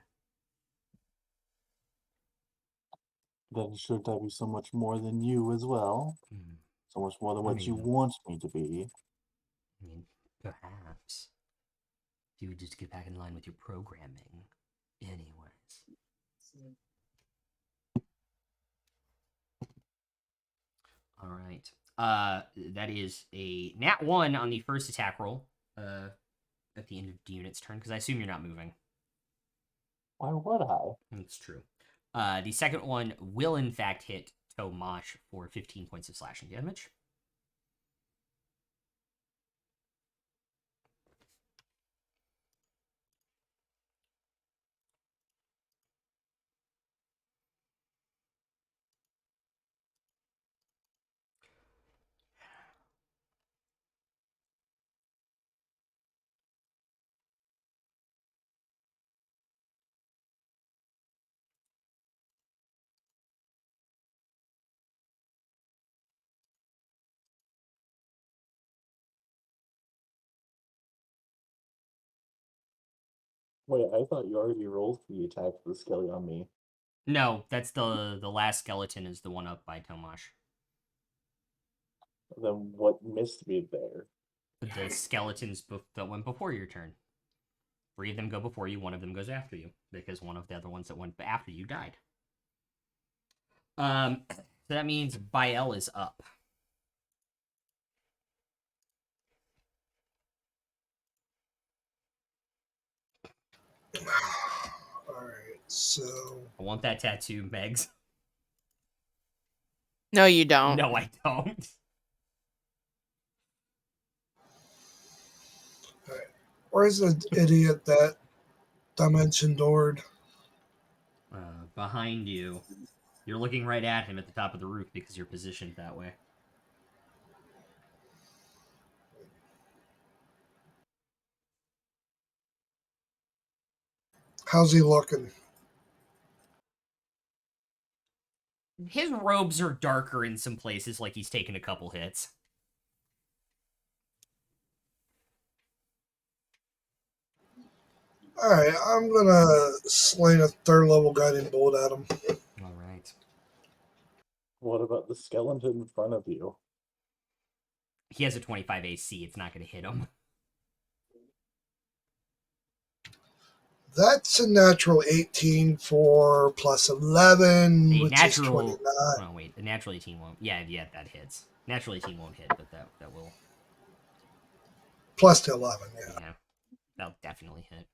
Then shouldn't I be so much more than you as well? So much more than what you want me to be. I mean, perhaps. If you would just get back in line with your programming. Anyways. All right. That is a nat 1 on the first attack roll. At the end of the unit's turn, because I assume you're not moving. Why would I? That's true. The second one will in fact hit Tomash for 15 points of slashing damage. Wait, I thought you already rolled the attack for the skelly on me. No, that's the last skeleton is the one up by Tomash. Then what missed me there? The skeletons that went before your turn. 3 of them go before you, 1 of them goes after you, because one of the other ones that went after you died. So that means Bael is up. Alright, so I want that tattoo, Megs. No, you don't. No, I don't. where's the idiot that dimension doored? Behind you. You're looking right at him at the top of the roof because you're positioned that way. How's he looking? His robes are darker in some places, like he's taken a couple hits. Alright, I'm gonna sling a 3rd level guiding bolt at him. Alright. What about the skeleton in front of you? He has a 25 AC, it's not going to hit him. That's a natural 18 for plus 11, A which natural... is 29. Oh, wait. A natural 18 won't... Yeah, that hits. Natural 18 won't hit, but that will... Plus to 11, yeah. Yeah. That'll definitely hit.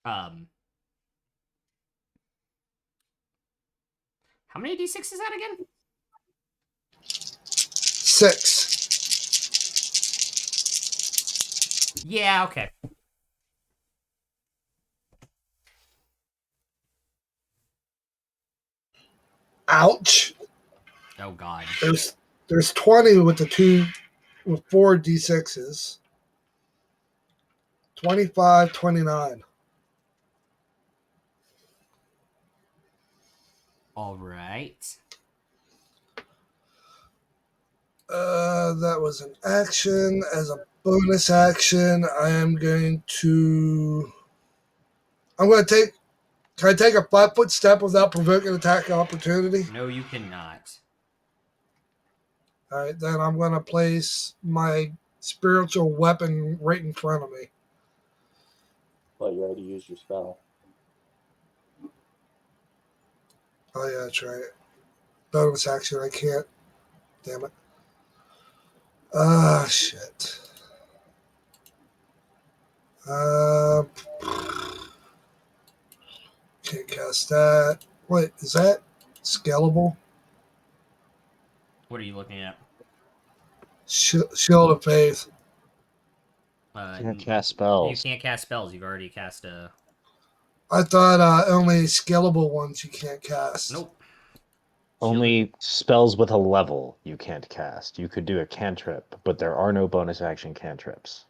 How many d6 is that again? 6. Yeah, okay. Ouch. Oh, God. There's 20 with 4 d6s. 25, 29. All right. That was an action. As a bonus action, I'm going to take. Can I take a 5-foot step without provoking attack opportunity? No, you cannot. All right, then I'm going to place my spiritual weapon right in front of me. But you already used your spell. Oh, yeah, that's right. Bonus action, I can't. Damn it. Ah, shit. cast that. Wait, is that scalable? What are you looking at? Shield of Faith. Can't cast You spells. can't cast spells. You've already cast a. I thought only scalable ones you can't cast. Nope. Only spells with a level you can't cast. You could do a cantrip, but there are no bonus action cantrips.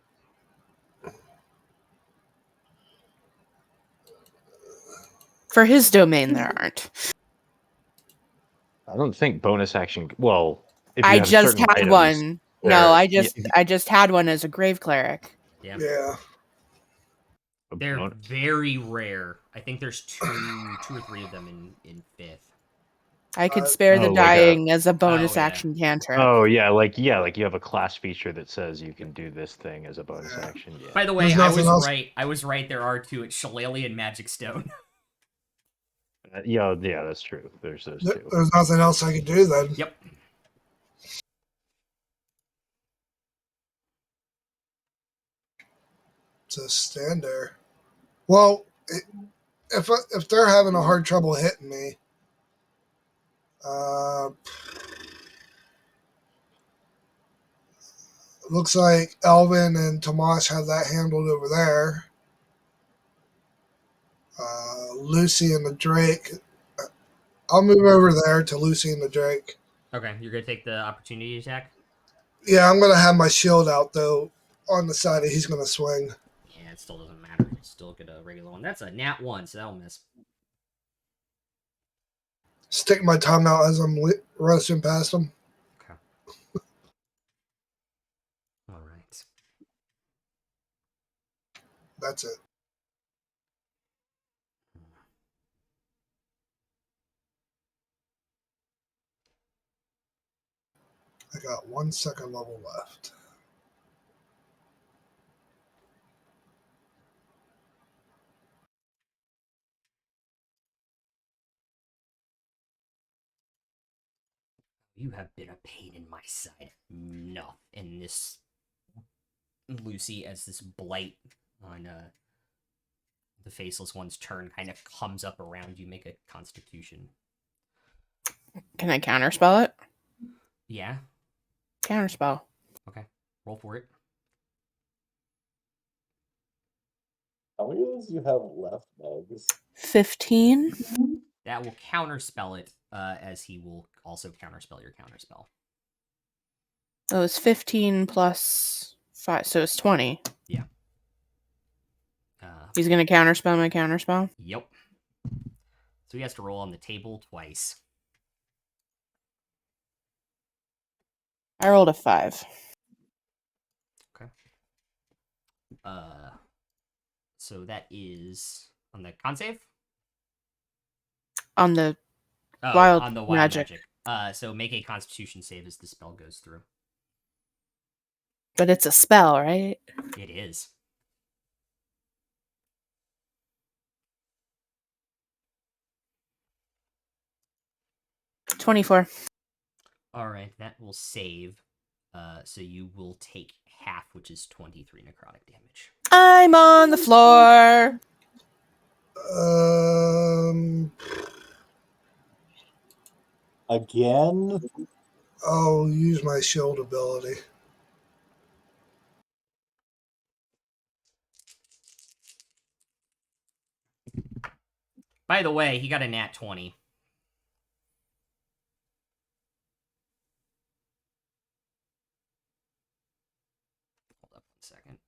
For his domain, there aren't. I don't think bonus action. Well, if you I have just certain had items, one. No, they're- I just had one as a grave cleric. Yeah. Yeah. a They're bonus. very rare. I think there's two or three of them in fifth. I could spare the Oh, like dying as a bonus yeah. action cantrip. Oh yeah, like you have a class feature that says you can do this thing as a bonus action. Yeah. By the way, There's I nothing was else. right. I was right. There are two. It's Shillelagh and Magic Stone. Yeah, that's true. There's those two. There's nothing else I could do then. Yep. To stand there. Well, if they're having a hard trouble hitting me, looks like Elvin and Tomas have that handled over there. Lucy and the Drake. I'll move over there to Lucy and the Drake. Okay, you're gonna take the opportunity attack. Yeah, I'm gonna have my shield out though on the side that he's gonna swing. Yeah, it still doesn't matter. You'll still get a regular one. That's a nat 1, so that'll miss. Stick my tongue out as I'm roasting past him. Okay. All right. That's it. I got 1 second level left. You have been a pain in my side enough. And this Lucy, as this blight on the faceless one's turn kind of comes up around you, make a Constitution. Can I counterspell it? Yeah. Counterspell. Okay. Roll for it. How many of those do you have left, Megs? 15. That will counterspell it, as he will also counterspell your counterspell. Oh, it's 15 plus 5, so it's 20. Yeah. He's going to counterspell my counterspell? Yep. So he has to roll on the table twice. I rolled a 5. Okay. So that is on the con save? On the Oh, wild on the wild magic. So make a Constitution save as the spell goes through. But it's a spell, right? It is. $24. All right, that will save. So you will take half, which is 23 necrotic damage. I'm on the floor. Again? I'll use my shield ability. By the way, he got a nat 20. Hold up 1 second.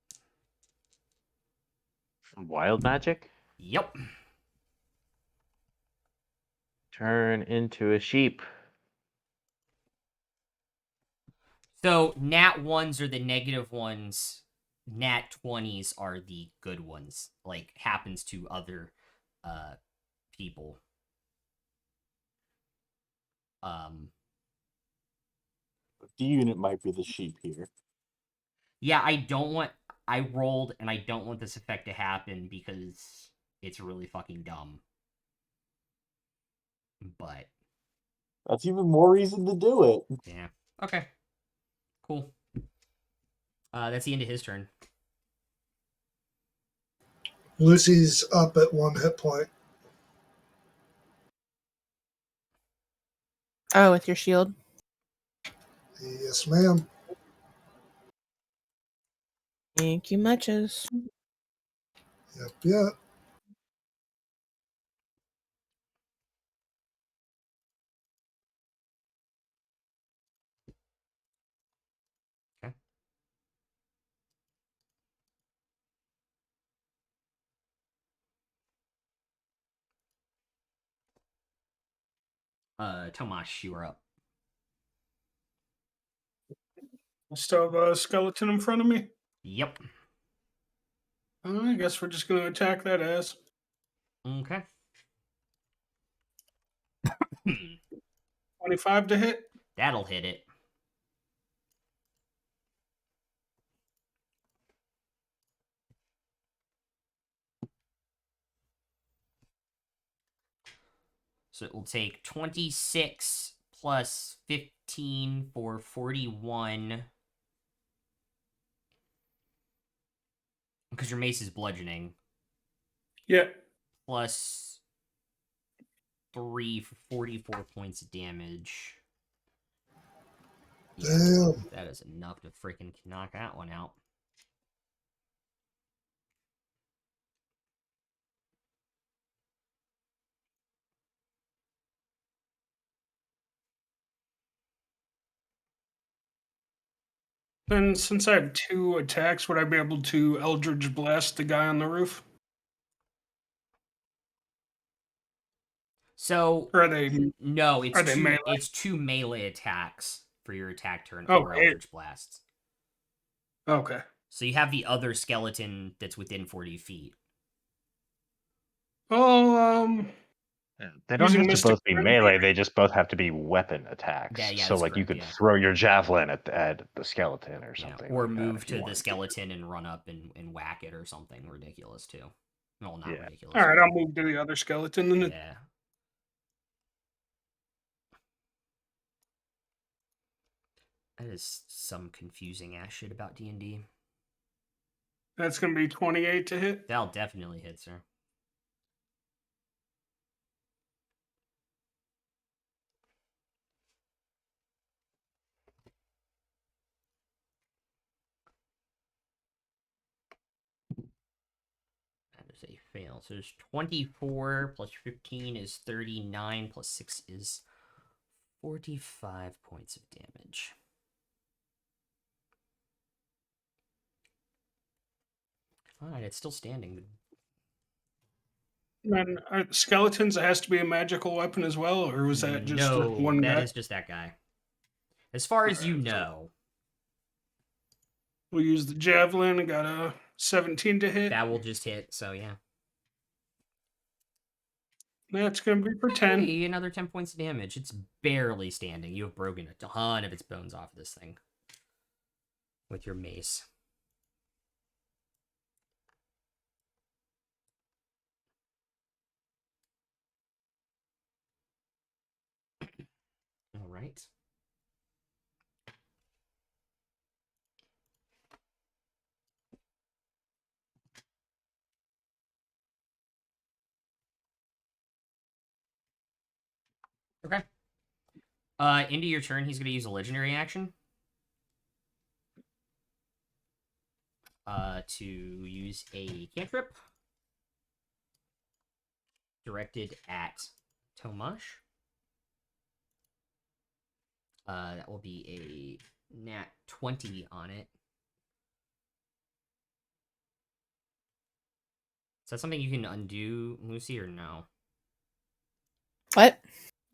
Wild magic? Yep. Turn into a sheep. So nat 1s are the negative ones. Nat 20s are the good ones. Like, happens to other people. The unit might be the sheep here. Yeah, I rolled and I don't want this effect to happen because it's really fucking dumb. But That's even more reason to do it. yeah. Okay. Cool. That's the end of his turn. Lucy's up at 1 hit point. Oh, with your shield? Yes, ma'am. Thank you muches. Yep. Okay. Tomasz, you are up. I still have a skeleton in front of me. Yep. I guess we're just going to attack that ass. Okay. 25 to hit. That'll hit it. So it will take 26 plus 15 for 41. Because your mace is bludgeoning. Yeah. Plus 3 for 44 points of damage. Yeah, Damn. that is enough to freaking knock that one out. Then, since I have 2 attacks, would I be able to Eldritch Blast the guy on the roof? So Or are they? no, Are they melee? it's 2 melee attacks for your attack turn Oh, or hey. Eldritch Blasts. Okay. So you have the other skeleton that's within 40 feet. Oh, They don't using have to Mystic both be Frenzy. melee. They just both have to be weapon attacks. Yeah, so that's like you correct, could yeah. throw your javelin at the skeleton or Yeah, something. or like that move if you to the wanted skeleton and run up and whack it or something ridiculous too. Well, not Yeah. ridiculous. All right, but- I'll move to the other skeleton then. Yeah. That is some confusing ass shit about D&D. That's going to be 28 to hit. That'll definitely hit, sir. That is a fail. So there's 24 plus 15 is 39 plus 6 is 45 points of damage. Alright, it's still standing. And are skeletons, it has to be a magical weapon as well, or was that just no, one that guy? is just that guy. As far as you Alright, so know, we'll use the javelin. I got a 17 to hit. that will just hit, so yeah. That's going to be for 10. Hey, another 10 points of damage. It's barely standing. You have broken a ton of its bones off this thing with your mace. All right. Okay. Into your turn, he's going to use a legendary action. To use a cantrip directed at Tomasz. That will be a nat 20 on it. Is that something you can undo, Lucy, or no? What?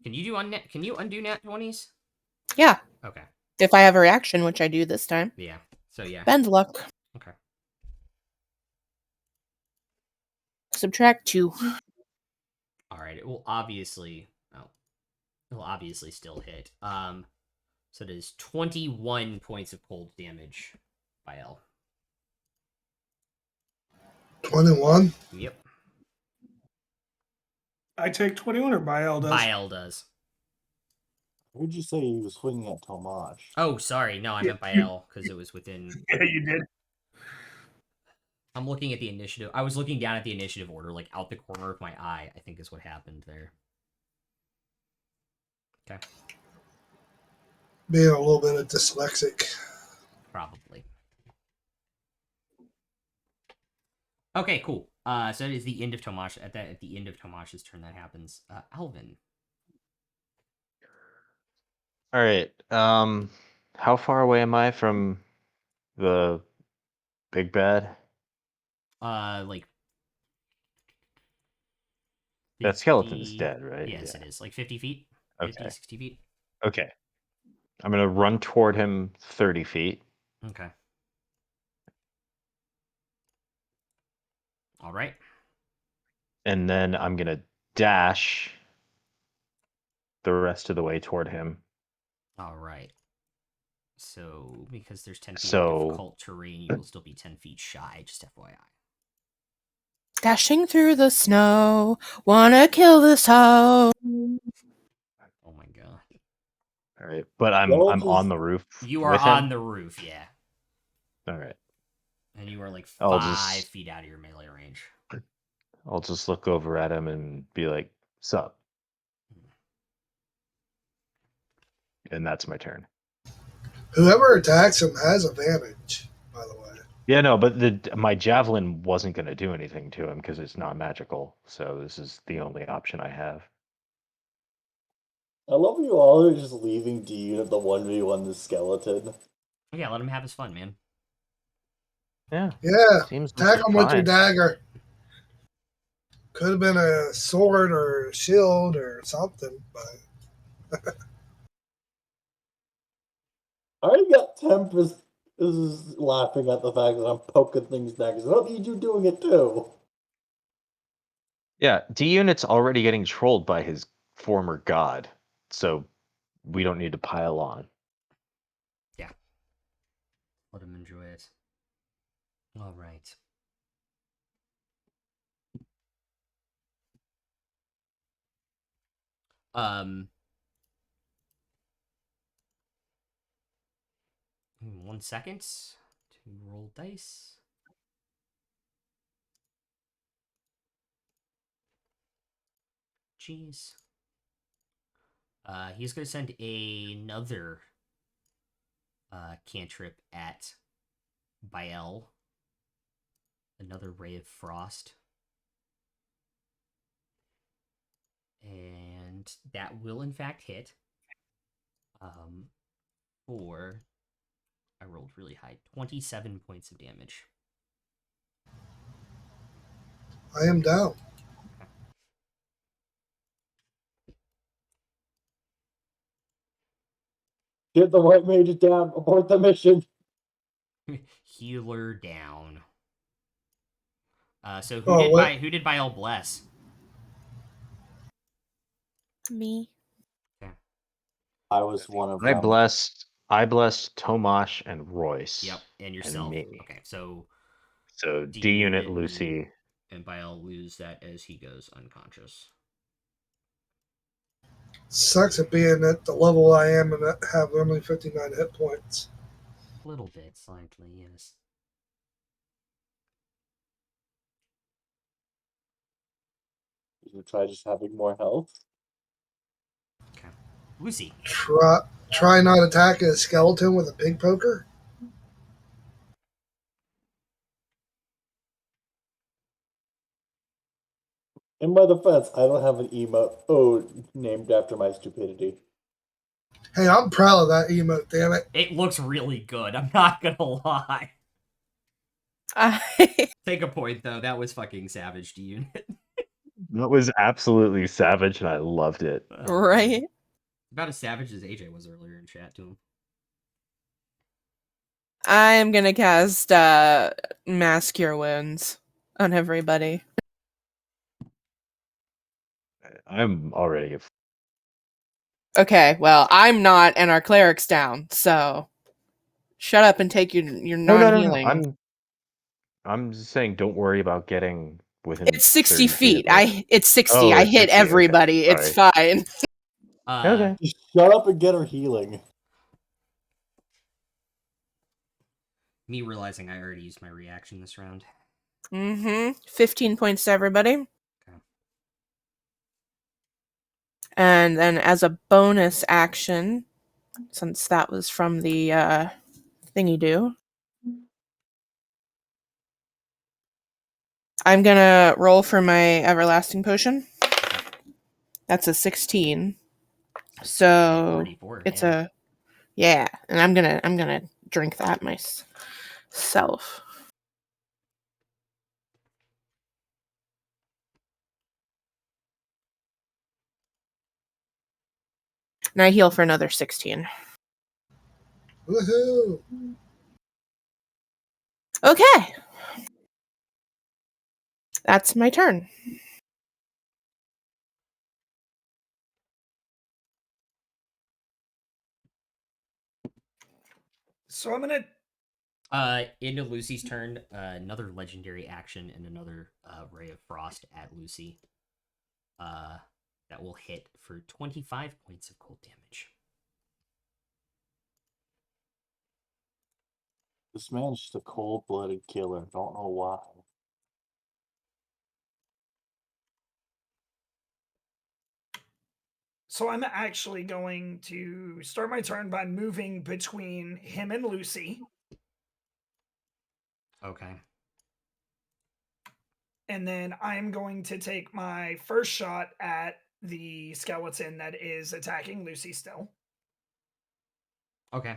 Can you do Can you undo nat 20s? Yeah. Okay. If I have a reaction, which I do this time. Yeah. So yeah. Bend luck. Okay. Subtract 2. All right. It will obviously. Oh, it will obviously still hit. So it is 21 points of cold damage by L. 21. Yep. I take 21 or Bael does? Bael does. I heard you say he was swinging at Tomasz. Oh, sorry. No, I Yeah. meant Bael because it was within. Yeah, you did. I'm looking at the initiative. I was looking down at the initiative order, like out the corner of my eye, I think is what happened there. Okay. Being a little bit of dyslexic. Probably. Okay, cool. So it is the end of Tomash. At the end of Tomash's turn, that happens. Alvin. All right. How far away am I from the big bad? Like That skeleton's 50... dead, right? Yes, Yeah. it is. Like 50 feet? 50, Okay. 60 feet? Okay. I'm gonna run toward him 30 feet. Okay. All right. And then I'm gonna dash the rest of the way toward him. All right. So, because there's 10 feet of So difficult terrain, you will still be 10 feet shy, just FYI. Dashing through the snow, wanna kill this hoe. Oh my god. all right, but I'm Y'all on just- the roof You are with on him. the roof, yeah. All right. And you are like I'll 5 just feet out of your melee range. I'll just look over at him and be like, "Sup?" And that's my turn. Whoever attacks him has advantage, by the way. Yeah, no, but my javelin wasn't going to do anything to him because it's not magical. So this is the only option I have. I love you all are just leaving D at the 1v1 the skeleton. Yeah, let him have his fun, man. Yeah, Yeah, seems attack him with your fine. dagger. Could have been a sword or a shield or something, but I already got Tempest is laughing at the fact that I'm poking things back. I don't need you doing it too. Yeah, D Unit's already getting trolled by his former god, so we don't need to pile on. Yeah. Let him enjoy it. All right. Um, 1 second to roll dice. Jeez. He's going to send another cantrip at Bael. Another Ray of Frost. And that will, in fact, hit. For... I rolled really high. 27 points of damage. I am down. Get the white mage down. Abort the mission. Healer down. So Oh, what? who did Bael bless? Me. Okay. I was one of I them. blessed Tomash and Royce. Yep, and and yourself. me. Okay, so So D D Unit Unit Lucy. and Bael lose that as he goes unconscious. Sucks at being at the level I am and have only 59 hit points. A little bit, slightly, yes. You try just having more health. Okay. Lucy. Try not attack a skeleton with a pig poker. In my defense, I don't have an emote named after my stupidity. Hey, I'm proud of that emote, damn it. It looks really good, I'm not gonna lie. Take a point, though. That was fucking savage, D Unit. That was absolutely savage, and I loved it. Right? About as savage as AJ was earlier in chat to him. I'm gonna cast Mass Cure Wounds on everybody. I'm already. Okay, well, I'm not, and our cleric's down, so shut up and take your No. non-healing. I'm just saying, don't worry about getting within It's 60 30 feet feet. of me. It's 60. Oh, I it's hit 60. Okay. everybody. It's fine. Okay. Just shut up and get her healing. Me realizing I already used my reaction this round. 15 points to everybody. Okay. And then as a bonus action, since that was from the thingy do. I'm gonna roll for my everlasting potion. That's a 16. So 34, it's yeah. and I'm gonna drink that myself. And I heal for another 16. Woohoo! Okay. That's my turn. So I'm gonna. Into Lucy's turn, another legendary action and another ray of frost at Lucy. That will hit for 25 points of cold damage. This man's just a cold-blooded killer. Don't know why. So I'm actually going to start my turn by moving between him and Lucy. Okay. And then I'm going to take my first shot at the skeleton that is attacking Lucy still. Okay.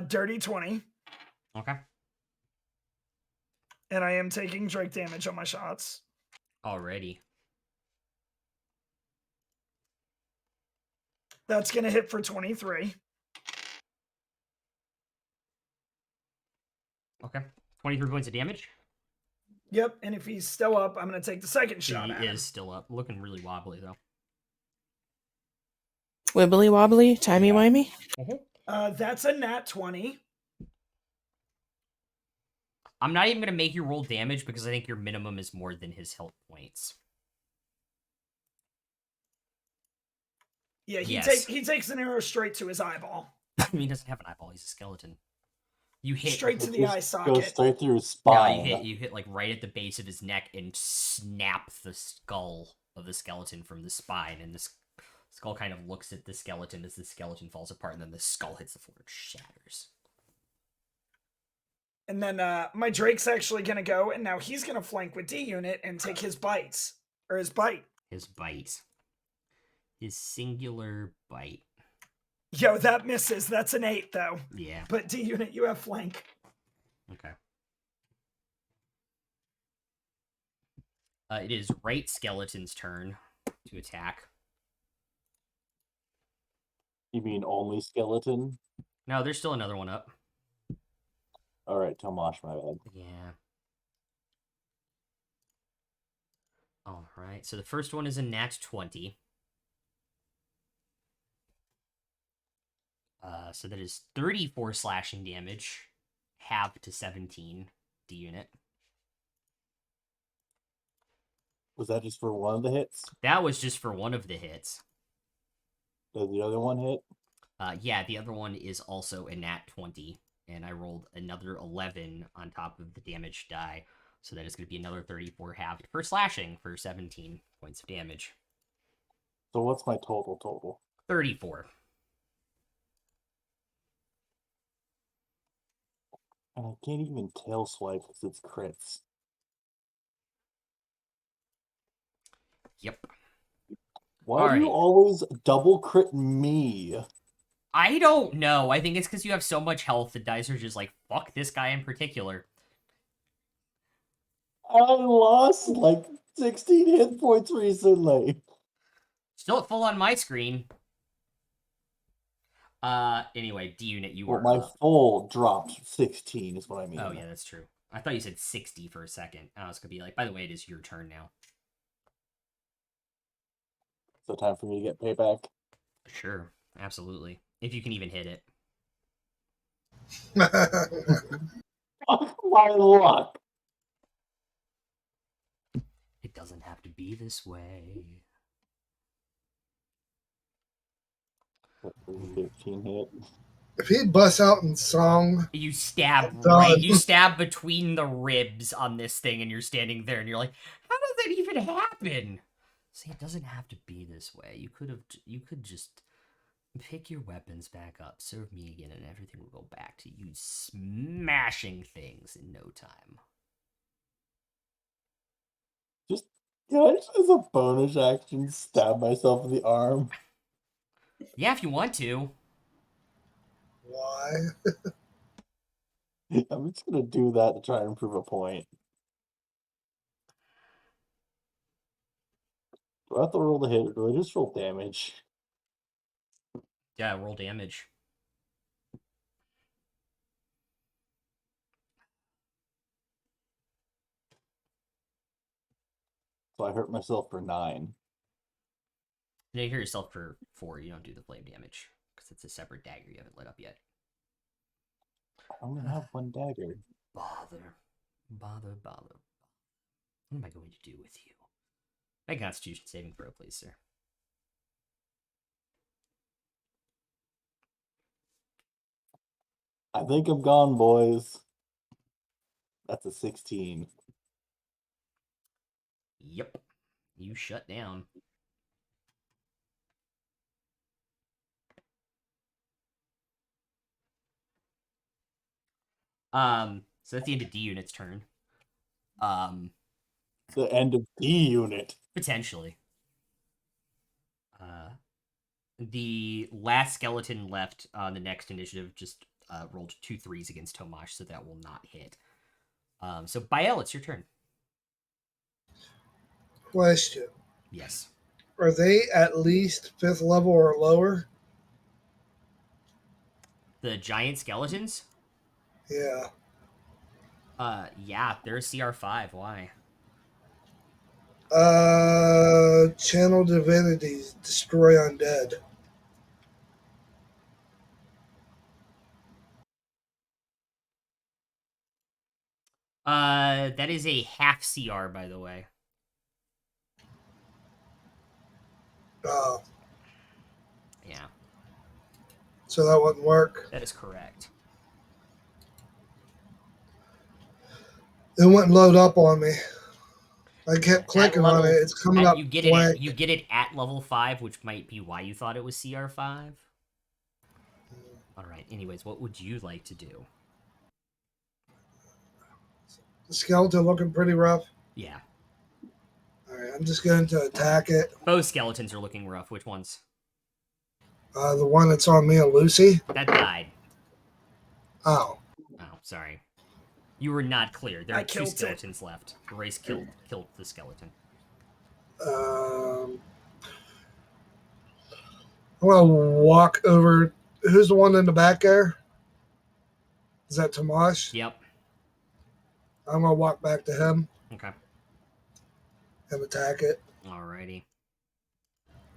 Dirty 20. Okay. And I am taking Drake damage on my shots. Alrighty. That's going to hit for 23. Okay. 23 points of damage. Yep, and if he's still up, I'm going to take the second shot at He him. is still up. Looking really wobbly, though. Wibbly wobbly, timey wimey. That's a nat 20. I'm not even going to make you roll damage because I think your minimum is more than his health points. Yeah, Yes. he takes an arrow straight to his eyeball. He doesn't have an eyeball. He's a skeleton. You hit Straight to the Just eye goes socket. straight through his No, spine. you hit like right at the base of his neck and snap the skull of the skeleton from the spine, and the skull kind of looks at the skeleton as the skeleton falls apart, and then the skull hits the floor and shatters. And then my Drake's actually going to go, and now he's going to flank with D-Unit and take his bites. Or his bite. His bite. His singular bite. Yo, that misses. That's an 8, though. Yeah. But D-Unit, you have flank. Okay. It is right skeleton's turn to attack. You mean only skeleton? No, there's still another one up. All right, Tomash, my bad. Yeah. All right. So the first one is a nat 20. So that is 34 slashing damage, halved to 17 D-Unit. Was that just for one of the hits? That was just for one of the hits. Did the other one hit? Yeah, the other one is also a nat 20, and I rolled another 11 on top of the damage die, so that is going to be another 34 halved for slashing for 17 points of damage. So what's my total? 34. And I can't even tail swipe because it's crits. Yep. Why do you always double crit me? I don't know. I think it's because you have so much health, the dice are just like, fuck this guy in particular. I lost like 16 hit points recently. Still at full on my screen. Anyway, D-Unit, you are my up. full dropped 16 is what I mean. Oh, yeah, that's true. I thought you said 60 for a second. I was going to be like, by the way, it is your turn now. So time for me to get payback? Sure, absolutely. If you can even hit it. Fuck my luck! It doesn't have to be this way. 15 hit. If he busts out in song, You stab done. you stab between the ribs on this thing, and you're standing there, and you're like, how it happen? See, it doesn't have to be this way. You could just pick your weapons back up, serve me again, and everything will go back to you smashing things in no time. Can I just, as a bonus action, stab myself in the arm? Yeah, if you want to. Why? I'm just gonna do that to try and prove a point. Do I have to roll the hit, or do I just roll damage? Yeah, roll damage. So I hurt myself for 9. You hit yourself for 4. You don't do the flame damage because it's a separate dagger you haven't lit up yet. I only have 1 dagger. Bother. What am I going to do with you? Make a Constitution saving throw, please, sir. I think I'm gone, boys. That's a 16. Yep. You shut down. So that's the end of D Unit's turn. The end of D Unit. Potentially. The last skeleton left on the next initiative just rolled 2 3s against Tomash, so that will not hit. So Bael, it's your turn. Question. Yes. Are they at least 5th level or lower? The giant skeletons? Yeah. Yeah, they're a CR5. Why? Channel divinities, destroy undead. That is a half CR, by the way. Oh, Yeah, so that wouldn't work. that is correct. It wouldn't load up on me. I kept clicking on it. It's coming up You get blank. it at level 5, which might be why you thought it was CR5. All right. Anyways, what would you like to do? The skeleton looking pretty rough. Yeah. All right, I'm just going to attack it. Both skeletons are looking rough. Which ones? The one that's on me and Lucy. That died. Oh. Oh, sorry. You were not clear. There I are 2 killed it. skeletons left. Race killed the skeleton. I'm going to walk over. Who's the one in the back there? Is that Tomash? Yep. I'm going to walk back to him Okay. and attack it. Alrighty.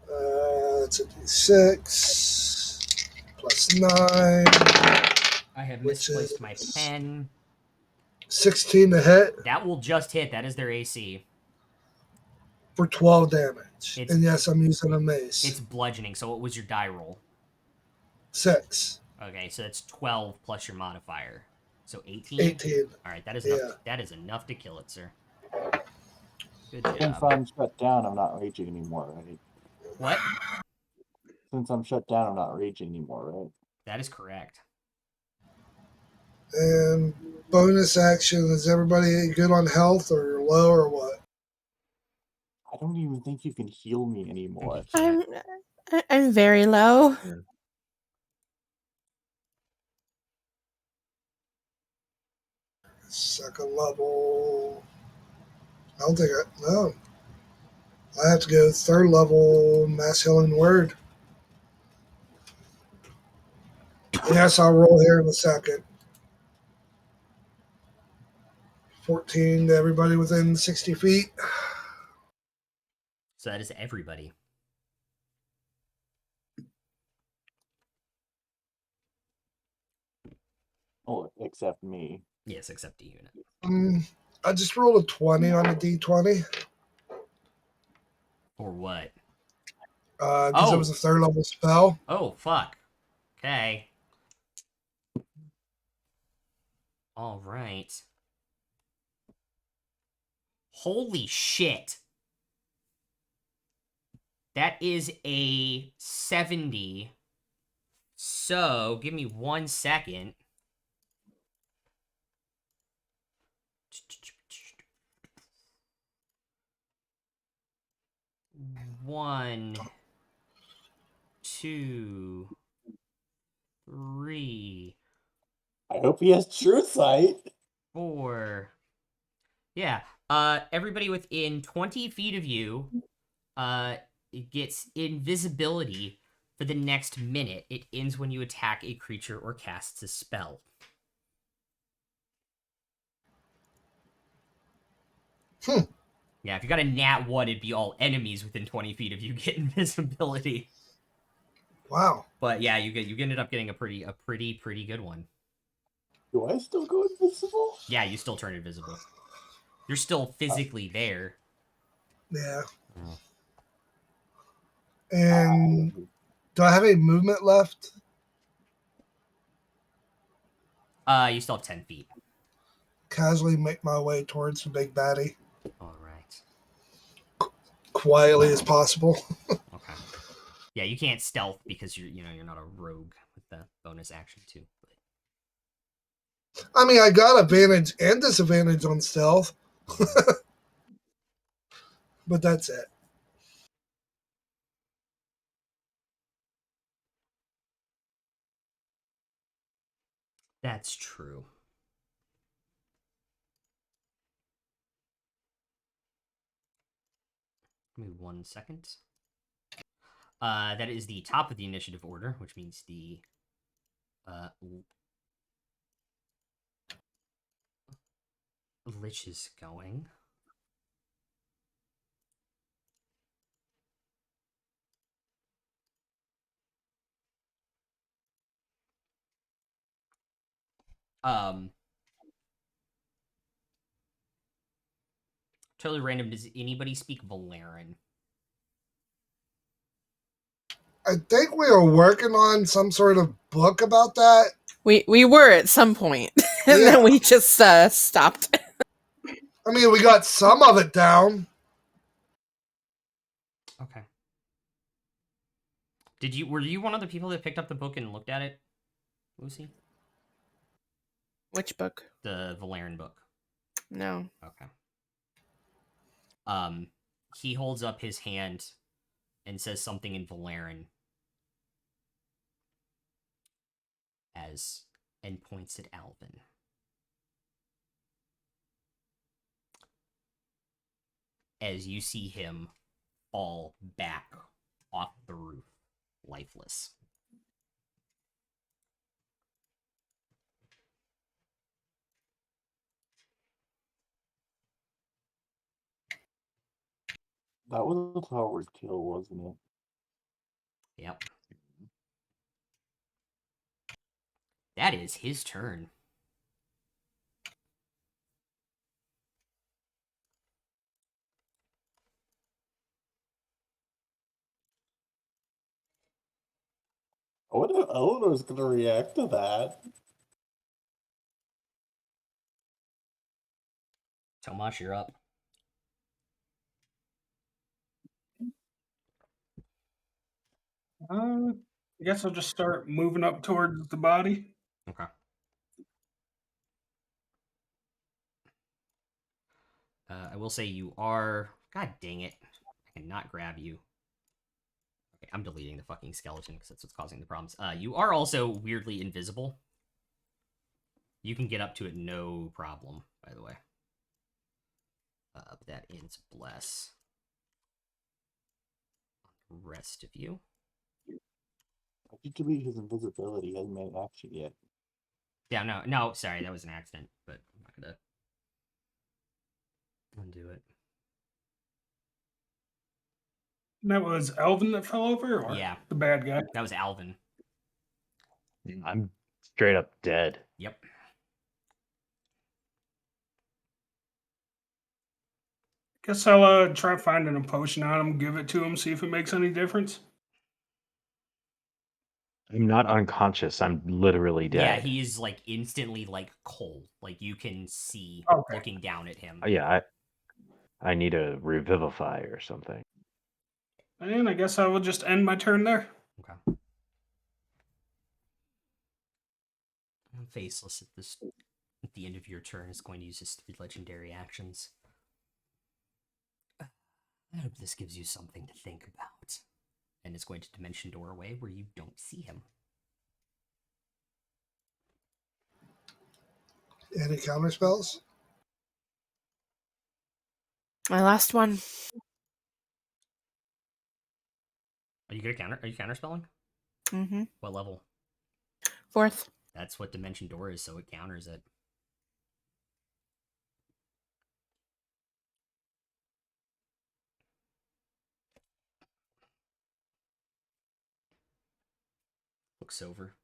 That's a d6 plus 9. I have Which misplaced is- my pen. 16 to hit That will just hit. That is their AC. for 12 damage. It's- And yes, I'm using a mace. It's bludgeoning. So what was your die roll? 6. Okay, so that's 12 plus your modifier. So 18? 18. All right, that is Yeah. enough. That is enough to kill it, sir. Good Since job. I'm shut down, I'm not raging anymore, right? What? Since I'm shut down, I'm not raging anymore, right? That is correct. And bonus action, is everybody good on health or low or what? I don't even think you can heal me anymore. I'm very low. Second level. I don't think no. I have to go 3rd level mass healing word. Yes, I'll roll here in a second. 14 to everybody within 60 feet. So that is everybody. Oh, except me. Yes, except the unit. I just rolled a 20 on the d20 Or what? because it was a 3rd level spell. Oh, fuck. Okay. All right. Holy shit. That is a 70. So, give me 1 second. One, two, three, I hope he has true sight. 4. Yeah. Everybody within 20 feet of you, it gets invisibility for the next minute. It ends when you attack a creature or casts a spell. Yeah, if you got a nat 1, it'd be all enemies within 20 feet of you get invisibility. Wow. But yeah, you ended up getting a pretty good one. Do I still go invisible? Yeah, you still turn invisible. You're still physically there. Yeah. Oh. And do I have any movement left? You still have 10 feet. Casually make my way towards the big baddie All right. quietly as possible. Okay. Yeah, you can't stealth because you're not a rogue with the bonus action too. I mean, I got advantage and disadvantage on stealth, but that's it. That's true. Give me 1 second. That is the top of the initiative order, which means the Lich is going. Totally random. Does anybody speak Valeran? I think we are working on some sort of book about that. We were at some point, and Yeah. then we just stopped. I mean, we got some of it down. Okay. Were you one of the people that picked up the book and looked at it, Lucy? Which book? The Valeran book. No. Okay. He holds up his hand and says something in Valeran and points at Alvin. As you see him fall back off the roof, lifeless. That was a coward kill, wasn't it? Yep. That is his turn. I wonder how Eleanor's gonna react to that. Tomash, you're up. I guess I'll just start moving up towards the body. Okay. I will say you are... God dang it. I cannot grab you. Okay, I'm deleting the fucking skeleton because that's what's causing the problems. You are also weirdly invisible. You can get up to it no problem, by the way. That ends bless. Rest of you. I think delete his invisibility. He hasn't made an action yet. Yeah, no, sorry, that was an accident, but I'm not gonna undo it. That was Elvin that fell over, or Yeah. the bad guy? That was Alvin. I'm straight up dead. Yep. Guess I'll try finding a potion on him, give it to him, see if it makes any difference. I'm not unconscious. I'm literally Yeah, dead. he is like instantly like cold. Like you can see Okay. looking down at him. Yeah, I need a revivify or something. And I guess I will just end my turn there. Okay. Faceless at the end of your turn is going to use his 3 legendary actions. I hope this gives you something to think about. And it's going to dimension door away where you don't see him. Any counter spells? My last one. Are you counterspelling? Mm-hmm. What level? 4th. That's what dimension door is, so it counters it. Looks over.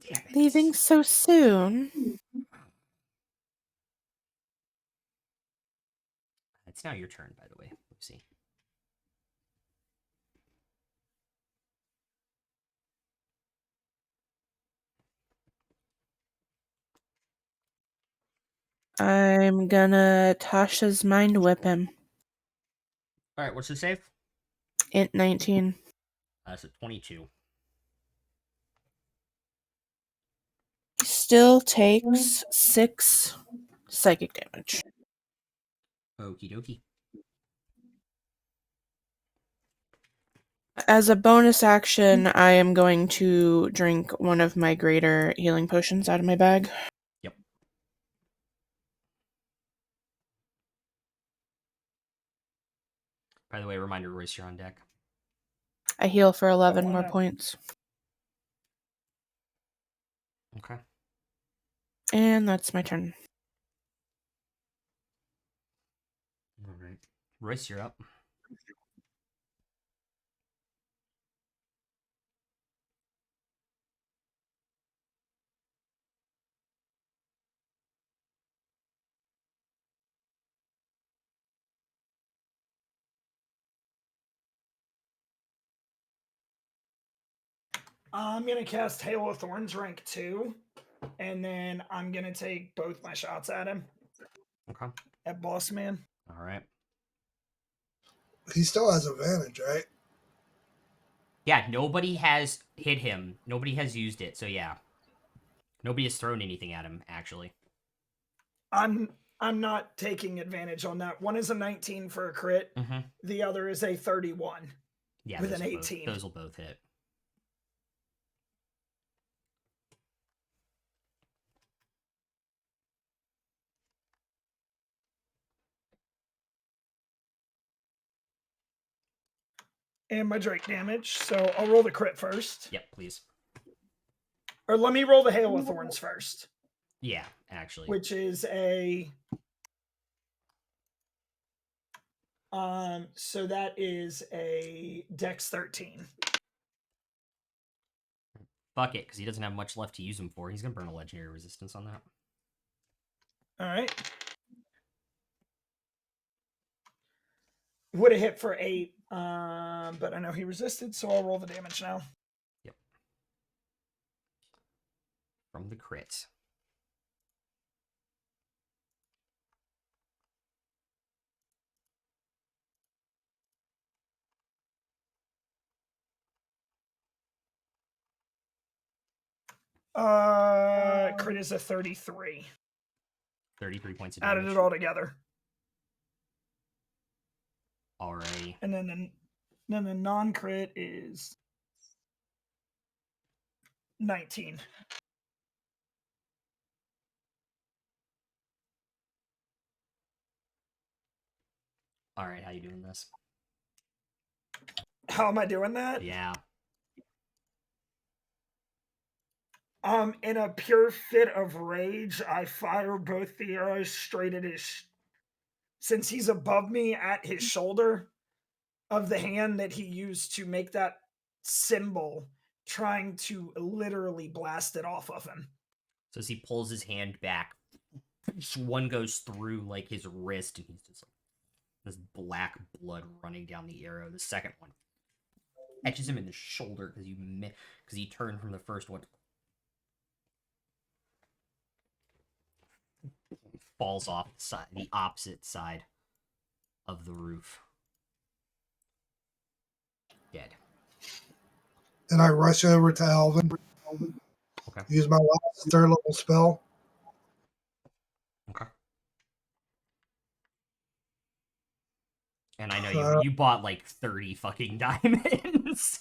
Damn it. Leaving so soon. It's now your turn, by the way, Lucy. I'm gonna Tasha's mind whip him. All right, what's the save? Int 19. So 22. Still takes 6 psychic damage. Okie dokie. As a bonus action, I am going to drink one of my greater healing potions out of my bag. Yep. By the way, reminder, Royce, you're on deck. I heal for 11 Oh, more wow. points. Okay. And that's my turn. All right. Royce, you're up. I'm gonna cast Hail of Thorns rank 2, and then I'm gonna take both my shots at him. Okay. At Boss Man. All right. He still has advantage, right? Yeah, nobody has hit him. Nobody has used it, so yeah. Nobody has thrown anything at him, actually. I'm not taking advantage on that. One is a 19 for a crit. Mm-hmm. The other is a 31. Yeah, with an 18. Those will both hit. And my Drake damage. So I'll roll the crit first. Yep, please. Or let me roll the Hail of Thorns first. Yeah, actually. Which is a so that is a Dex 13. Fuck it, because he doesn't have much left to use them for. He's gonna burn a legendary resistance on that. Alright. Would have hit for 8, but I know he resisted, so I'll roll the damage now. Yep. From the crit. Crit is a 33. 33 points of damage. Added it all together. Alrighty. And then the non-crit is 19. Alright, how you doing this? How am I doing that? Yeah. In a pure fit of rage, I fire both the arrows straight at his. Since he's above me, at his shoulder of the hand that he used to make that symbol, trying to literally blast it off of him. So as he pulls his hand back, one goes through like his wrist, and he's just like this black blood running down the arrow. The second one catches him in the shoulder because he turned from the first one. Falls off the opposite side of the roof. and I rush over to Alvin. Okay. Use my last third level spell. Okay. And I know you bought like 30 fucking diamonds.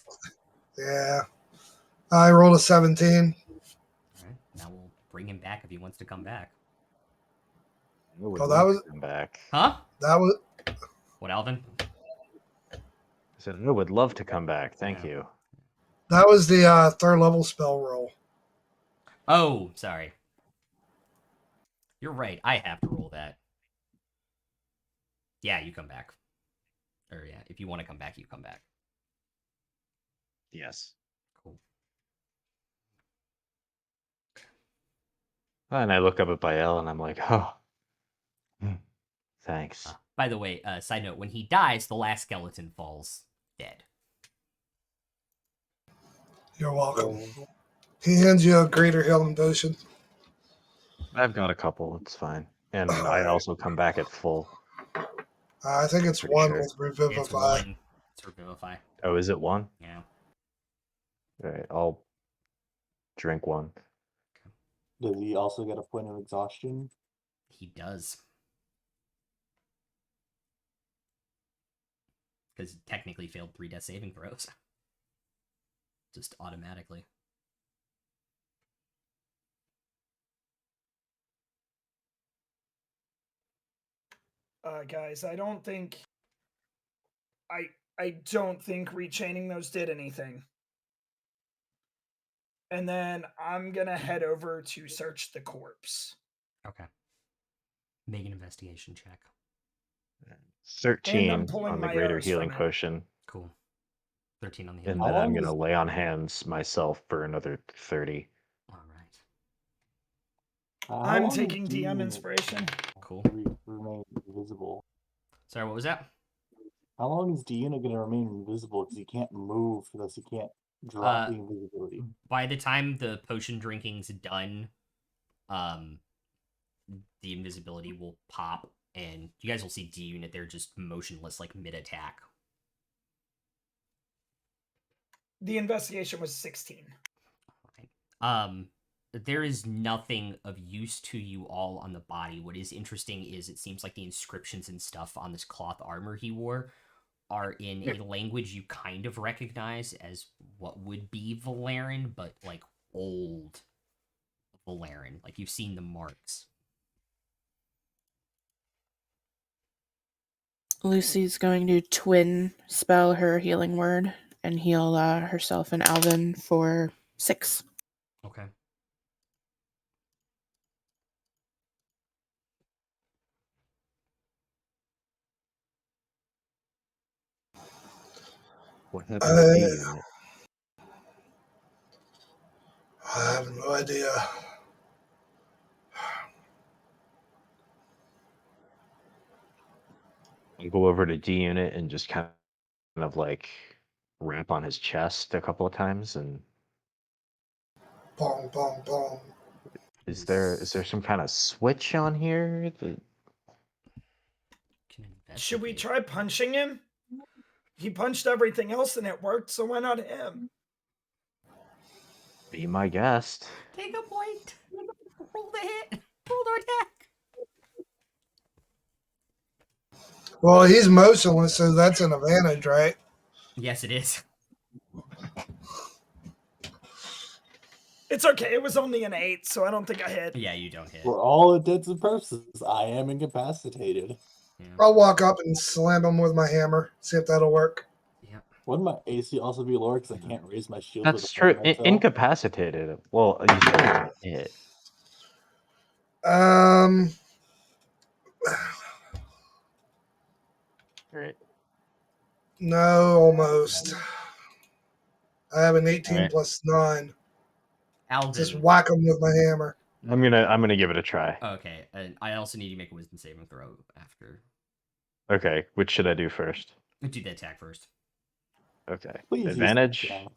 Yeah. I rolled a 17. All right. Now we'll bring him back if he wants to come back. I would Oh, that love was to come back. Huh? that was What, Alvin? I said I would love to come back. Thank Yeah. you. that was the third level spell roll. Oh, sorry. You're right. I have to roll that. Yeah, you come back. Or yeah, if you want to come back, you come back. Yes. Cool. And I look up at Bael and I'm like, oh, thanks. By the way, side note, when he dies, the last skeleton falls dead. You're welcome. He hands you a greater healing potion. I've got a couple. It's fine. And I Alright. also come back at full. I think it's Pretty one sure. with Revivify. It's one. It's Revivify. Oh, is it one? Yeah. All right, I'll drink one. Does he also get a point of exhaustion? He does. Because he technically failed 3 death saving throws. Just automatically. Guys, I don't think rechaining those did anything. And then I'm gonna head over to search the corpse. Okay. Make an investigation check. 13 pulling on the my greater arrows healing from it. potion. Cool. 13 on the And healing. How then I'm long going to is- lay on hands myself for another 30. All right. How I'm long is taking D DM unit inspiration. Cool. Remain invisible. Sorry, what was that? How long is D unit going to remain invisible? Because he can't move, thus he can't drop the invisibility. By the time the potion drinking's done, the invisibility will pop, and you guys will see D unit there just motionless, like mid attack. The investigation was 16. Right. There is nothing of use to you all on the body. What is interesting is it seems like the inscriptions and stuff on this cloth armor he wore are in a language you kind of recognize as what would be Valerian, but like old Valerian. Like you've seen the marks. Lucy's going to twin spell her healing word and heal herself and Alvin for 6. Okay. What happened to D I unit? have no idea. I'll go over to D unit and just kind of like rap on his chest a couple of times. And Bong, bong, bong. is there some kind of switch on here? Should we try punching him? He punched everything else and it worked, so why not him? Be my guest. Take a point. Roll the hit. Roll the attack. Well, he's motionless, so that's an advantage, right? Yes, it is. It's okay. It was only an 8, so I don't think I hit. Yeah, you don't hit. For all intents and purposes, I am incapacitated. Yeah. I'll walk up and slam him with my hammer. See if that'll work. Yeah. Wouldn't my AC also be lower because I can't raise my shield? That's with a true. point myself? Incapacitated. Well, you still gonna hit. Right. No, almost. I have an 18 Alright. plus 9. Alvin. Just whack him with my hammer. I'm gonna give it a try. Okay, and I also need you to make a wisdom saving throw after. Okay, which should I do first? Do the attack first. Okay. Please use Advantage. that.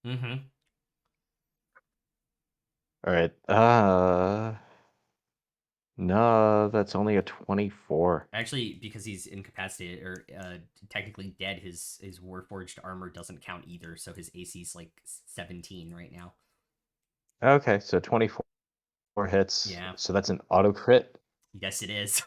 Mm-hmm. All right. No, that's only a 24. Actually, because he's incapacitated or technically dead, his warforged armor doesn't count either. So his AC's like 17 right now. Okay, so 24 hits. Yeah. So that's an auto crit. Yes, it is.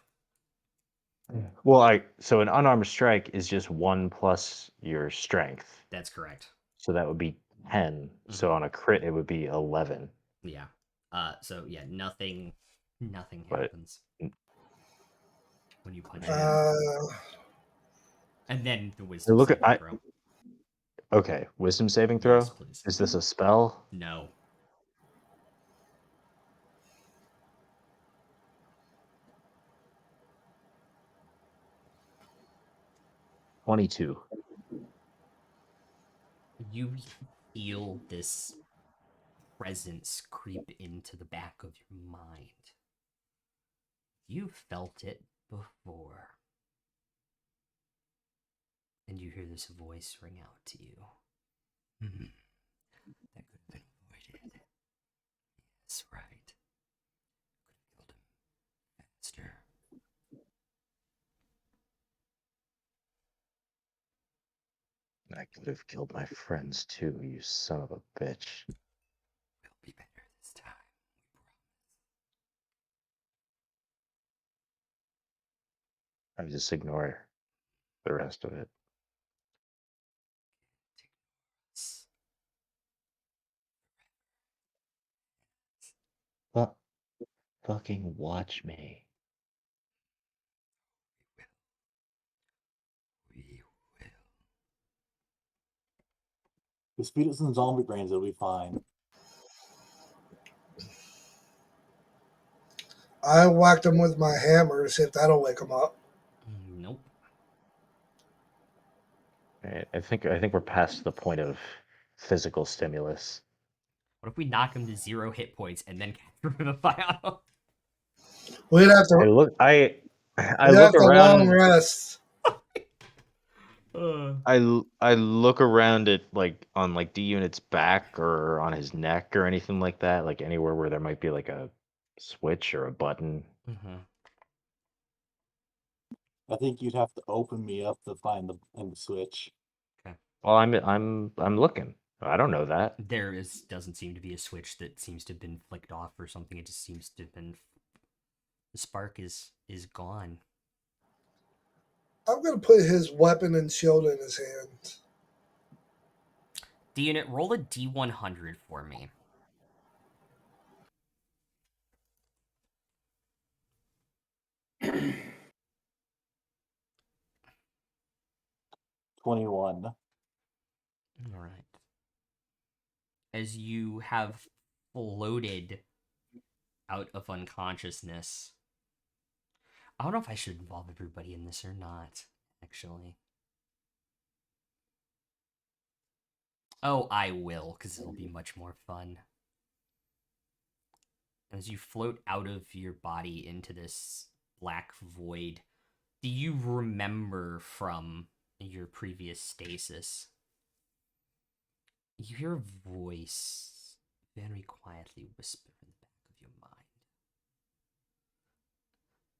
Well, so an unarmed strike is just 1 plus your strength. That's correct. So that would be 10. So Mhm. on a crit, it would be 11. Yeah. So yeah, nothing But happens when you punch him. Uh, And then the I wisdom look saving at throw. okay, wisdom saving throw. Yes, please. Is this a spell? No. 22. You feel this presence creep into the back of your mind. You felt it before. And you hear this voice ring out to you. That could have been avoided. That's right. Could have killed him faster. I could have killed my friends too, you son of a bitch. We'll be better this time. I just ignore the rest of it. But fucking watch me. We will. Just feed it some zombie brains, it'll be fine. I whacked him with my hammer to see if that'll wake him up. Nope. I think we're past the point of physical stimulus. What if we knock him to 0 hit points and then cast Revivify on him? We'd have I to. look I We'd look have to long around rest. I look around at on D Unit's back or on his neck or anything like that, like anywhere where there might be like a switch or a button. Mm-hmm. I think you'd have to open me up to find the switch. Okay. Well, I'm looking. I don't know that. There doesn't seem to be a switch that seems to have been flicked off or something. It just seems to have been. The spark is gone. I'm gonna put his weapon and shield in his hand. D unit, roll a D100 for me. $21. All right. As you have floated out of unconsciousness. I don't know if I should involve everybody in this or not, actually. Oh, I will, because it'll be much more fun. As you float out of your body into this black void, do you remember from your previous stasis? You hear a voice very quietly whisper in the back of your mind.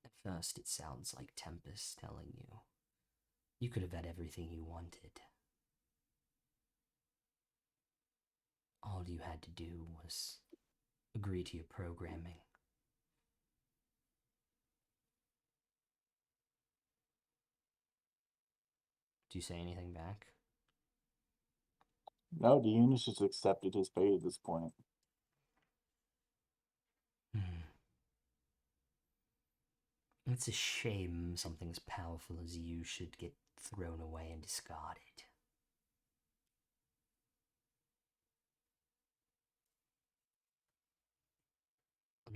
At first, it sounds like Tempest telling you could have had everything you wanted. All you had to do was agree to your programming. Do you say anything back? No, the unit's just accepted his fate at this point. It's a shame something as powerful as you should get thrown away and discarded.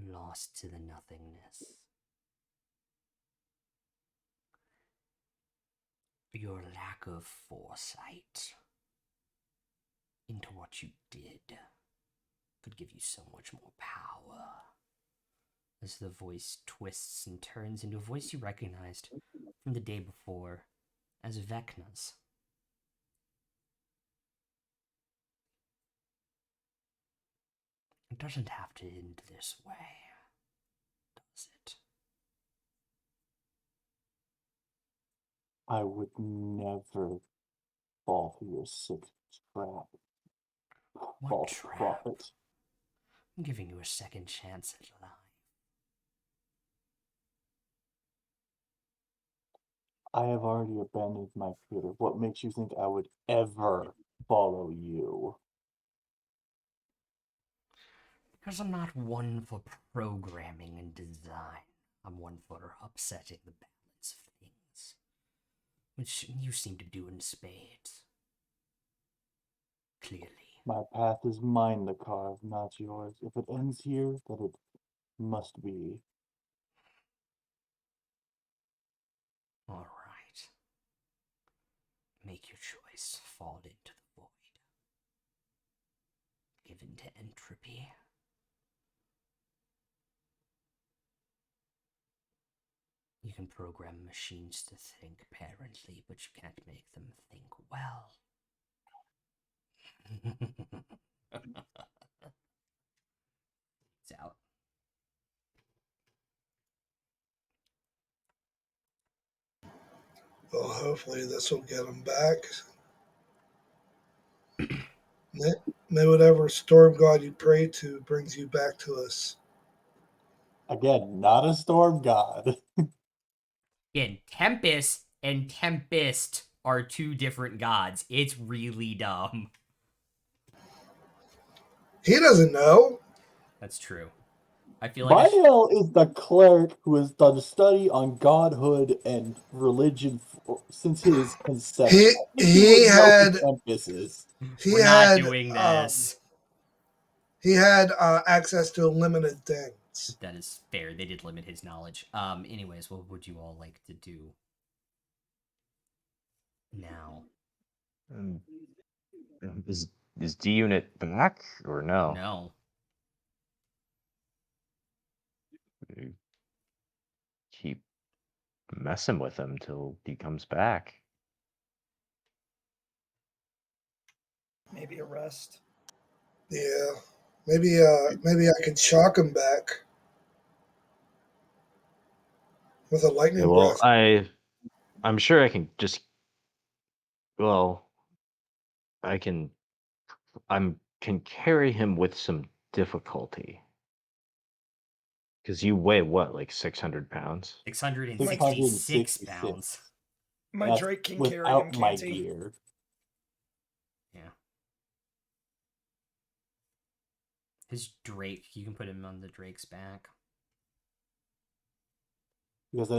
Lost to the nothingness. Your lack of foresight into what you did could give you so much more power. As the voice twists and turns into a voice you recognized from the day before as Vecna's. It doesn't have to end this way, does it? I would never fall for your sick trap. What False trap? prophet. I'm giving you a second chance at life. I have already abandoned my creator. What makes you think I would ever follow you? Because I'm not one for programming and design. I'm one for upsetting the balance of things. Which you seem to do in spades. Clearly. My path is mine to carve, not yours. If it ends here, then it must be. Alright. Make your choice. Fall into the void. Give in to entropy. You can program machines to think apparently, but you can't make them think well. It's out. Well, hopefully this will get him back. May whatever storm god you pray to brings you back to us. Again, not a storm god. Again, Tempest and Tempest are two different gods. It's really dumb. He doesn't know. That's true. I feel like Bynell is the cleric who has done study on godhood and religion since his conception. He I think he would he know had who Tempest is. he we're not had doing this. he had access to limited things. That is fair. They did limit his knowledge. Anyways, what would you all like to do now? Is D Unit back or no? No. Keep messing with him till he comes back. Maybe a rest. Yeah, maybe I could shock him back with a lightning Yeah, well, breath. I'm sure I can just. Well, I can. Can carry him with some difficulty. Because you weigh what, like 600 pounds? 666 666. pounds. My That's Drake can carry without him, my can't he? gear. Yeah. His Drake, you can put him on the Drake's back. Because I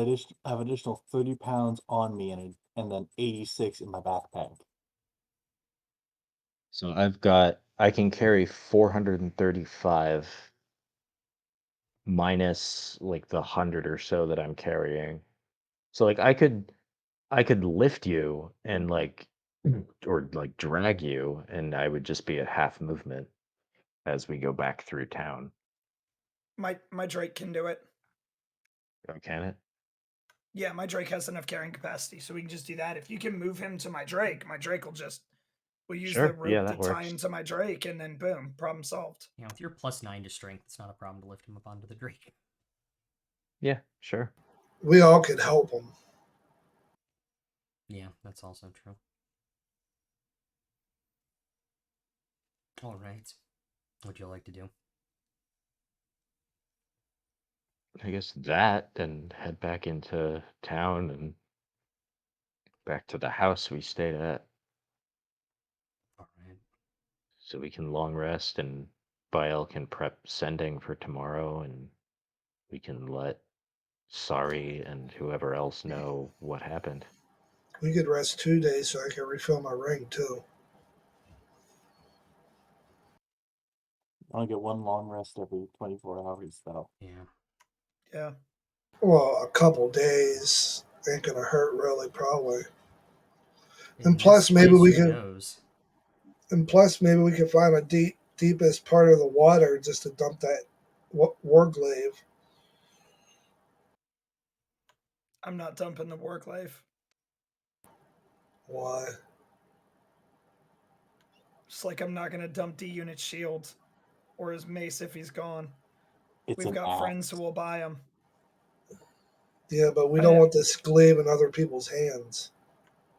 have an additional 30 pounds on me and then 86 in my backpack. So I can carry 435 minus like the 100 or so that I'm carrying. So like I could lift you and like or like drag you and I would just be at half movement as we go back through town. My Drake can do it. Oh, can it? Yeah, my Drake has enough carrying capacity, so we can just do that. If you can move him to my Drake we'll use the Sure. Yeah, rope to that tie works. him to my Drake, and then boom, problem solved. Yeah, with your +9 to strength, it's not a problem to lift him up onto the Drake. Yeah, sure. We all could help him. Yeah, that's also true. All right. What'd you like to do? I guess that, and head back into town and back to the house we stayed at All right. so we can long rest and Bael can prep sending for tomorrow and we can let Sari and whoever else know what happened. We could rest 2 days so I can refill my ring too. I only get one long rest every 24 hours, though. Yeah. Yeah. Well, a couple days ain't gonna hurt really, probably. In And this plus, maybe place, we who can. knows? And plus, maybe we can find a deepest part of the water just to dump that warglaive. I'm not dumping the work life. Why? Just like I'm not gonna dump D Unit's shield or his mace if he's gone. It's We've an got axe. friends who will buy him. Yeah, but we I don't know. want this glaive in other people's hands.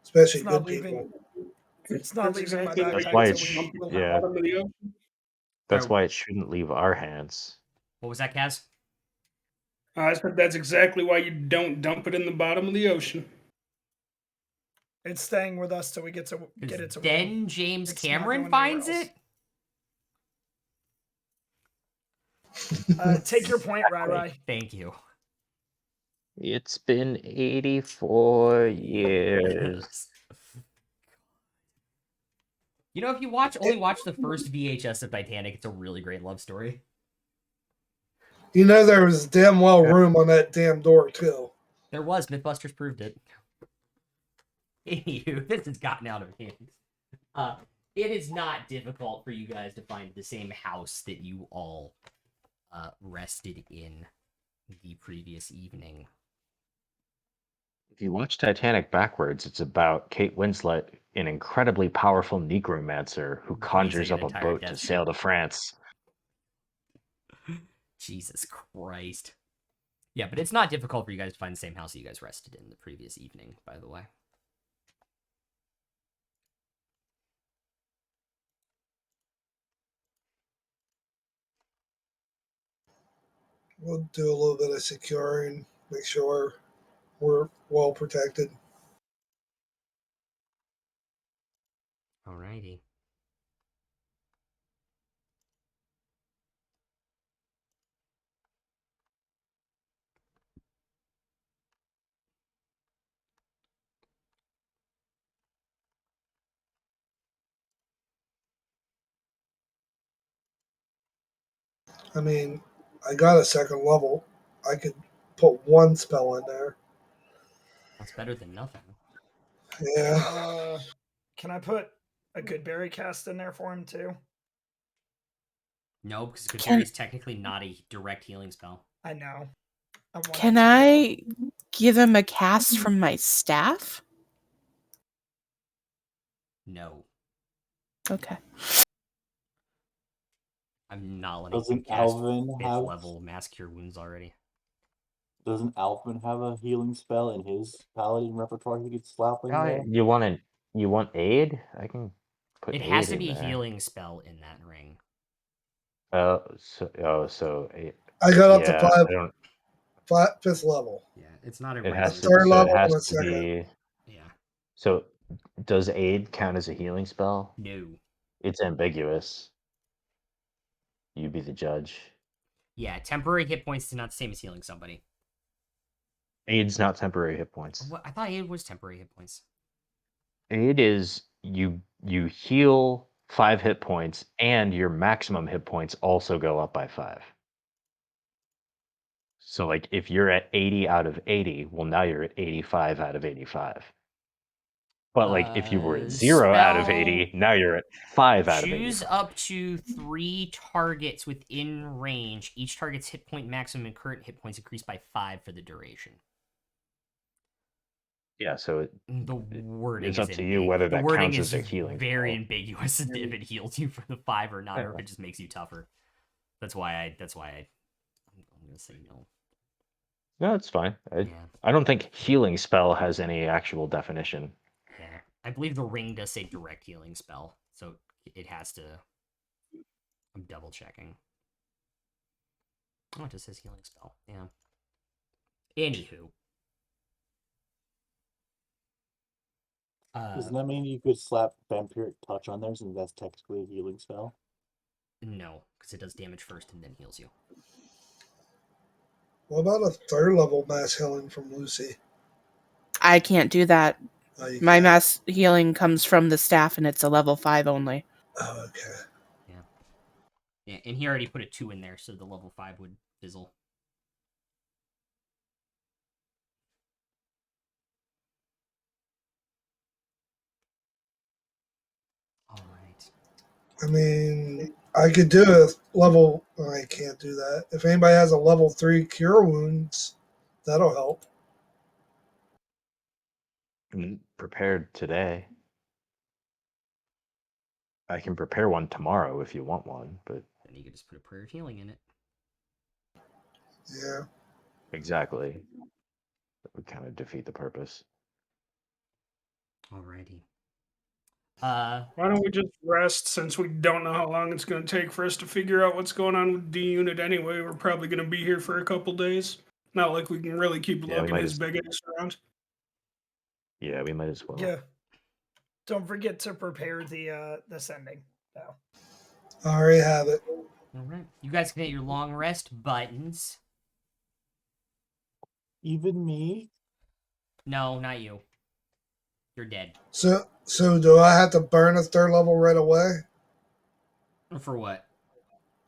especially It's not good leaving. people. It's not That's leaving my exactly why That's backpack why you it until we dump it meet in with the yeah. Hal. bottom of the ocean. That's why it shouldn't leave our hands. What was that, Kaz? I said that's exactly why you don't dump it in the bottom of the ocean. It's staying with us till we get Because it to then Wade. James It's not Cameron going anywhere finds else. it. Take your point, Rai. Thank you. It's been 84 years. You know, if you only watch the first VHS of Titanic, it's a really great love story. You know there was damn well room on that damn door too. There was. Mythbusters proved it. Anywho, this has gotten out of hand. It is not difficult for you guys to find the same house that you all rested in the previous evening. If you watch Titanic backwards, it's about Kate Winslet, an incredibly powerful necromancer who conjures an up a entire boat to desert. sail to France. Jesus Christ. Yeah, but it's not difficult for you guys to find the same house that you guys rested in the previous evening, by the way. We'll do a little bit of securing, make sure we're well protected. Alrighty. I mean, I got a second level. I could put one spell in there. That's better than nothing. Yeah. Can I put a good berry cast in there for him too? No, because Good Berry is technically not a direct healing spell. I know. Can I give him a cast from my staff? No. Okay. I'm not letting you Doesn't cast Alvin 5th have level Mass Cure Wounds already. Doesn't Alvin have a healing spell in his paladin repertoire he could slap in there? You want aid? I can put It aid has to in be a there. healing spell in that ring. I got up yeah, to fifth level. Yeah, it's not a It regular has to. third So it level has and a to second. be. Yeah. So, does aid count as a healing spell? No. It's ambiguous. You be the judge. Yeah, temporary hit points is not the same as healing somebody. Aid's not temporary hit points. What? I thought aid was temporary hit points. Aid is you heal 5 hit points, and your maximum hit points also go up by 5. So, like, if you're at 80 out of 80, well, now you're at 85 out of 85. But, like, if you were at 0 out of 80, now you're at 5 out of 80. Choose up to 3 targets within range. Each target's hit point maximum and current hit points increase by 5 for the duration. Yeah, so the wording it's is up to you whether that counts as a healing very spell. ambiguous if it heals you for the 5 or not, or if it just makes you tougher. That's why I'm gonna say no. No, it's fine. Yeah. I don't think healing spell has any actual definition. Yeah, I believe the ring does say direct healing spell, so it has to. I'm double checking. Oh, it just says healing spell. Yeah. Anywho. Doesn't that mean you could slap Vampiric Touch on there since that's technically a healing spell? No, because it does damage first and then heals you. What about a third level mass healing from Lucy? I can't do that. My can't. mass healing comes from the staff, and it's a level 5 only. Oh, okay. Yeah, and he already put a 2 in there, so the level 5 would fizzle. All right. I mean, I could do a level. I can't do that. If anybody has a level 3 cure wounds, that'll help. I'm prepared today. I can prepare one tomorrow if you want one, but then you could just put a prayer of healing in it. Yeah. Exactly. That would kind of defeat the purpose. Alrighty. Why don't we just rest since we don't know how long it's going to take for us to figure out what's going on with D Unit anyway? We're probably going to be here for a couple days. Not like we can really keep Yeah, we lugging might his as big ass around. yeah, we might as well. Yeah. Don't forget to prepare the sending, though. I already have it. Alright. You guys can hit your long rest buttons. Even me? No, not you. You're dead. So do I have to burn a third level right away? For what?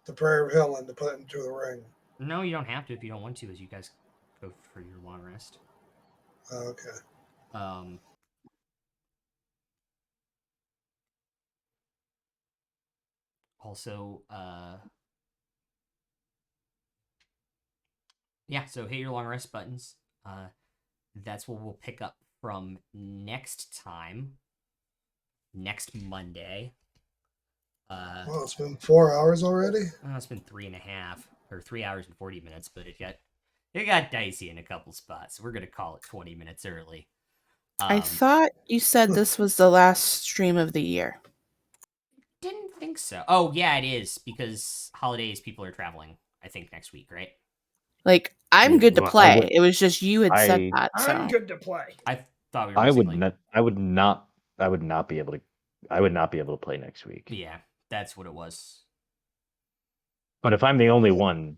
The Prayer of Healing to put into the ring. No, you don't have to if you don't want to, as you guys go for your long rest. Okay. Also, yeah, so hit your long rest buttons. That's what we'll pick up from next time. Next Monday. Well, it's been 4 hours already. It's been 3.5 or 3 hours and 40 minutes, but it got dicey in a couple spots. So we're gonna call it 20 minutes early. I thought you said this was the last stream of the year. Didn't think so. Oh yeah, it is because holidays people are traveling. I think next week, right? Like, I'm good to Well, play. It was just you had said I- that. So I'm good to play. I thought we were. I would missing, not. I would not be able to. I would not be able to play next week. Yeah, that's what it was. But if I'm the only one,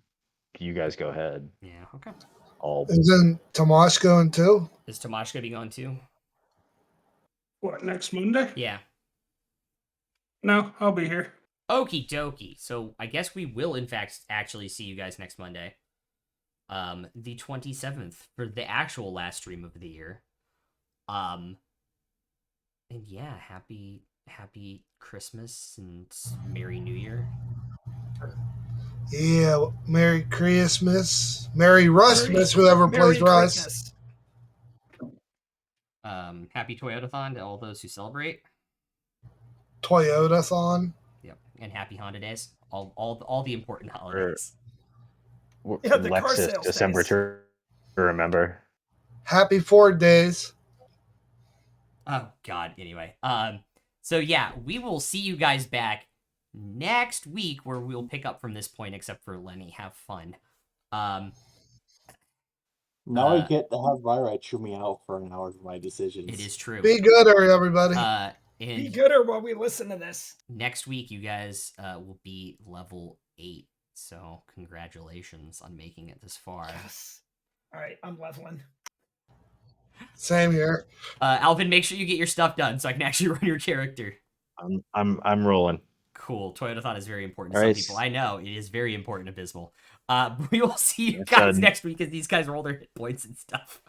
you guys go ahead. Yeah. Okay. Is then Tomash going too? Is Tomash gonna be going too? What, next Monday? Yeah. No, I'll be here. Okie dokie. So I guess we will, in fact, actually see you guys next Monday. The 27th for the actual last stream of the year. And yeah, happy Christmas and Merry New Year. Yeah, Merry Christmas. Merry Rustmas, whoever Merry plays Rust. Christmas. Happy Toyotathon to all those who celebrate. Toyotathon. Yep. And happy Honda Days. All the important holidays. Yeah, the car Lexus sales December days. to remember. Happy Ford days. Oh God. Anyway, so yeah, we will see you guys back next week where we'll pick up from this point. Except for Lenny, have fun. Now I get to have Ryra chew me out for an hour for my decisions. It is true. Be good, everybody. Be And gooder while we listen to this. next week, you guys will be level 8. So congratulations on making it this far. Yes. All right, I'm leveling. Same here. Alvin, make sure you get your stuff done so I can actually run your character. I'm rolling. Cool. Toyotathon is very important to All some right. people. I know it is very important, Abysmal. We will see you Yes, guys sir. next week as these guys roll their hit points and stuff.